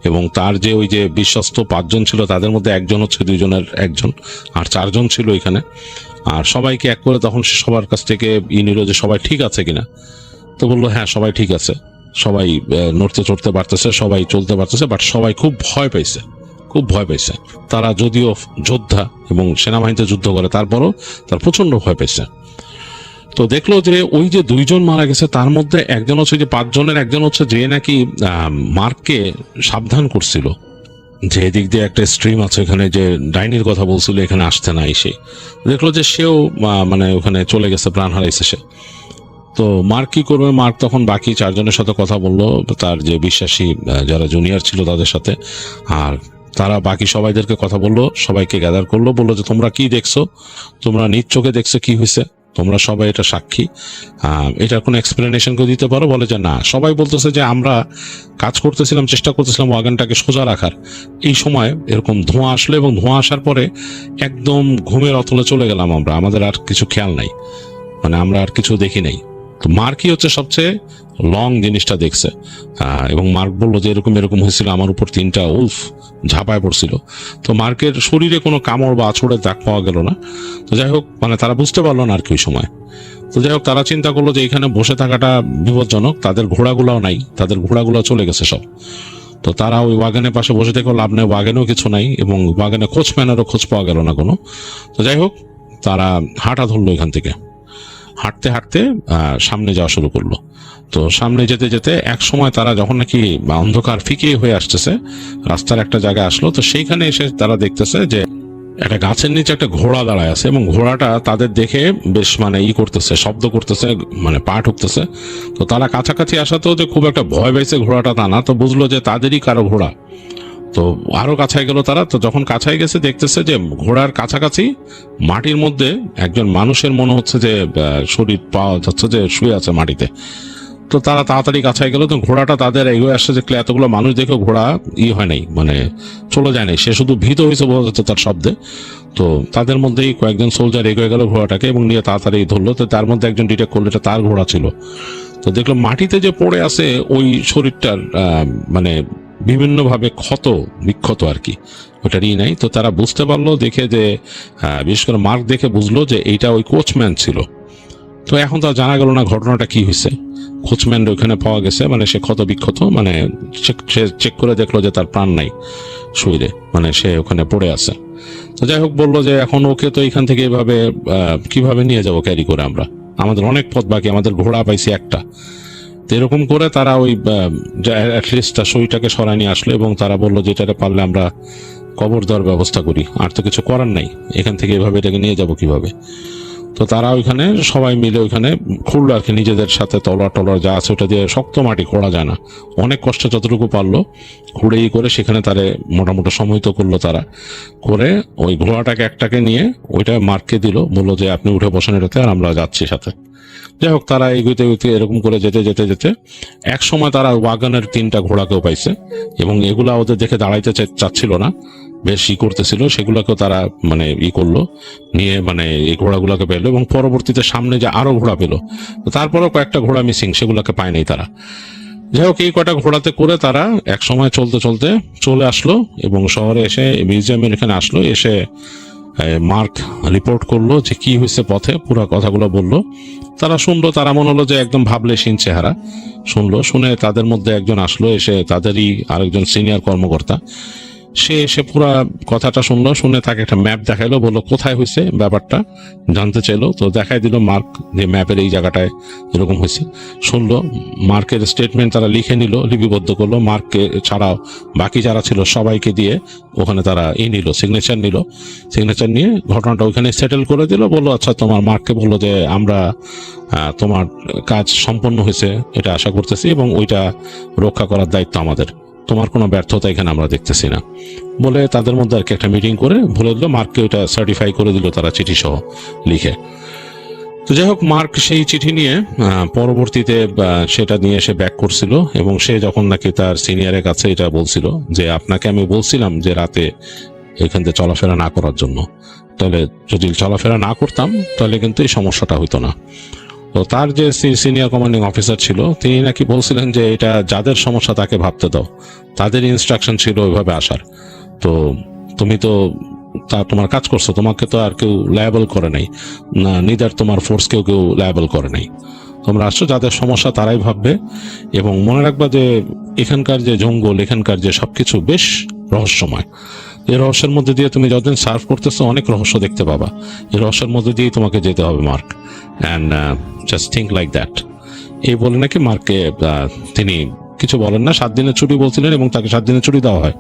D: এবং তার যে ওই যে বিশ্বস্ত 5জন ছিল, তাদের মধ্যে একজন হচ্ছে 2জনের একজন, আর 4জন ছিল এখানে। আর সবাইকে এক করে তখন সে সবার কাছ থেকে নিল যে সবাই ঠিক আছে কিনা। তো বললো হ্যাঁ সবাই ঠিক আছে, সবাই নড়তে চড়তে পারতেছে, সবাই চলতে পারতেছে, বাট সবাই খুব ভয় পাইছে। তারা যদিও যোদ্ধা এবং সেনাবাহিনীতে যুদ্ধ করে, তারপরও তার প্রচন্ড ভয় পাইছে। তো দেখলো যে ওই যে 2জন মারা গেছে, তার মধ্যে একজন হচ্ছে যে 5জনের একজন হচ্ছে যে নাকি মার্ককে সাবধান করছিল যে এদিক দিয়ে একটা স্ট্রিম আছে, এখানে যে ডাইনির কথা বলছিল এখানে আসতে না। এসে দেখলো যে সেও ওখানে চলে গেছে, প্রাণ হারাইছে সে। তো মার্ক কি করবে, মার্ক তখন বাকি 4জনের সাথে কথা বললো, তার যে বিশ্বাসী যারা জুনিয়র ছিল তাদের সাথে। আর তারা বাকি সবাইদেরকে কথা বললো, সবাইকে গ্যাদার করলো, বললো যে তোমরা কি দেখছো, তোমরা নিজ চোখে দেখছো কি হয়েছে, তোমরা সবাই এটা সাক্ষী, এটার কোনো এক্সপ্লেনেশন কেউ দিতে পারো। বলে যে না। সবাই বলতেছে যে আমরা কাজ করতেছিলাম, চেষ্টা করতেছিলাম ওয়াগনটাকে সোজা রাখার, এই সময় এরকম ধোঁয়া আসলো, এবং ধোঁয়া আসার পরে একদম ঘুমের অতলে চলে গেলাম আমরা, আমাদের আর কিছু খেয়াল নাই, আমরা আর কিছু দেখি নাই। তো মার্কই হচ্ছে সবচেয়ে লং জিনিসটা দেখছে। এবং মার্ক বললো যে এরকম হয়েছিল, আমার উপর 3টা উলফ ঝাঁপায় পড়ছিল। তো মার্কের শরীরে কোনো কামড় বা আছড়ের দাগ পাওয়া গেল না। তো যাই হোক, তারা বুঝতে পারলো না আর কি ওই সময়। তো যাই হোক, তারা চিন্তা করলো যে এখানে বসে থাকাটা বিপজ্জনক, তাদের ঘোড়াগুলাও নাই, তাদের ঘোড়াগুলো চলে গেছে সব। তো তারা ওই ওয়াগনের পাশে বসে থেকেও লাভ নেই, ওয়াগনেও কিছু নাই, এবং ওয়াগনে কোচম্যানেরও খোঁজ পাওয়া গেল না কোনো। তো যাই হোক, তারা হাঁটা ধরলো, এখান থেকে হাঁটতে হাঁটতে সামনে যাওয়া শুরু করলো। তো সামনে যেতে যেতে এক সময় তারা যখন নাকি অন্ধকার ফিকে হয়ে আসতেছে, রাস্তার একটা জায়গায় আসলো। তো সেইখানে এসে তারা দেখতেছে যে একটা গাছের নিচে একটা ঘোড়া দাঁড়ায় আছে, এবং ঘোড়াটা তাদের দেখে বেশ করতেছে, শব্দ করতেছে, পা ঠুকতেছে। তো তারা কাছাকাছি আসাতেও যে খুব একটা ভয় পাইছে ঘোড়াটা তা না, তো বুঝলো যে তাদেরই কারো ঘোড়া। তো আরো কাছায় গেল তারা। তো যখন কাছায় গেছে দেখতেছে যে ঘোড়ার কাছাকাছি মাটির মধ্যে একজন মানুষের মনে হচ্ছে যে শরীর পাওয়া যাচ্ছে যে শুয়ে আছে মাটিতে। তো তারা তাড়াতাড়ি কাছায় গেল। তো ঘোড়াটা তাদের এগোয় আসছে, যে এতগুলো মানুষ দেখে ঘোড়া হয় নাই, চলে যায় নাই, সে শুধু ভীত হয়েছে বোঝা যাচ্ছে তার শব্দে। তো তাদের মধ্যেই কয়েকজন সোলজার এগোয় গেল ঘোড়াটাকে, এবং নিয়ে তাড়াতাড়ি ধরলো। তো তার মধ্যে একজন ডিটেক্ট করলো এটা তার ঘোড়া ছিল। তো দেখলো মাটিতে যে পড়ে আছে ওই শরীরটার বিভিন্নভাবে বিক্ষত আর কি, ওটারই নাই। তো তারা বুঝতে পারলো দেখে যে বিশেষ করে মার্ক দেখে বুঝলো যে এইটা ওই কোচম্যান ছিল। তো এখন তো জানা গেল না ঘটনাটা কি হয়েছে। কোচম্যান ওখানে পাওয়া গেছে, মানে সে ক্ষত বিক্ষত, মানে চেক করে দেখলো যে তার প্রাণ নাই শরীরে, মানে সে ওখানে পড়ে আছে। তো যাই হোক, বললো যে এখন ওকে তো এখান থেকে এভাবে কিভাবে নিয়ে যাবো ক্যারি করে, আমাদের অনেক পথ বাকি, আমাদের ঘোড়া পাইছি একটা। তো এরকম করে তারা ওই অ্যাটলিস্ট তার শরীরটাকে সরাই নিয়ে আসলো এবং তারা বললো যে এটাকে পারলে আমরা কবর দেওয়ার ব্যবস্থা করি, আর তো কিছু করার নাই, এখান থেকে এভাবে এটাকে নিয়ে যাব কিভাবে। তো তারা ওইখানে সবাই মিলে ওইখানে খুঁড়লো আর কি, নিজেদের সাথে তলোয়ার যা আছে ওটা দিয়ে, শক্ত মাটি খোঁড়া যায় না, অনেক কষ্টে যতটুকু পারলো খুঁড়েই করে সেখানে তারা মোটামুটি সমাহিত করলো। তারা করে ওই ঘোড়াটাকে একটাকে নিয়ে ওইটা মার্ককে দিল, বললো যে আপনি উঠে বসেন এটাতে, আর আমরা যাচ্ছি সাথে। যাই হোক, তারা এগোতে এরকম করে যেতে এক সময় তারা ওয়াগনের 3টা ঘোড়াকেও পাইছে এবং এগুলা ওদের দেখে দাঁড়াইতে চাচ্ছিল না, বেশ করতেছিল, সেগুলোকেও তারা মানে করলো, নিয়ে মানে এই ঘোড়াগুলোকে পেলো এবং পরবর্তীতে সামনে যে আরো ঘোড়া পেলো, তারপরও কয়েকটা ঘোড়া মিসিং, সেগুলোকে পায় নাই তারা। যাই হোক, এই কটা ঘোড়াতে করে তারা এক সময় চলতে চলে আসলো এবং শহরে এসে মিউজিয়ামের এখানে আসলো। এসে মার্ক রিপোর্ট করলো যে কি হয়েছে পথে, পুরো কথাগুলো বললো। তারা শুনলো, তারা মনে হলো যে একদম ভাবলেশহীন চেহারা। শুনলো, শুনে তাদের মধ্যে একজন আসলো, এসে তাদেরই আরেকজন সিনিয়র কর্মকর্তা, সে এসে পুরা কথাটা শুনলো, শুনে তাকে একটা ম্যাপ দেখাইলো, বললো কোথায় হয়েছে ব্যাপারটা জানতে চাইলো। তো দেখাই দিল মার্ক যে ম্যাপের এই জায়গাটায় এরকম হয়েছে। শুনলো, মার্কের স্টেটমেন্ট তারা লিখে নিল, লিপিবদ্ধ করলো, মার্ককে ছাড়াও বাকি যারা ছিল সবাইকে দিয়ে ওখানে তারা সিগনেচার নিয়ে ঘটনাটা ওইখানে সেটেল করে দিল। বললো আচ্ছা, তোমার মার্ককে বললো যে আমরা তোমার কাজ সম্পন্ন হয়েছে এটা আশা করতেছি এবং ওইটা রক্ষা করার দায়িত্ব আমাদের, তোমার কোনো ব্যর্থতা এখানে আমরা দেখতেছি না বলে তাদের মধ্যে আর কি একটা মিটিং করে বলে দিল। মার্ককে ওইটা সার্টিফাই করে দিল তারা চিঠি সহ লিখে। তো যাই হোক, মার্ক সেই চিঠি নিয়ে পরবর্তীতে সেটা নিয়ে এসে ব্যাক করছিল এবং সে যখন নাকি তার সিনিয়রের কাছে এটা বলছিল যে আপনাকে আমি বলছিলাম যে রাতে এখান থেকে চলাফেরা না করার জন্য, তাহলে যদি চলাফেরা না করতাম তাহলে কিন্তু এই সমস্যাটা হইতো না। তো তার যে সিনিয়র কমান্ডিং অফিসার ছিল তিনি নাকি বলছিলেন যে এটা যাদের সমস্যা তাকে ভাবতে দাও, তাদের ইনস্ট্রাকশন ছিল ওইভাবে আসার, তো তুমি তো তোমার কাজ করছো, তোমাকে তো আর কেউ লায়াবল করে নাই, না নিদার তোমার ফোর্সকেও কেউ লায়াবল করে নাই, তোমরা আসছো, যাদের সমস্যা তারাই ভাববে। এবং মনে রাখবা যে এখানকার যে জঙ্গল, এখানকার যে সবকিছু বেশ রহস্যময়, এই রহস্যের মধ্যে দিয়ে তুমি যতদিন সার্ভ করতেছো অনেক রহস্য দেখতে পাবা, এই রহস্যের মধ্যে দিয়েই তোমাকে যেতে হবে mark, and just think like that. এই বলে নাকি মার্ককে তিনি কিছু বলেন না, 7 দিনের ছুটি বলছিলেন এবং তাকে 7 দিনের ছুটি দেওয়া হয়।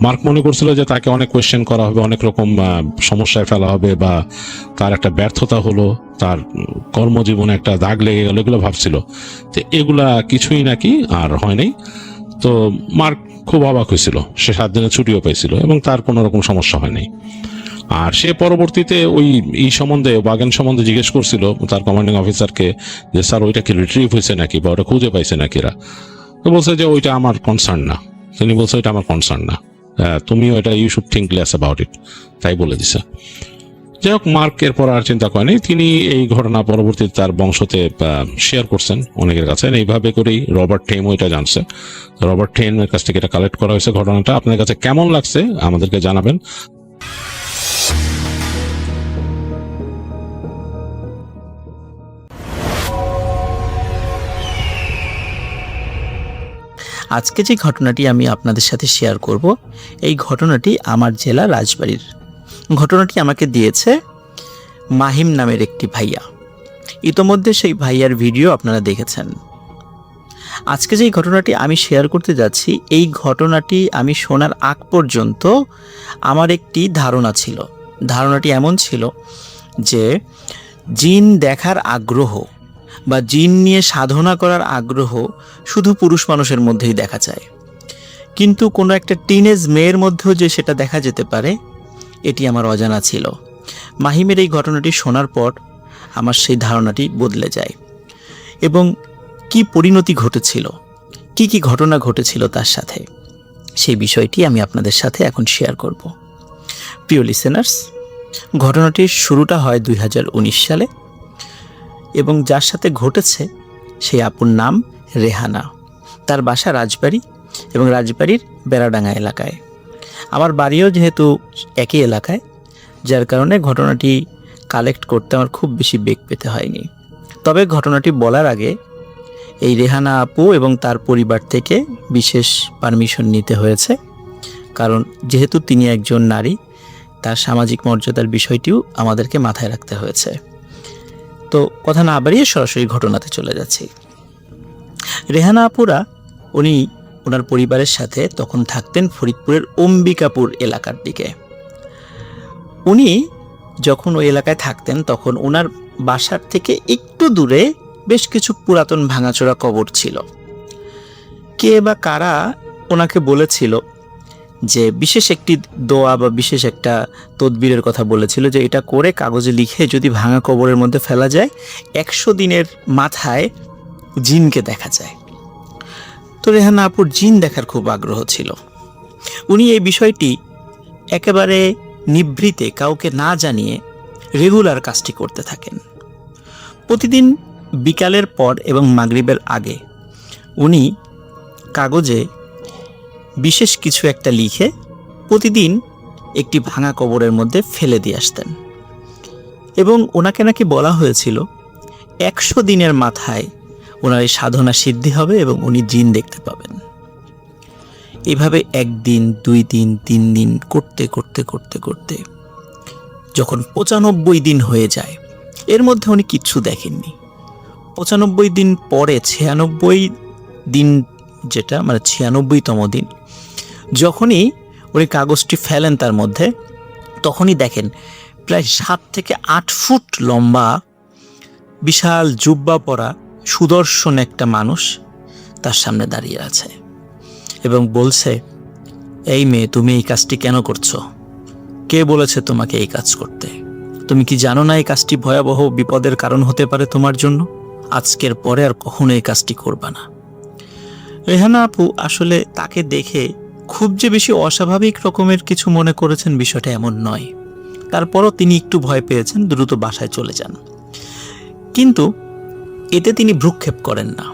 D: মার্ক মনে করছিল যে তাকে অনেক কোয়েশ্চেন করা হবে, অনেক রকম সমস্যায় ফেলা হবে, বা তার একটা ব্যর্থতা হলো, তার কর্মজীবনে একটা দাগ লেগে গেল, এগুলো ভাবছিল। তো এগুলা কিছুই নাকি আর হয় নাই। তো মার্ক খুব অবাক হয়েছিল, সে 7 দিনের ছুটিও পাইছিল এবং তার কোনো রকম সমস্যা হয় নাই। আর সে পরবর্তীতে ওই সম্বন্ধে, বাগান সম্বন্ধে জিজ্ঞেস করছিল তার কমান্ডিং অফিসারকে যে স্যার ওইটা কি রিট্রিভ হয়েছে নাকি, বা ওটা খুঁজে পাইছে নাকি এরা। তো বলছে যে ওইটা আমার কনসার্ন না। তিনি বলছে ওইটা আমার কনসার্ন না, তুমিও এটা you should think less about it, তাই বলে দিছে। যাই হোক, মার্ক এরপর আর চিন্তা করেনি, তিনি এই ঘটনা পরবর্তীতে তার বংশতে শেয়ার করছেন অনেকের কাছে। এইভাবে করেই রবার্ট টেমও এটা জানছে। রবার্ট টেমের কাছ থেকে এটা কালেক্ট করা হয়েছে। ঘটনাটা আপনার কাছে কেমন লাগছে আমাদেরকে জানাবেন।
B: আজকে যে ঘটনাটি আমি আপনাদের সাথে শেয়ার করব, এই ঘটনাটি আমার জেলা রাজবাড়ির। ঘটনাটি আমাকে দিয়েছে মাহিম নামের একটি ভাইয়া। ইতোমধ্যে সেই ভাইয়ার ভিডিও আপনারা দেখেছেন। আজকে যেই ঘটনাটি আমি শেয়ার করতে যাচ্ছি, এই ঘটনাটি আমি শোনার আগ পর্যন্ত আমার একটি ধারণা ছিল। ধারণাটি এমন ছিল যে জিন দেখার আগ্রহ বা জিন নিয়ে সাধনা করার আগ্রহ শুধু পুরুষ মানুষের মধ্যেই দেখা যায়, কিন্তু কোনো একটা টিনেজ মেয়ের মধ্যেও যে সেটা দেখা যেতে পারে এটি আমার অজানা ছিল। মাহিমের এই ঘটনাটি শোনার পর আমার সেই ধারণাটি বদলে যায় এবং কি পরিণতি ঘটেছিল, কি কি ঘটনা ঘটেছিল তার সাথে, সেই বিষয়টি আমি আপনাদের সাথে এখন শেয়ার করব। প্রিয় লিসেনার্স, ঘটনাটির শুরুটা হয় 2019 সালে এবং যার সাথে ঘটেছে সেই আপুর নাম রেহানা। তার বাসা রাজবাড়ি এবং রাজবাড়ির বেড়াডাঙ্গা এলাকায়। আমার বাড়িও যেহেতু একই এলাকায়, যার কারণে ঘটনাটি কালেক্ট করতে আমার খুব বেশি বেগ পেতে হয়নি। তবে ঘটনাটি বলার আগে এই রেহানা আপু এবং তার পরিবার থেকে বিশেষ পারমিশন নিতে হয়েছে, কারণ যেহেতু তিনি একজন নারী, তার সামাজিক মর্যাদার বিষয়টিও আমাদেরকে মাথায় রাখতে হয়েছে। তো কথা না বাড়িয়ে সরাসরি ঘটনাতে চলে যাচ্ছি। রেহানা আপুরা ওনার পরিবারের সাথে তখন থাকতেন ফরিদপুরের অম্বিকাপুর এলাকার দিকে। উনি যখন ওই এলাকায় থাকতেন তখন ওনার বাসার থেকে একটু দূরে বেশ কিছু পুরাতন ভাঙাচোরা কবর ছিল। কে বা কারা ওনাকে বলেছিল যে বিশেষ একটি দোয়া বা বিশেষ একটা তদবিরের কথা বলেছিল, যে এটা করে কাগজে লিখে যদি ভাঙা কবরের মধ্যে ফেলা যায় 100 দিনের মাথায় জিনকে দেখা যায়। তো রেহানা আপুর জিন দেখার খুব আগ্রহ ছিল। উনি এই বিষয়টি একেবারে নিভৃতে কাউকে না জানিয়ে রেগুলার কাজটি করতে থাকেন। প্রতিদিন বিকালের পর এবং মাগরিবের আগে উনি কাগজে বিশেষ কিছু একটা লিখে প্রতিদিন একটি ভাঙা কবরের মধ্যে ফেলে দিয়ে আসতেন, এবং ওনাকে নাকি বলা হয়েছিল 100 দিনের মাথায় ওনার এই সাধনা সিদ্ধি হবে এবং উনি জিন দেখতে পাবেন। এভাবে 1 দিন 2 দিন 3 দিন করতে করতে করতে করতে যখন 95 দিন হয়ে যায়, এর মধ্যে উনি কিচ্ছু দেখেননি। 95 দিন পরে 96 দিন, যেটা মানে 96তম দিন, যখনই উনি কাগজটি ফেলেন তার মধ্যে, তখনই দেখেন প্রায় 7 থেকে 8 ফুট লম্বা বিশাল জুব্বা পরা সুদর্শন একটা মানুষ তার সামনে দাঁড়িয়ে আছে এবং বলছে, এই মেয়ে, তুমি এই কাজটি কেন করছো? কে বলেছে তোমাকে এই কাজ করতে? তুমি কি জানো না এই কাজটি ভয়াবহ বিপদের কারণ হতে পারে তোমার জন্য? আজকের পরে আর কখনো এই কাজটি করবা না। রেহানা আপু আসলে তাকে দেখে খুব যে বেশি অস্বাভাবিক রকমের কিছু মনে করেছেন বিষয়টা এমন নয়। তারপরও তিনি একটু ভয় পেয়েছেন, দ্রুত বাসায় চলে যান। কিন্তু এতে তিনি ভ্রুক্ষেপ করেন না।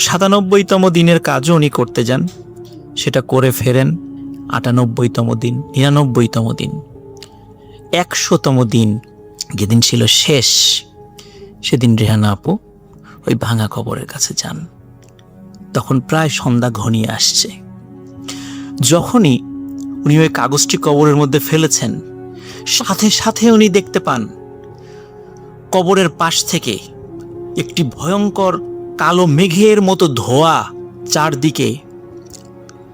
B: 97তম দিনের কাজও উনি করতে যান, সেটা করে ফেরেন 98তম দিন, 99তম দিন, 100তম দিন যেদিন ছিল শেষ, সেদিন রেহানা আপু ওই ভাঙা কবরের কাছে যান। তখন প্রায় সন্ধ্যা ঘনিয়ে আসছে। যখনই উনি ওই কাগজটি কবরের মধ্যে ফেলেছেন, সাথে সাথে উনি দেখতে পান কবরের পাশ থেকে একটি ভয়ঙ্কর কালো মেঘের মতো ধোঁয়া চারদিকে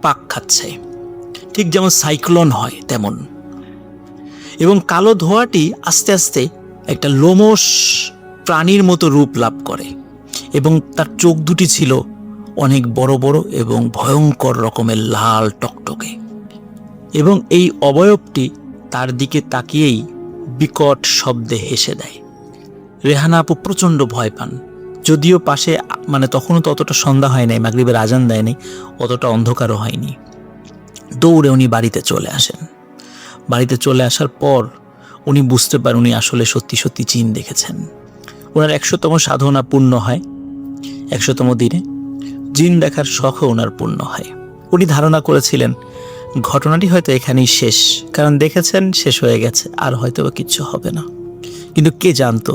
B: পাক খাচ্ছে, ঠিক যেমন সাইক্লোন হয় তেমন। এবং কালো ধোঁয়াটি আস্তে আস্তে একটা লোমশ প্রাণীর মতো রূপ লাভ করে, এবং তার চোখ দুটি ছিল অনেক বড় বড় এবং ভয়ঙ্কর রকমের লাল টকটকে, এবং এই অবয়বটি তার দিকে তাকিয়েই বিকট শব্দে হেসে দেয়। রেহানা আপু প্রচণ্ড ভয় পান, যদিও পাশে তখনও তো অতটা সন্ধ্যা হয় নাই, মাগরিবের আজান দেয় নাই, অতটা অন্ধকারও হয়নি। দৌড়ে উনি বাড়িতে চলে আসেন। বাড়িতে চলে আসার পর উনি বুঝতে পারেন উনি আসলে সত্যি সত্যি জিন দেখেছেন। ওনার 100তম সাধনা পূর্ণ হয়। 100তম দিনে জিন দেখার শখও ওনার পূর্ণ হয়। উনি ধারণা করেছিলেন ঘটনাটি হয়তো এখানেই শেষ, কারণ দেখেছেন শেষ হয়ে গেছে, আর হয়তো কিচ্ছু হবে না। কিন্তু কে জানতো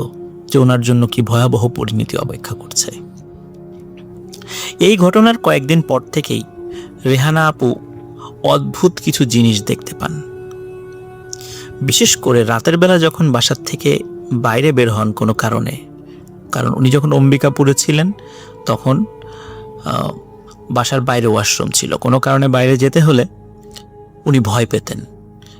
B: যে ওনার জন্য কি ভয়াবহ পরিণতি অপেক্ষা করছে। এই ঘটনার কয়েকদিন পর থেকেই রেহানা আপু অদ্ভুত কিছু জিনিস দেখতে পান। বিশেষ করে রাতের বেলা যখন বাসার থেকে বাইরে বের হন কোনো কারণে, কারণ উনি যখন অম্বিকাপুরে ছিলেন তখন বাসার বাইরে ওয়াশরুম ছিল, কোনো কারণে বাইরে যেতে হলে উনি ভয় পেতেন।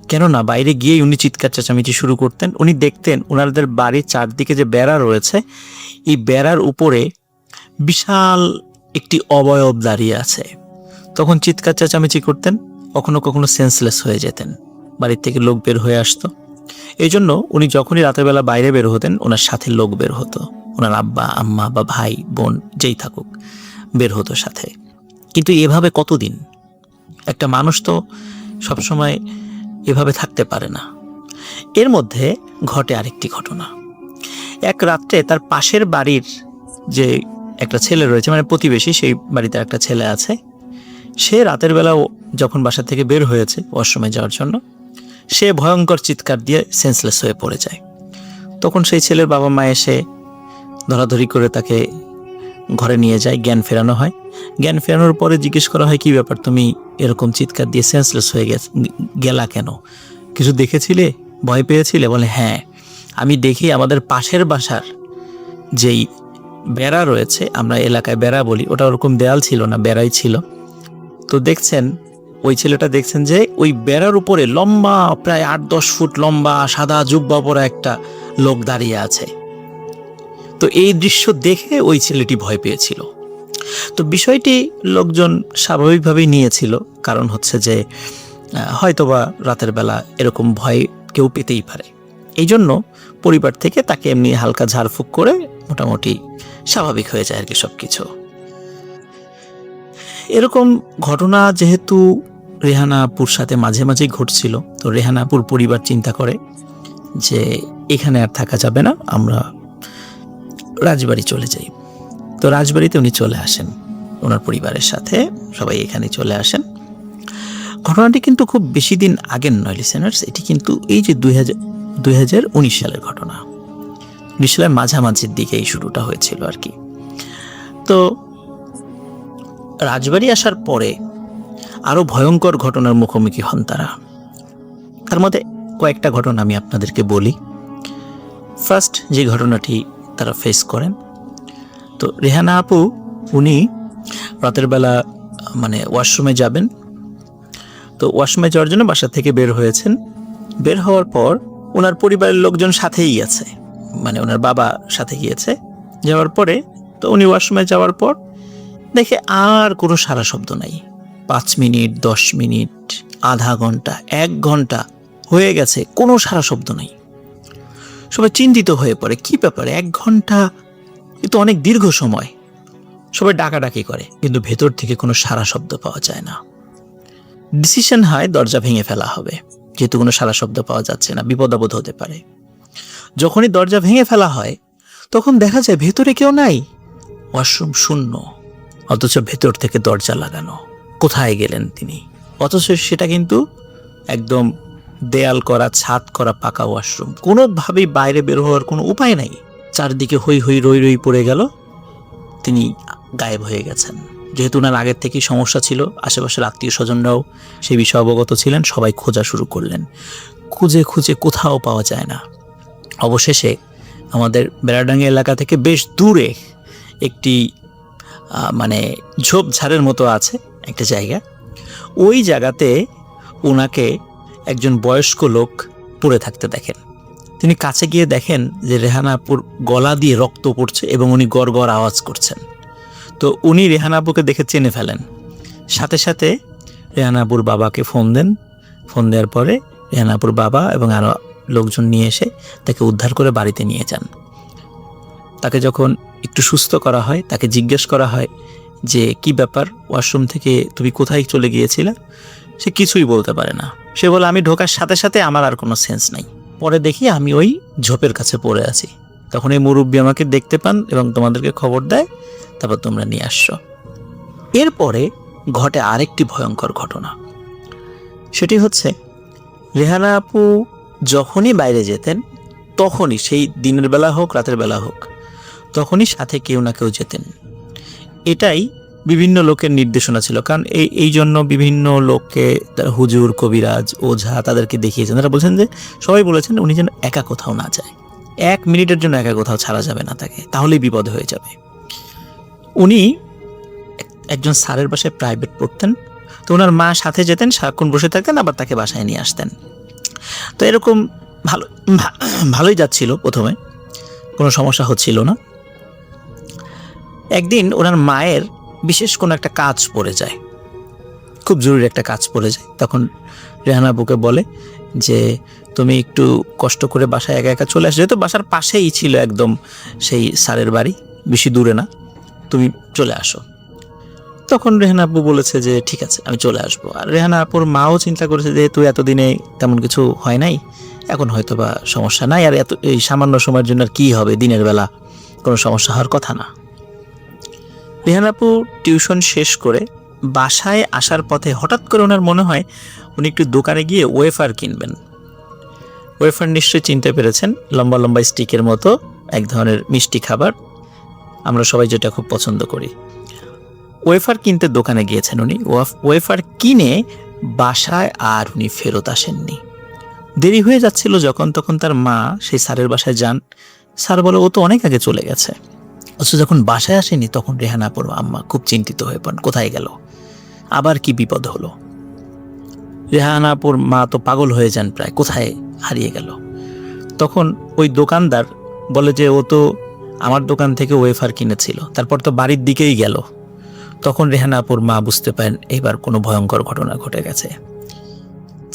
B: কেননা বাইরে গিয়েই উনি চিৎকার চেঁচামেচি শুরু করতেন। উনি দেখতেন ওনাদের বাড়ির চারদিকে যে বেড়া রয়েছে, এই বেড়ার উপরে বিশাল একটি অবয়ব দাঁড়িয়ে আছে। তখন চিৎকার চেঁচামেচি করতেন, কখনো কখনো সেন্সলেস হয়ে যেতেন, বাড়ির থেকে লোক বের হয়ে আসতো। এই জন্য উনি যখনই রাতের বেলা বাইরে বের হতেন, ওনার সাথে লোক বের হতো, ওনার আব্বা আম্মা বা ভাই বোন যেই থাকুক বের হতো সাথে। কিন্তু এভাবে কতদিন? একটা মানুষ তো সবসময় এভাবে থাকতে পারে না। এর মধ্যে ঘটে আরেকটি ঘটনা। এক রাত্রে তার পাশের বাড়ির যে একটা ছেলে রয়েছে, প্রতিবেশী, সেই বাড়িতে একটা ছেলে আছে, সে রাতের বেলাও যখন বাসা থেকে বের হয়েছে ওয়াশরুমে যাওয়ার জন্য, সে ভয়ঙ্কর চিৎকার দিয়ে সেন্সলেস হয়ে পড়ে যায়। তখন সেই ছেলের বাবা মা এসে ধরাধরি করে তাকে ঘরে নিয়ে যায়, জ্ঞান ফেরানো হয়। জ্ঞান ফেরানোর পরে জিজ্ঞেস করা হয়, কি ব্যাপার, তুমি এরকম চিৎকার দিয়ে সেন্সলেস হয়ে গেলা কেন? কিছু দেখেছিলে, ভয় পেয়েছিলে? বলে হ্যাঁ, আমি দেখি আমাদের পাশের বাসার যেই বেড়া রয়েছে, আমরা এলাকায় বেড়া বলি, ওটা ওরকম দেয়াল ছিল না, বেড়াই ছিল। তো দেখছেন, ওই ছেলেটা দেখছেন যে ওই বেড়ার উপরে লম্বা প্রায় 8-10 ফুট লম্বা সাদা জুব্বা পরা একটা লোক দাঁড়িয়ে আছে। তো এই দৃশ্য দেখে ওই ছেলেটি ভয় পেয়েছিল। তো বিষয়টি লোকজন স্বাভাবিকভাবেই নিয়েছিল, কারণ হচ্ছে যে হয়তোবা রাতের বেলা এরকম ভয় কেউ পেতেই পারে। এই জন্য পরিবার থেকে তাকে এমনি হালকা ঝাড়ফুঁক করে মোটামুটি স্বাভাবিক হয়ে যায় আর কি সব কিছু। এরকম ঘটনা যেহেতু রেহানা আপুর সাথে মাঝে মাঝেই ঘটছিল, তো রেহানা আপুর পরিবার চিন্তা করে যে এখানে আর থাকা যাবে না, আমরা রাজবাড়ি চলে যাই। তো রাজবাড়িতে উনি চলে আসেন ওনার পরিবারের সাথে, সবাই এখানে চলে আসেন। ঘটনাটি কিন্তু খুব বেশি দিন আগের নয় লিসেনার্স, এটি কিন্তু এই যে 2019 সালের ঘটনা। 20 সালের মাঝামাঝির দিকে এই শুরুটা হয়েছিল আর কি। তো রাজবাড়ি আসার পরে আরো ভয়ঙ্কর ঘটনার মুখোমুখি হন তারা। তার মধ্যে কয়েকটা ঘটনা আমি আপনাদেরকে বলি। ফার্স্ট যে ঘটনাটি তারা ফেস করেন, তো রেহানা আপু উনি রাতের বেলা মানে ওয়াশরুমে যাবেন। তো ওয়াশরুমে যাওয়ার জন্য বাসা থেকে বের হয়েছেন। বের হওয়ার পর ওনার পরিবারের লোকজন সাথেই আছে, মানে ওনার বাবা সাথে গিয়েছে। যাওয়ার পরে তো উনি ওয়াশরুমে যাওয়ার পর দেখে আর কোনো সারা শব্দ নাই। 5 মিনিট, 10 মিনিট, আধা ঘন্টা, 1 ঘন্টা হয়ে গেছে, কোনো সারা শব্দ নাই। সবাই চিন্তিত হয়ে পড়ে, কি ব্যাপার, 1 ঘন্টা এ তো অনেক দীর্ঘ সময়। সবাই ডাকাডাকি করে, কিন্তু ভেতর থেকে কোনো সারা শব্দ পাওয়া যায় না। ডিসিশন হয় দরজা ভেঙে ফেলা হবে, যেহেতু কোনো সারা শব্দ পাওয়া যাচ্ছে না, বিপদ আপদ হতে পারে। যখনই দরজা ভেঙে ফেলা হয় তখন দেখা যায় ভেতরে কেউ নাই, ওয়াশরুম শূন্য, অথচ ভেতর থেকে দরজা লাগানো। কোথায় গেলেন তিনি? অথচ সেটা কিন্তু একদম দেয়াল করা, ছাদ করা পাকা ওয়াশরুম, কোনোভাবেই বাইরে বের হওয়ার কোনো উপায় নাই। চারদিকে হই হই রই রই পড়ে গেল, তিনি গায়েব হয়ে গেছেন। যেহেতু ওনার আগের থেকেই সমস্যা ছিল, আশেপাশের আত্মীয় স্বজনরাও সেই বিষয়ে অবগত ছিলেন, সবাই খোঁজা শুরু করলেন। খুঁজে খুঁজে কোথাও পাওয়া যায় না। অবশেষে আমাদের বেড়াডাঙ্গি এলাকা থেকে বেশ দূরে একটি মানে ঝোপঝাড়ের মতো আছে একটা জায়গা, ওই জায়গাতে ওনাকে একজন বয়স্ক লোক পড়ে থাকতে দেখেন। তিনি কাছে গিয়ে দেখেন যে রেহানা আপুর গলা দিয়ে রক্ত পড়ছে এবং উনি গড় গড় আওয়াজ করছেন। তো উনি রেহানা আপুকে দেখে চেনে ফেলেন, সাথে সাথে রেহানা আপুর বাবাকে ফোন দেন। ফোন দেওয়ার পরে রেহানা আপুর বাবা এবং আরও লোকজন নিয়ে এসে তাকে উদ্ধার করে বাড়িতে নিয়ে যান। তাকে যখন একটু সুস্থ করা হয়, তাকে জিজ্ঞেস করা হয় যে কি ব্যাপার, ওয়াশরুম থেকে তুমি কোথায় চলে গিয়েছিলে? সে কিছুই বলতে পারে না। সে বলে, আমি ঢোকার সাথে সাথে আমার আর কোনো সেন্স নাই, পরে দেখি আমি ওই ঝোপের কাছে পড়ে আছি। তখন এই মুরব্বী আমাকে দেখতে পান এবং তোমাদেরকে খবর দেয়, তারপর তোমরা নিয়ে আসছো। এরপরে ঘটে আরেকটি ভয়ঙ্কর ঘটনা। সেটি হচ্ছে রেহানা আপু যখনই বাইরে যেতেন, তখনই সেই দিনের বেলা হোক রাতের বেলা হোক, তখনই সাথে কেউ না কেউ যেতেন। এটাই বিভিন্ন লোকের নির্দেশনা ছিল, কারণ এই জন্য বিভিন্ন লোককে হুজুর, কবিরাজ, ওঝা তাদেরকে দেখিয়েছেন। তারা বলছেন যে, সবাই বলেছেন উনি যেন একা কোথাও না যায়, 1 মিনিটের জন্য একা কোথাও ছাড়া যাবে না তাকে, তাহলেই বিপদ হয়ে যাবে। উনি একজন স্যারের বাসায় প্রাইভেট পড়তেন, তো ওনার মা সাথে যেতেন, সারাক্ষণ বসে থাকতেন, আবার তাকে বাসায় নিয়ে আসতেন। তো এরকম ভালোই যাচ্ছিল, প্রথমে কোনো সমস্যা হচ্ছিল না। একদিন ওনার মায়ের বিশেষ কোনো একটা কাজ পড়ে যায়, খুব জরুরি একটা কাজ পড়ে যায়। তখন রেহানা আপুকে বলে যে তুমি একটু কষ্ট করে বাসায় একা একা চলে আসো, যেহেতু বাসার পাশেই ছিল একদম সেই স্যারের বাড়ি, বেশি দূরে না, তুমি চলে আসো। তখন রেহানা আপু বলেছে যে ঠিক আছে, আমি চলে আসবো। আর রেহানা আপুর মাও চিন্তা করেছে যে তুই এতদিনে তেমন কিছু হয় নাই, এখন হয়তো বা সমস্যা নাই, আর এই সামান্য সময়ের জন্য আর কী হবে, দিনের বেলা কোনো সমস্যা হওয়ার কথা না। রেহানা আপু টিউশন শেষ করে বাসায় আসার পথে হঠাৎ করে ওনার মনে হয় উনি একটু দোকানে গিয়ে ওয়েফার কিনবেন। ওয়েফার নিশ্চয়ই চিনতে পেরেছেন, লম্বা লম্বা স্টিকের মতো এক ধরনের মিষ্টি খাবার। আমরা সবাই যেটা খুব পছন্দ করি। ওয়েফার কিনতে দোকানে গিয়েছেন উনি, ওয়েফার কিনে বাসায় আর উনি ফেরত আসেননি। দেরি হয়ে যাচ্ছিল যখন, তখন তার মা সেই স্যারের বাসায় যান। স্যার বলে ও তো অনেক আগে চলে গেছে। অথচ যখন বাসায় আসেনি তখন রেহানা আপুর আম্মা খুব চিন্তিত হয়ে পড়েন, কোথায় গেল, আবার কি বিপদ হলো। রেহানা আপুর মা তো পাগল হয়ে যান প্রায়, কোথায় হারিয়ে গেল। তখন ওই দোকানদার বলে যে ও তো আমার দোকান থেকে ওয়েফার কিনেছিল, তারপর তো বাড়ির দিকেই গেল। তখন রেহানা আপুর মা বুঝতে পারেন এইবার কোনো ভয়ঙ্কর ঘটনা ঘটে গেছে।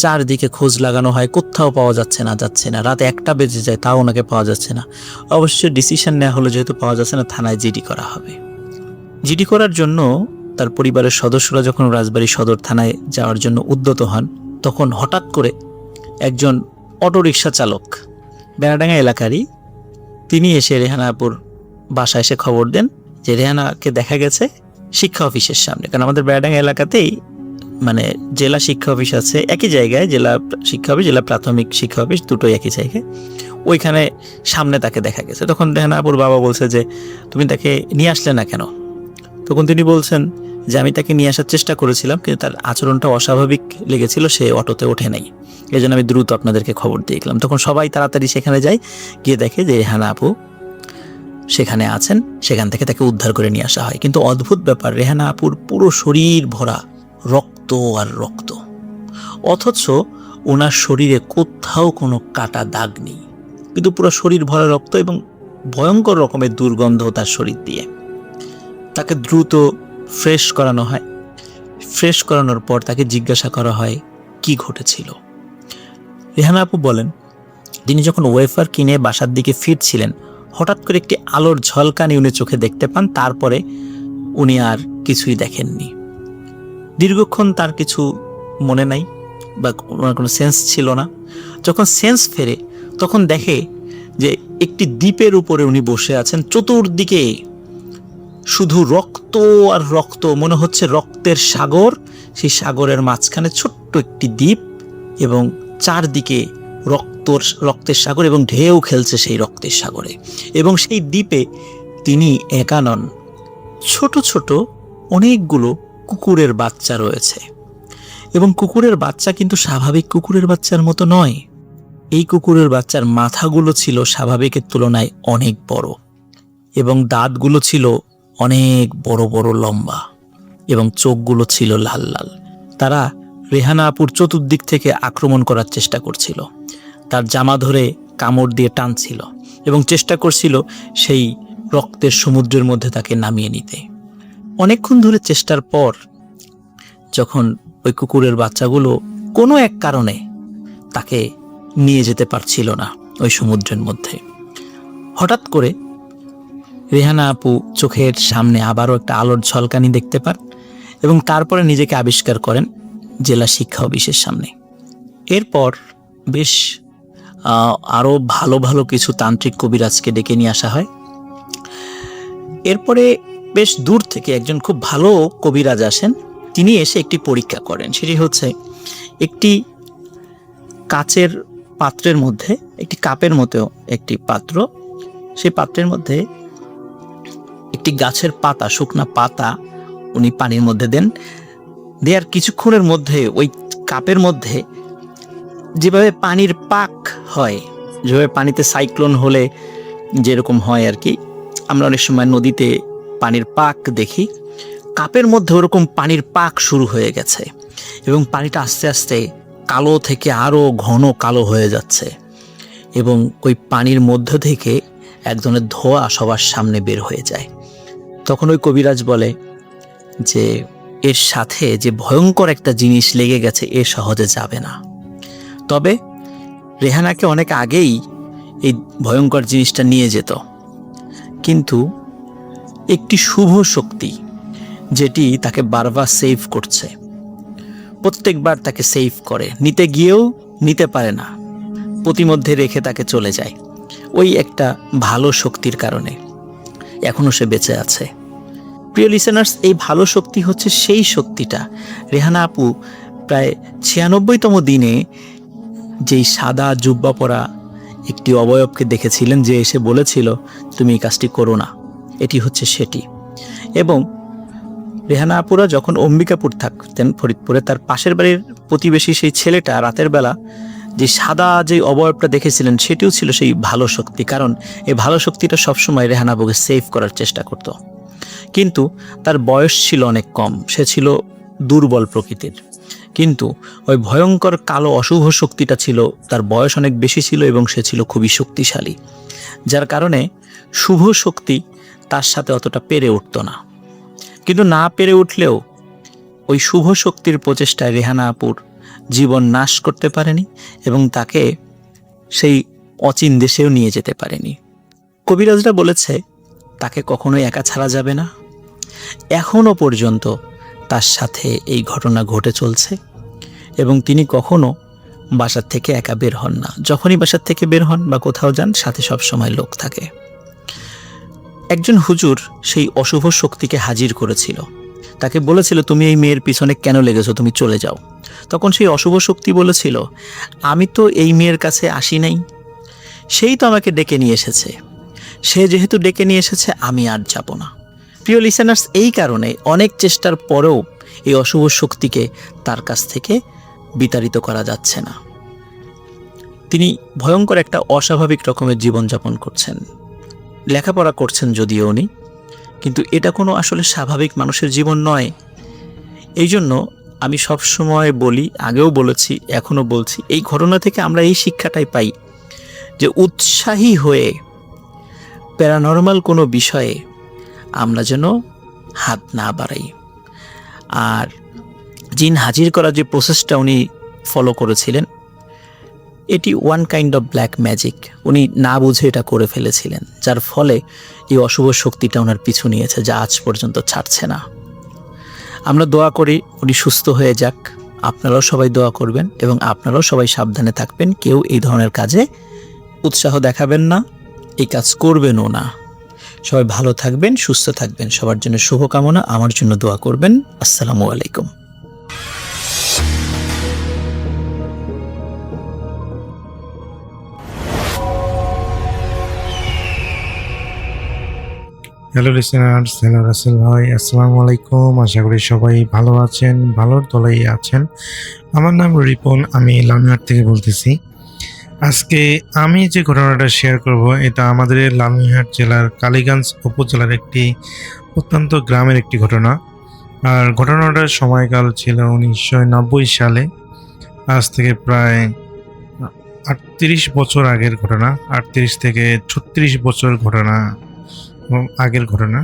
B: চারদিকে খোঁজ লাগানো হয়, কোথাও পাওয়া যাচ্ছে না। রাত 1টা বেজে যায়, তাও ওনাকে পাওয়া যাচ্ছে না। অবশ্য ডিসিশন নেওয়া হলো যেহেতু পাওয়া যাচ্ছে না, থানায় জিডি করা হবে। জিডি করার জন্য তার পরিবারের সদস্যরা যখন রাজবাড়ী সদর থানায় যাওয়ার জন্য উদ্যত হন, তখন হঠাৎ করে একজন অটোরিকশা চালক, বেড়াডাঙ্গা এলাকারই, তিনি এসে রেহানা আপুর বাসায় এসে খবর দেন যে রেহানাকে দেখা গেছে শিক্ষা অফিসের সামনে। কারণ আমাদের বেড়াডাঙ্গা এলাকাতেই মানে জেলা শিক্ষা অফিস আছে একই জায়গায়, জেলা শিক্ষা অফিস, জেলা প্রাথমিক শিক্ষা অফিস দুটোই একই জায়গায়। ওইখানে সামনে তাকে দেখা গেছে। তখন রেহানা আপুর বাবা বলছে যে তুমি তাকে নিয়ে আসলে না কেন? তখন তিনি বলছেন যে আমি তাকে নিয়ে আসার চেষ্টা করেছিলাম, কিন্তু তার আচরণটা অস্বাভাবিক লেগেছিল, সে অটোতে ওঠে নাই, এই জন্য আমি দ্রুত আপনাদেরকে খবর দিয়ে গেলাম। তখন সবাই তাড়াতাড়ি সেখানে যায়, গিয়ে দেখে যে রেহানা আপু সেখানে আছেন। সেখান থেকে তাকে উদ্ধার করে নিয়ে আসা হয়। কিন্তু অদ্ভুত ব্যাপার, রেহানা আপুর পুরো শরীর ভরা রক্ত আর রক্ত, অথচ ওনার শরীরে কোথাও কোনো কাটা দাগ নেই, কিন্তু পুরো শরীর ভরা রক্ত এবং ভয়ঙ্কর রকমের দুর্গন্ধ তার শরীর দিয়ে। তাকে দ্রুত ফ্রেশ করানো হয়। ফ্রেশ করানোর পর তাকে জিজ্ঞাসা করা হয় কি ঘটেছিল। রেহানা আপু বলেন তিনি যখন ওয়েফার কিনে বাসার দিকে ফিরছিলেন, হঠাৎ করে একটি আলোর ঝলকানি উনি চোখে দেখতে পান। তারপরে উনি আর কিছুই দেখেননি। দীর্ঘক্ষণ তার কিছু মনে নাই বা ওনার কোনো সেন্স ছিল না। যখন সেন্স ফেরে তখন দেখে যে একটি দ্বীপের উপরে উনি বসে আছেন, চতুর্দিকে শুধু রক্ত আর রক্ত, মনে হচ্ছে রক্তের সাগর। সেই সাগরের মাঝখানে ছোট্ট একটি দ্বীপ এবং চারদিকে রক্তের সাগর এবং ঢেউ খেলছে সেই রক্তের সাগরে। এবং সেই দ্বীপে তিনি একা নন, ছোট ছোট অনেকগুলো কুকুরের বাচ্চা রয়েছে। এবং কুকুরের বাচ্চা কিন্তু স্বাভাবিক কুকুরের বাচ্চার মতো নয়। এই কুকুরের বাচ্চার মাথাগুলো ছিল স্বাভাবিকের তুলনায় অনেক বড় এবং দাঁতগুলো ছিল অনেক বড় বড় লম্বা এবং চোখগুলো ছিল লাল লাল। তারা রেহানা আপুর চতুর্দিক থেকে আক্রমণ করার চেষ্টা করছিল, তার জামা ধরে কামড় দিয়ে টানছিল এবং চেষ্টা করছিল সেই রক্তের সমুদ্রের মধ্যে তাকে নামিয়ে নিতে। অনেকক্ষণ ধরে চেষ্টার পর যখন ওই কুকুরের বাচ্চাগুলো কোনো এক কারণে তাকে নিয়ে যেতে পারছিল না ওই সমুদ্রের মধ্যে, হঠাৎ করে রেহানা আপু চোখের সামনে আবারও একটা আলোর ঝলকানি দেখতে পান এবং তারপরে নিজেকে আবিষ্কার করেন জেলা শিক্ষা অফিসের সামনে। এরপর বেশ আরও ভালো ভালো কিছু তান্ত্রিক কবিরাজকে ডেকে নিয়ে আসা হয়। এরপরে বেশ দূর থেকে একজন খুব ভালো কবিরাজ আসেন। তিনি এসে একটি পরীক্ষা করেন। সেটি হচ্ছে একটি কাচের পাত্রের মধ্যে, একটি কাপের মতো একটি পাত্র, সেই পাত্রের মধ্যে একটি গাছের পাতা, শুকনা পাতা উনি পানির মধ্যে দেন। দেওয়ার কিছুক্ষণের মধ্যে ওই কাপের মধ্যে যেভাবে পানির পাক হয়, যেভাবে পানিতে সাইক্লোন হলে যেরকম হয় আর কি, আমরা অনেক সময় নদীতে পানির পাক দেখি, কাপের মধ্যে ওরকম পানির পাক শুরু হয়ে গেছে এবং পানিটা আস্তে আস্তে কালো থেকে আরও ঘন কালো হয়ে যাচ্ছে এবং ওই পানির মধ্য থেকে এক ধরনের ধোঁয়া সবার সামনে বের হয়ে যায়। তখন ওই কবিরাজ বলে যে এর সাথে যে ভয়ঙ্কর একটা জিনিস লেগে গেছে, এ সহজে যাবে না। তবে রেহানাকে অনেক আগেই এই ভয়ঙ্কর জিনিসটা নিয়ে যেত, কিন্তু একটি শুভ শক্তি যেটি তাকে বারবার সেভ করছে, প্রত্যেকবার তাকে সেভ করে, নিতে গিয়েও নিতে পারে না, প্রতিমধ্যে রেখে তাকে চলে যায়। ওই একটা ভালো শক্তির কারণে এখনও সে বেঁচে আছে। প্রিয় লিসেনার্স, এই ভালো শক্তি হচ্ছে সেই শক্তিটা রেহানা আপু প্রায় 96তম দিনে যেই সাদা জুব্বা পরা একটি অবয়বকে দেখেছিলেন, যে এসে বলেছিল তুমি এই কাজটি করো না, এটি হচ্ছে সেটি। এবং রেহানা আপুরা যখন অম্বিকাপুর থাকতেন ফরিদপুরে, তার পাশের বাড়ির প্রতিবেশী সেই ছেলেটা রাতের বেলা যে সাদা যে অবয়বটা দেখেছিলেন সেটিও ছিল সেই ভালো শক্তি, কারণ এই ভালো শক্তিটা সবসময় রেহানা আপুকে সেভ করার চেষ্টা করত। কিন্তু তার বয়স ছিল অনেক কম, সে ছিল দুর্বল প্রকৃতির, কিন্তু ওই ভয়ঙ্কর কালো অশুভ শক্তিটা ছিল, তার বয়স অনেক বেশি ছিল এবং সে ছিল খুবই শক্তিশালী, যার কারণে শুভ শক্তি তার সাথে অতটা পেরে উঠত না। কিন্তু না পেরে উঠলেও ওই শুভ শক্তির প্রচেষ্টায় রেহানা আপুর জীবন নাশ করতে পারেনি এবং তাকে সেই অচিন দেশেও নিয়ে যেতে পারেনি। কবিরাজরা বলেছে তাকে কখনোই একা ছাড়া যাবে না। এখনও পর্যন্ত তার সাথে এই ঘটনা ঘটে চলছে এবং তিনি কখনো বাসার থেকে একা বের হন না। যখনই বাসার থেকে বের হন বা কোথাও যান, সাথে সবসময় লোক থাকে। একজন হুজুর সেই অশুভ শক্তিকে হাজির করেছিল, তাকে বলেছিল তুমি এই মেয়ের পিছনে কেন লেগেছো, তুমি চলে যাও। তখন সেই অশুভ শক্তি বলেছিল আমি তো এই মেয়ের কাছে আসি নাই, সেই তো আমাকে ডেকে নিয়ে এসেছে, সে যেহেতু ডেকে নিয়ে এসেছে আমি আর যাব না। প্রিয় লিসেনার্স, এই কারণে অনেক চেষ্টার পরেও এই অশুভ শক্তিকে তার কাছ থেকে বিতাড়িত করা যাচ্ছে না। তিনি ভয়ঙ্কর একটা অস্বাভাবিক রকমের জীবনযাপন করছেন, লেখাপড়া করছেন যদিও উনি, কিন্তু এটা কোনো আসলে স্বাভাবিক মানুষের জীবন নয়। এই জন্য আমি সবসময় বলি, আগেও বলেছি, এখনও বলছি, এই ঘটনা থেকে আমরা এই শিক্ষাটাই পাই যে উৎসাহী হয়ে প্যারানর্মাল কোনো বিষয়ে আমরা যেন হাত না বাড়াই। আর জিন হাজির করার যে প্রসেসটা উনি ফলো করেছিলেন, এটি one kind of black magic. উনি না বুঝে এটা করে ফেলেছিলেন, যার ফলে এই অশুভ শক্তিটা ওনার পিছু নিয়েছে, যা আজ পর্যন্ত ছাড়ছে না। আমরা দোয়া করি উনি সুস্থ হয়ে যাক, আপনারাও সবাই দোয়া করবেন এবং আপনারাও সবাই সাবধানে থাকবেন। কেউ এই ধরনের কাজে উৎসাহ দেখাবেন না, এই কাজ করবেনও না। সবাই ভালো থাকবেন, সুস্থ থাকবেন, সবার জন্য শুভকামনা, আমার জন্য দোয়া করবেন। আসসালামু আলাইকুম।
E: হ্যালো লিসেনার্স, হ্যালো রাসেল ভাই, আসসালামু আলাইকুম। আশা করি সবাই ভালো আছেন, ভালোর তলেই আছেন। আমার নাম রিপন, আমি লালমিহাট থেকে বলতেছি। আজকে আমি যে ঘটনাটা শেয়ার করব, এটা আমাদের লালমিহাট জেলার কালীগঞ্জ উপজেলার একটি অত্যন্ত গ্রামের একটি ঘটনা। আর ঘটনাটার সময়কাল ছিল 1990 সালে, আজ থেকে প্রায় 38 বছর আগের ঘটনা, 38 থেকে 36 বছর ঘটনা আগের ঘটনা।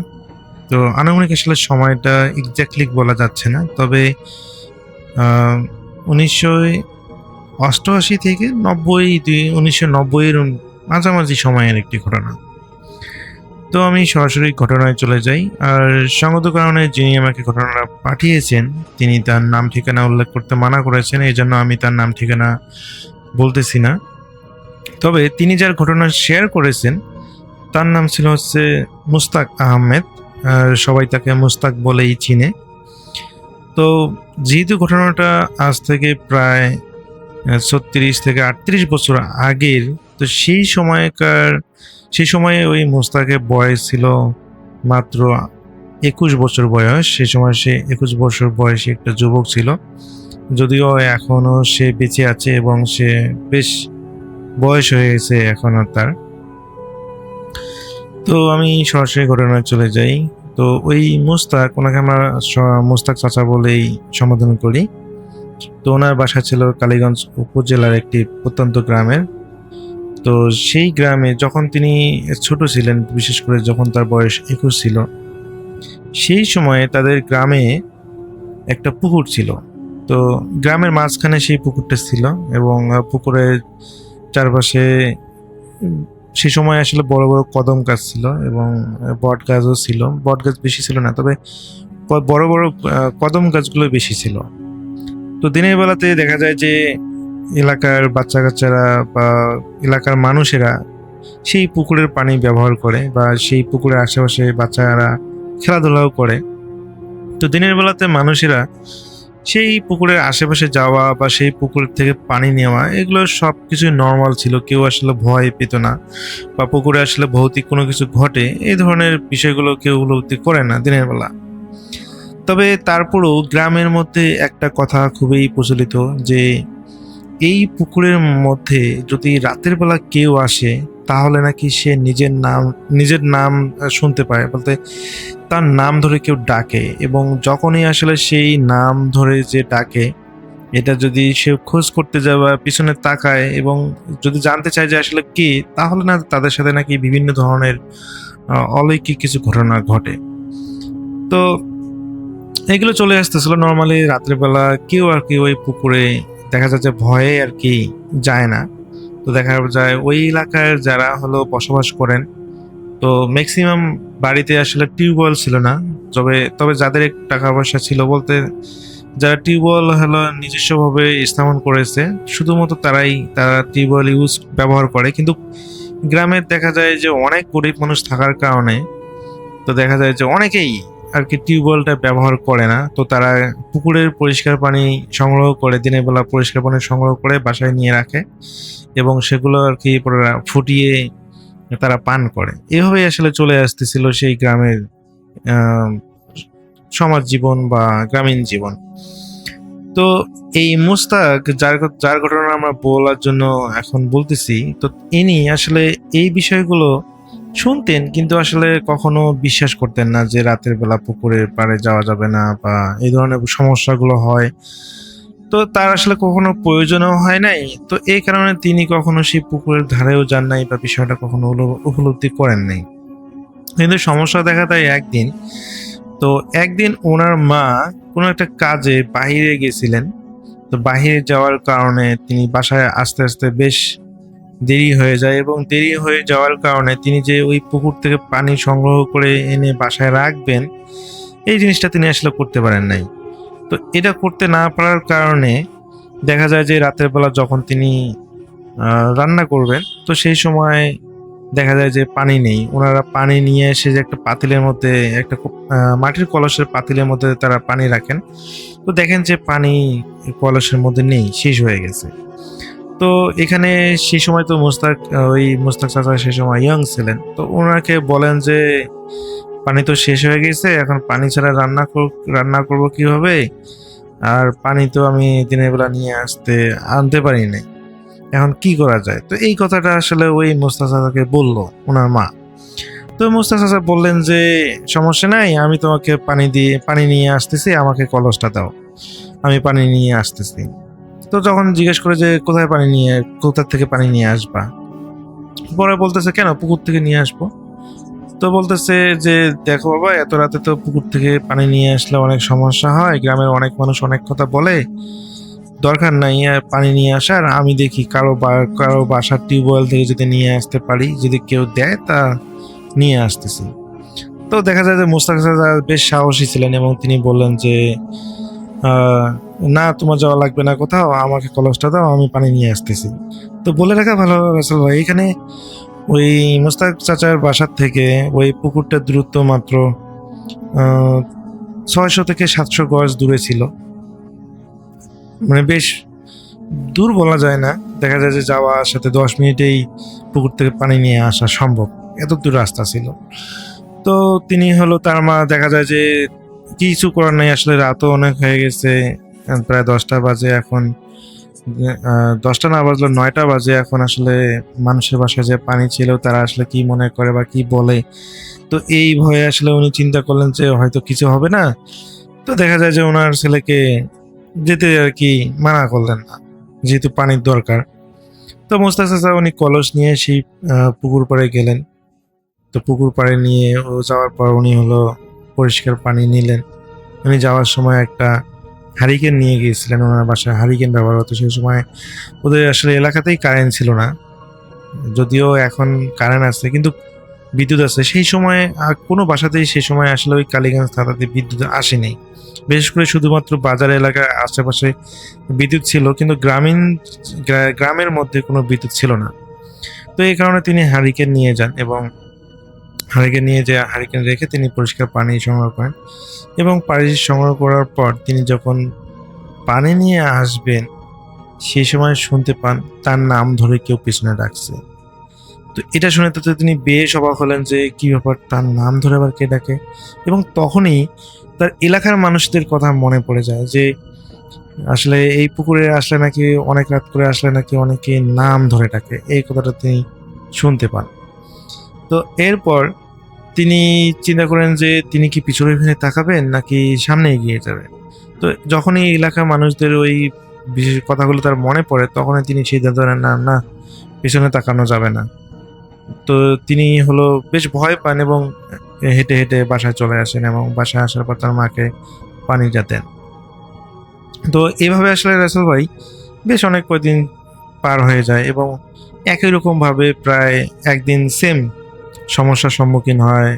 E: তো আনুমানিক আসলে সময়টা এক্স্যাক্টলি বলা যাচ্ছে না, তবে 1988 থেকে 1990-এর মাঝামাঝি সময়ের একটি ঘটনা। তো আমি সরাসরি ঘটনায় চলে যাই। আর সঙ্গত কারণে যিনি আমাকে ঘটনাটা পাঠিয়েছেন তিনি তার নাম ঠিকানা উল্লেখ করতে মানা করেছেন, এই জন্য আমি তার নাম ঠিকানা বলতেছি না। তবে তিনি যার ঘটনা শেয়ার করেছেন তার নাম ছিল হচ্ছে মুস্তাক আহমেদ, আর সবাই তাকে মুস্তাক বলেই চিনে। তো যেহেতু ঘটনাটা আজ থেকে প্রায় 36 থেকে 38 বছর আগের, তো সেই সময়ে ওই মুস্তাকের বয়স ছিল মাত্র 21 বছর বয়স। সেই সময় সে 21 বছর বয়সী একটা যুবক ছিল, যদিও এখনও সে বেঁচে আছে এবং সে বেশ বয়স হয়ে গেছে এখনও তার। তো আমি সরাসরি ঘটনায় চলে যাই। তো ওই মুস্তাক, ওনাকে আমরা মুস্তাক চাচা বলেই সম্বোধন করি। তো ওনার বাসা ছিল কালীগঞ্জ উপজেলার একটি প্রত্যন্ত গ্রামের। তো সেই গ্রামে যখন তিনি ছোট ছিলেন, বিশেষ করে যখন তার বয়স 21 ছিল, সেই সময়ে তাদের গ্রামে একটা পুকুর ছিল। তো গ্রামের মাঝখানে সেই পুকুরটা ছিল এবং পুকুরের চারপাশে সেই সময় আসলে বড় বড় কদম গাছ ছিল এবং বট গাছও ছিল। বট গাছ বেশি ছিল না, তবে বড় বড় কদম গাছগুলো বেশি ছিল। তো দিনের বেলাতে দেখা যায় যে এলাকার বাচ্চা কাচ্চারা বা এলাকার মানুষেরা সেই পুকুরের পানি ব্যবহার করে বা সেই পুকুরের আশেপাশে বাচ্চারা খেলাধুলাও করে। তো দিনের বেলাতে মানুষেরা সেই পুকুরের আশেপাশে যাওয়া বা সেই পুকুর থেকে পানি নেওয়া এগুলো সব কিছুই নর্মাল ছিল, কেউ আসলে ভয় পেত না, বা পুকুরে আসলে ভৌতিক কোনো কিছু ঘটে এই ধরনের বিষয়গুলো কেউ উপলব্ধি করে না দিনের বেলা। তবে তারপরেও গ্রামের মধ্যে একটা কথা খুবই প্রচলিত যে এই পুকুরের মধ্যে যদি রাতের বেলা কেউ আসে তাহলে নাকি সে নিজের নাম শুনতে পায়, বলতে তার নাম ধরে কেউ ডাকে, এবং যখনই আসলে সেই নাম ধরে যে ডাকে এটা যদি সে খোঁজ করতে যায় বা পিছনে তাকায় এবং যদি জানতে চায় যে আসলে কে, তাহলে না তাদের সাথে নাকি বিভিন্ন ধরনের অলৌকিক কিছু ঘটনা ঘটে। তো এগুলো চলে আসতেছিল নর্মালি রাত্রের বেলা, কেউ আর কি ওই পুকুরে দেখা যায় যে ভয়ে আর কি যায় না। তো দেখা যায় ওই এলাকার যারা হলো বসবাস করেন, তো ম্যাক্সিমাম বাড়িতে আসলে টিউবওয়েল ছিল না, তবে যাদের একটু টাকা পয়সা ছিল, বলতে যারা টিউবওয়েল হলো নিজস্বভাবে স্থাপন করেছে শুধুমাত্র তারা টিউবওয়েল ব্যবহার করে। কিন্তু গ্রামের দেখা যায় যে অনেক গরিব মানুষ থাকার কারণে তো দেখা যায় যে অনেকেই আর কি টিউবওয়েলটা ব্যবহার করে না, তো তারা পুকুরের পরিষ্কার পানি সংগ্রহ করে, দিনের বেলা পরিষ্কার পানি সংগ্রহ করে বাসায় নিয়ে রাখে এবং সেগুলো আর কি পরে ফুটিয়ে তারা পান করে। এভাবেই আসলে চলে আসতেছিল সেই গ্রামের আহ, সমাজ জীবন বা গ্রামীণ জীবন। তো এই মুস্তাক যার ঘটনা আমরা বলার জন্য এখন বলতেছি, তো ইনি আসলে এই বিষয়গুলো শুনতেন কিন্তু আসলে কখনো বিশ্বাস করতেন না যে রাতের বেলা পুকুরের পাড়ে যাওয়া যাবে না বা এই ধরনের সমস্যাগুলো হয়। তো তার আসলে কখনো প্রয়োজনও হয় নাই, তো এই কারণে তিনি কখনো সেই পুকুরের ধারেও যান নাই বা বিষয়টা কখনো উপলব্ধি করেন নাই। কিন্তু সমস্যা দেখা দেয় একদিন। তো একদিন ওনার মা কোনো একটা কাজে বাইরে গেছিলেন, তো বাইরে যাওয়ার কারণে তিনি বাসায় আস্তে আস্তে বেশ দেরি হয়ে যায়, এবং দেরি হয়ে যাওয়ার কারণে তিনি যে ওই পুকুর থেকে পানি সংগ্রহ করে এনে বাসায় রাখবেন এই জিনিসটা তিনি আসলে করতে পারেন নাই। তো এটা করতে না পারার কারণে দেখা যায় যে রাতের বেলা যখন তিনি রান্না করবেন, তো সেই সময় দেখা যায় যে পানি নেই। ওনারা পানি নিয়ে এসে যে একটা পাতিলের মধ্যে মাটির কলসের পাতিলের মধ্যে তারা পানি রাখেন, তো দেখেন যে পানি কলসের মধ্যে নেই, শেষ হয়ে গেছে। তো এখানে সেই সময় তো মুস্তাক চাচা সেই সময় ইয়ং ছিলেন, তো ওনাকে বলেন যে পানি তো শেষ হয়ে গেছে, এখন পানি ছাড়া রান্না করব কিভাবে, আর পানি তো আমি দিনের বেলা আনতে পারি নাই, এখন কি করা যায়। তো এই কথাটা আসলে ওই মুস্তাক চাচাকে বললো ওনার মা। তো মুস্তাক চাচা বললেন যে সমস্যা নাই, আমি তোমাকে পানি নিয়ে আসতেছি, আমাকে কলসটা দাও, আমি পানি নিয়ে আসতেছি। তো যখন জিজ্ঞেস করে যে কোথা থেকে পানি নিয়ে আসবা, পরে বলতেছে কেন পুকুর থেকে নিয়ে আসবো। তো বলতেছে যে দেখো বাবা, এত রাতে তো পুকুর থেকে পানি নিয়ে আসলে অনেক সমস্যা হয়, গ্রামের অনেক মানুষ অনেক কথা বলে, দরকার নাই আর পানি নিয়ে আসার, আমি দেখি কারো বাসার টিউবওয়েল থেকে যদি নিয়ে আসতে পারি, যদি কেউ দেয় তা নিয়ে আসতেছি। তো দেখা যায় যে মুস্তাক চাচা বেশ সাহসী ছিলেন এবং তিনি বললেন যে না, তোমার যাওয়া লাগবে না কোথাও, আমাকে কলসটা দাও, আমি পানি নিয়ে আসতেছি। তো বলে রাখা ভালো রাসেল ভাই, এখানে ওই মুস্তাক চাচার বাসার থেকে ওই পুকুরটার দূরত্ব মাত্র 600 থেকে 700 গজ দূরে ছিল, মানে বেশ দূর বলা যায় না, দেখা যায় যে যাওয়া সাথে 10 মিনিটেই পুকুর থেকে পানি নিয়ে আসা সম্ভব, এত দূর রাস্তা ছিল। তো তিনি তার মা দেখা যায় যে কিছু করার নাই, আসলে রাতও অনেক হয়ে গেছে, প্রায় 10টা বাজে, এখন 10টা না বাজলো 9টা বাজে, এখন আসলে মানুষের বাসায় যে পানি ছিল তারা আসলে কি মনে করে বা কি বলে, তো এই ভয়ে আসলে উনি চিন্তা করলেন যে হয়তো কিছু হবে না। তো দেখা যায় যে ওনার ছেলেকে যেতে আর কি মানা করলেন না, যেহেতু পানির দরকার। তো মুস্তাক চাচা উনি কলস নিয়ে সেই পুকুর পাড়ে গেলেন। তো পুকুর পাড়ে নিয়ে যাওয়ার পর উনি পরিষ্কার পানি নিলেন। উনি যাওয়ার সময় একটা হারিকেন নিয়ে গিয়েছিলেন, ওনার বাসায় হারিকেন ব্যবহার হতো সেই সময়। ওদের আসলে এলাকাতেই কারেন্ট ছিল না, যদিও এখন কারেন্ট আছে কিন্তু বিদ্যুৎ আছে। সেই সময় কোনো বাসাতেই সেই সময় আসলে ওই কালীগঞ্জ থানাতে বিদ্যুৎ আসেনি, বিশেষ করে শুধুমাত্র বাজার এলাকার আশেপাশে বিদ্যুৎ ছিল, কিন্তু গ্রামের মধ্যে কোনো বিদ্যুৎ ছিল না। তো এই কারণে তিনি হারিকেন নিয়ে যান এবং হারিকেন রেখে তিনি পরিষ্কার পানি সংগ্রহ করেন, এবং পানি সংগ্রহ করার পর তিনি যখন পানি নিয়ে আসবেন সেই সময় শুনতে পান তার নাম ধরে কেউ পিছনে ডাকছে। তো এটা শুনে তো তিনি বেশ অবাক হলেন যে কি ব্যাপার, তার নাম ধরে আবার কে ডাকে। এবং তখনই তার এলাকার মানুষদের কথা মনে পড়ে যায় যে আসলে এই পুকুরে আসলে নাকি অনেক রাত করে আসলে নাকি অনেকে নাম ধরে ডাকে, এই কথাটা তিনি শুনতে পান। তো এরপর তিনি চিন্তা করেন যে তিনি কি পিছনে ফিরে তাকাবেন নাকি সামনে এগিয়ে যাবেন। তো যখনই এলাকার মানুষদের ওই বিশেষ কথাগুলো তার মনে পড়ে তখনই তিনি সিদ্ধান্ত নেন না না, পিছনে তাকানো যাবে না। তো তিনি বেশ ভয় পান এবং হেঁটে হেঁটে বাসায় চলে আসেন এবং বাসায় আসার পর তার মাকে পানিটা দেন। তো এভাবে আসলে রাসেল ভাই বেশ অনেক কয়দিন পার হয়ে যায় এবং একই রকম ভাবে প্রায় একদিন সেম সমস্যার সম্মুখীন হয়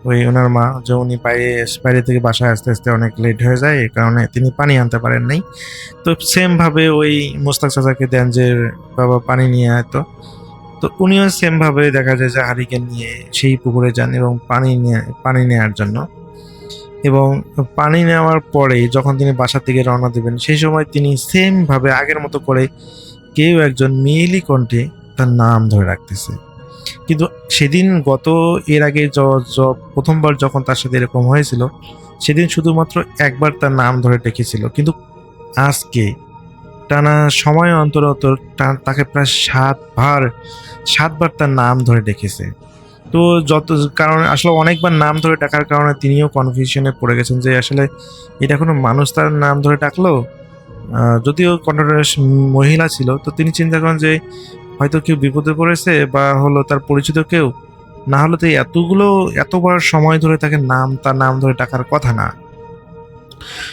E: ওই ওনার মা, যে উনি বাইরে থেকে বাসায় আসতে আসতে অনেক লেট হয়ে যায়, এই কারণে তিনি পানি আনতে পারেন নাই। তো সেম ভাবে ওই মোস্তাক চাচাকে দেন যে বাবা পানি নিয়ে আয়। তো তো উনিও সেম ভাবে দেখা যায় যে হারিকেন নিয়ে সেই পুকুরে যান এবং পানি নেওয়ার জন্য। এবং পানি নেওয়ার পরে যখন তিনি বাসা থেকে রওনা দেবেন সেই সময় তিনি সেম ভাবে আগের মতো করে কেউ একজন মেয়েলি কণ্ঠে তার নাম ধরে রাখতেছে। কিন্তু সেদিন এর আগে প্রথমবার যখন তার সাথে এরকম হয়েছিল সেদিন শুধুমাত্র একবার তার নাম ধরে ডেকেছিল, কিন্তু আজকে টানা সময় অন্তর অন্তর তাকে প্রায় সাতবার তার নাম ধরে ডেকেছে। তো কারণ আসলে অনেকবার নাম ধরে ডাকার কারণে তিনিও কনফিউশনে পড়ে গেছেন যে আসলে এটা কোনো মানুষ তার নাম ধরে ডাকলো। যদিও কণ্ঠটা মহিলা ছিল, তো তিনি চিন্তা করেন যে হয়তো কেউ বিপদে পড়েছে বা তার পরিচিত কেউ, না হলে তো এতবার সময় ধরে তার নাম ধরে ডাকার কথা না।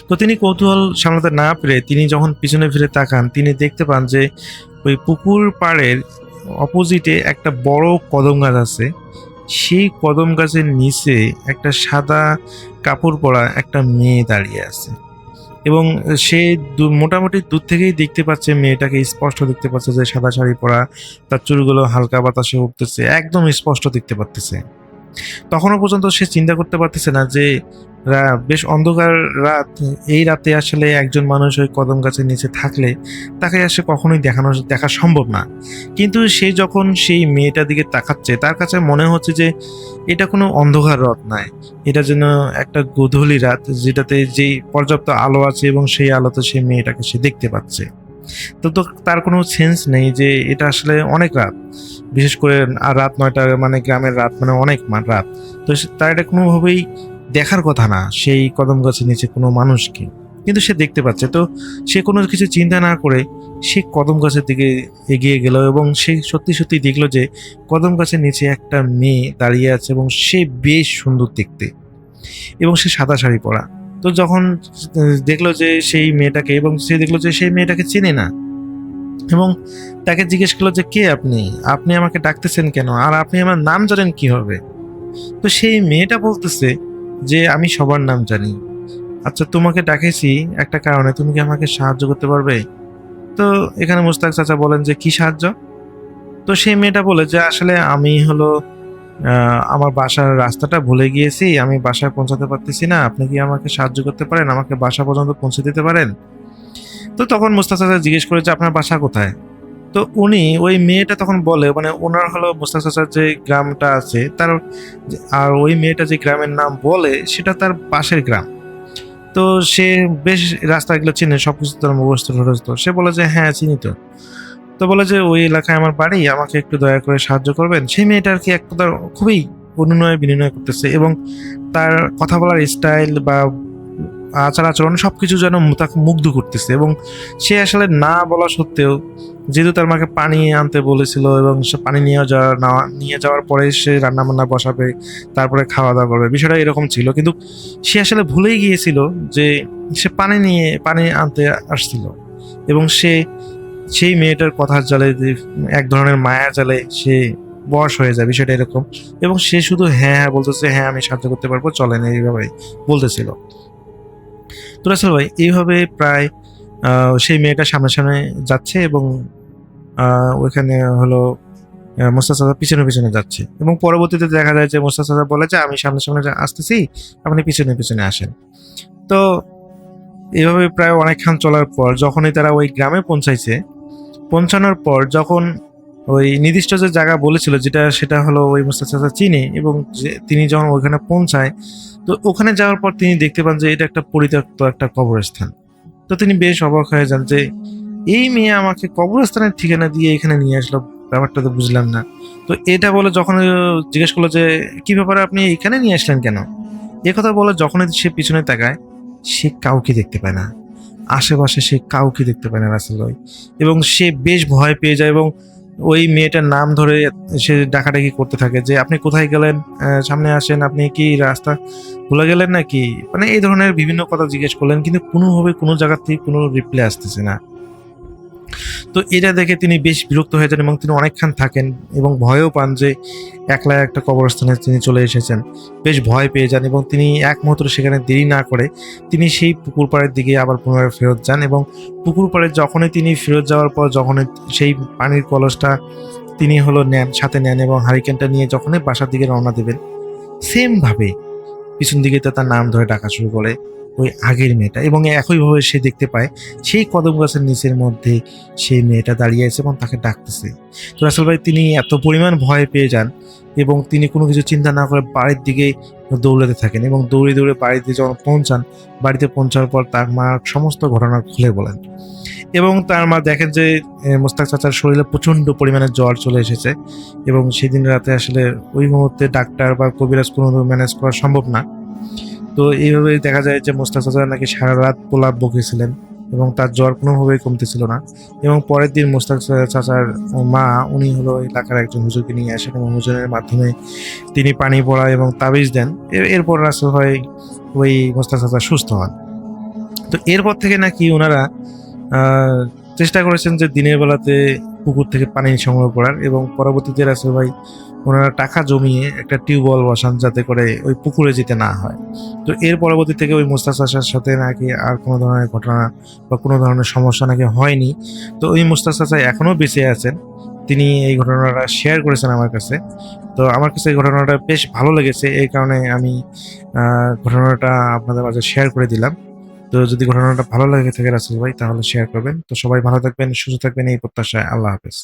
E: তো তিনি কৌতূহল সামলাতে না পেরে তিনি যখন পিছনে ফিরে তাকান তিনি দেখতে পান যে ওই পুকুর পাড়ের অপোজিটে একটা বড় কদম গাছ আছে। সেই কদম গাছের নিচে একটা সাদা কাপড় পরা একটা মেয়ে দাঁড়িয়ে আছে এবং সে মোটামুটি দূর থেকেই দেখতে পাচ্ছে, মেয়েটাকে স্পষ্ট দেখতে পাচ্ছে যে সাদা শাড়ি পরা, তার চুলগুলো হালকা বাতাসে উঠতেছে, একদম স্পষ্ট দেখতে পাচ্ছে। তখনও পর্যন্ত সে চিন্তা করতে পারতেছে না যে বেশ অন্ধকার রাত, এই রাতে আসলে একজন মানুষ ওই কদম গাছের নিচে থাকলে তাকে আসলে কখনোই দেখা সম্ভব না। কিন্তু সে যখন সেই মেয়েটার দিকে তাকাচ্ছে তার কাছে মনে হচ্ছে যে এটা কোনো অন্ধকার রাত নয়, এটা যেন একটা গোধূলি রাত যেটাতে যেই পর্যাপ্ত আলো আছে এবং সেই আলোতে সেই মেয়েটাকে সে দেখতে পাচ্ছে। তো তার কোনো সেন্স নেই যে এটা আসলে অনেক রাত, বিশেষ করে আর রাত 9টা মানে গ্রামের রাত মানে অনেক রাত। তো তার এটা কোনোভাবেই দেখার কথা না সেই কদম গাছের নিচে কোনো মানুষকে, কিন্তু সে দেখতে পাচ্ছে। তো সে কোনো কিছু চিন্তা না করে সে কদম গাছের দিকে এগিয়ে গেল এবং সে সত্যি সত্যি দেখলো যে কদম গাছের নিচে একটা মেয়ে দাঁড়িয়ে আছে এবং সে বেশ সুন্দর দেখতে এবং সে সাদা শাড়ি পরা। তো যখন দেখলো যে সেই মেয়েটাকে, এবং সে দেখলো যে সেই মেয়েটাকে চেনে না এবং তাকে জিজ্ঞেস করলো যে কে আপনি আপনি আমাকে ডাকতেছেন কেন, আর আপনি আমার নাম জানেন কি হবে? তো সেই মেয়েটা বলতেছে যে আমি সবার নাম জানি। আচ্ছা, তোমাকে ডাকেছি একটা কারণে, তুমি কি আমাকে সাহায্য করতে পারবে? তো এখানে মুস্তাক চাচা বলেন যে কি সাহায্য? তো সেই মেয়েটা বলে যে আসলে আমি আমার বাসার রাস্তাটা ভুলে গিয়েছি, আমি বাসায় পৌঁছাতে পারতেছি না, আপনি কি আমাকে সাহায্য করতে পারেন, আমাকে বাসা পর্যন্ত পৌঁছে দিতে পারেন? তো তখন মুস্তাক চাচা জিজ্ঞেস করে যে আপনার বাসা কোথায়? তো উনি ওই মেয়েটা তখন বলে, মানে ওনার মুস্তাক চাচার যে গ্রামটা আছে তার, আর ওই মেয়েটা যে গ্রামের নাম বলে সেটা তার পাশের গ্রাম। তো সে বেশ রাস্তাগুলো চিনে, সবকিছু তার মুখস্থ। সে বলে যে হ্যাঁ চিনি। তো বলে যে ওই এলাকায় আমার বাড়ি, আমাকে একটু দয়া করে সাহায্য করবেন। সেই মেয়েটা আর কি এক কথা খুবই অনুনয় বিনিময় করতেছে এবং তার কথা বলার স্টাইল বা আচার আচরণ সবকিছু যেন তাকে মুগ্ধ করতেছে। এবং সে আসলে না বলা সত্ত্বেও, যেহেতু তার মাকে পানি আনতে বলেছিল এবং সে পানি নিয়ে যাওয়ার পরে সে রান্না বান্না বসাবে, তারপরে খাওয়া দাওয়া করবে, বিষয়টা এরকম ছিল। কিন্তু সে আসলে ভুলেই গিয়েছিল যে সে পানি আনতে আসছিল এবং সেই মেয়েটার কথার জালে, এক ধরনের মায়ার জালে সে বশ হয়ে যায়, বিষয়টা এরকম। এবং সে শুধু হ্যাঁ হ্যাঁ বলতেছে, হ্যাঁ আমি সাহায্য করতে পারবো, চলেন, এইভাবে বলতেছিল। তো রাসেল ভাই এইভাবে প্রায় সেই মেয়েটা সামনে সামনে যাচ্ছে এবং ওইখানে মোস্তাক চাচা পিছনে পিছনে যাচ্ছে এবং পরবর্তীতে দেখা যায় যে মোস্তাক চাচা বলে যে আমি সামনে সামনে আসতেছি, আপনি পিছনে পিছনে আসেন। তো এভাবে প্রায় অনেকক্ষণ চলার পর যখনই তারা ওই গ্রামে পৌঁছানোর পর যখন ওই নির্দিষ্ট যে জায়গা বলেছিল সেটা হলো ওই মোস্তাক চাচা চিনে, এবং তিনি যখন ওইখানে পৌঁছায়, তো ওখানে যাওয়ার পর তিনি দেখতে পান যে এটা একটা পরিত্যক্ত একটা কবরস্থান। তো তিনি বেশ অবাক হয়ে যান যে এই মেয়ে আমাকে কবরস্থানের ঠিকানা দিয়ে এখানে নিয়ে আসলো, ব্যাপারটা তো বুঝলাম না। তো এটা বলে যখন জিজ্ঞেস করলো যে কি ব্যাপারে আপনি এখানে নিয়ে আসলেন কেন, এ কথা বলে যখনই সে পিছনে তাকায় সে কাউকে দেখতে পায় না, আশেপাশে সে কাউকে দেখতে পায় না রাসেল ভাই। এবং সে বেশ ভয় পেয়ে যায় এবং ওই মেয়েটার নাম ধরে সে ডাকাডাকি করতে থাকে যে আপনি কোথায় গেলেন, সামনে আসেন, আপনি কি রাস্তা ভুলে গেলেন নাকি, মানে এই ধরনের বিভিন্ন কথা জিজ্ঞেস করলেন, কিন্তু কোনোভাবে কোনো জায়গা থেকে কোনো রিপ্লাই আসতেছে না। তো এটা দেখে তিনি বেশ বিরক্ত হয়ে যান এবং তিনি অনেকক্ষণ থাকেন এবং ভয়ও পান যে একলা একটা কবরস্থানে তিনি চলে এসেছেন। বেশ ভয় পেয়ে যান এবং তিনি এক মুহূর্ত সেখানে দেরি না করে তিনি সেই পুকুর পাড়ের দিকে আবার পুনরায় ফেরত যান, এবং পুকুর পাড়ে যখনই তিনি ফেরত যাওয়ার পর যখনই সেই পানির কলসটা তিনি সাথে নেন এবং হারিকেনটা নিয়ে যখনই বাসার দিকে রওনা দেবেন, সেম ভাবে পিছন দিকে তার নাম ধরে ডাকা শুরু করে ওই আগের মেয়েটা, এবং একইভাবে সে দেখতে পায় সেই কদম গাছের নিচের মধ্যে সেই মেয়েটা দাঁড়িয়ে আছে এবং তাকে ডাকতেছে। তো রাসেল ভাই তিনি এত পরিমাণ ভয় পেয়ে যান এবং তিনি কোনো কিছু চিন্তা না করে বাড়ির দিকে দৌড়াতে থাকেন, এবং দৌড়ে দৌড়ে বাড়িতে যখন পৌঁছান, বাড়িতে পৌঁছার পর তার মা সমস্ত ঘটনা খুলে বলেন, এবং তার মা দেখেন যে মোস্তাক চাচার শরীরে প্রচণ্ড পরিমাণে জ্বর চলে এসেছে, এবং সেদিন রাতে আসলে ওই মুহূর্তে ডাক্তার বা কবিরাজ কোনো ম্যানেজ করা সম্ভব না। তো এইভাবে দেখা যায় যে মোস্তাক চাচা নাকি সারা রাত প্রলাপ বকেছিলেন এবং তার জ্বর কোনোভাবেই কমতেছিল না, এবং পরের দিন মোস্তাক চাচার মা উনি এলাকার একজন হুজুরকে নিয়ে আসেন এবং হুজুরের মাধ্যমে তিনি পানি পড়া এবং তাবিজ দেন। এরপর রাসেল ভাই ওই মোস্তাক চাচা সুস্থ হন। তো এরপর থেকে নাকি ওনারা আহ, চেষ্টা করেছেন যে দিনের বেলাতে পুকুর থেকে পানি সংগ্রহ করার, এবং পরবর্তীতে রাসেল ভাই ওনারা টাকা জমিয়ে একটা টিউবওয়েল বসান যাতে করে ওই পুকুরে যেতে না হয়। তো এর পরবর্তী থেকে ওই মোস্তাক চাচার সাথে নাকি আর কোনো ধরনের ঘটনা বা কোনো ধরনের সমস্যা নাকি হয়নি। তো ওই মোস্তাক চাচা এখনো বেঁচে আছেন, তিনি এই ঘটনাটা শেয়ার করেছেন আমার কাছে। তো আমার কাছে এই ঘটনাটা বেশ ভালো লেগেছে, এই কারণে আমি ঘটনাটা আপনাদের মাঝে শেয়ার করে দিলাম। তো যদি ঘটনাটা ভালো লেগে থাকে রাসেল ভাই তাহলে শেয়ার করবেন। তো সবাই ভালো থাকবেন, সুস্থ থাকবেন এই প্রত্যাশায়। আল্লাহ হাফেজ।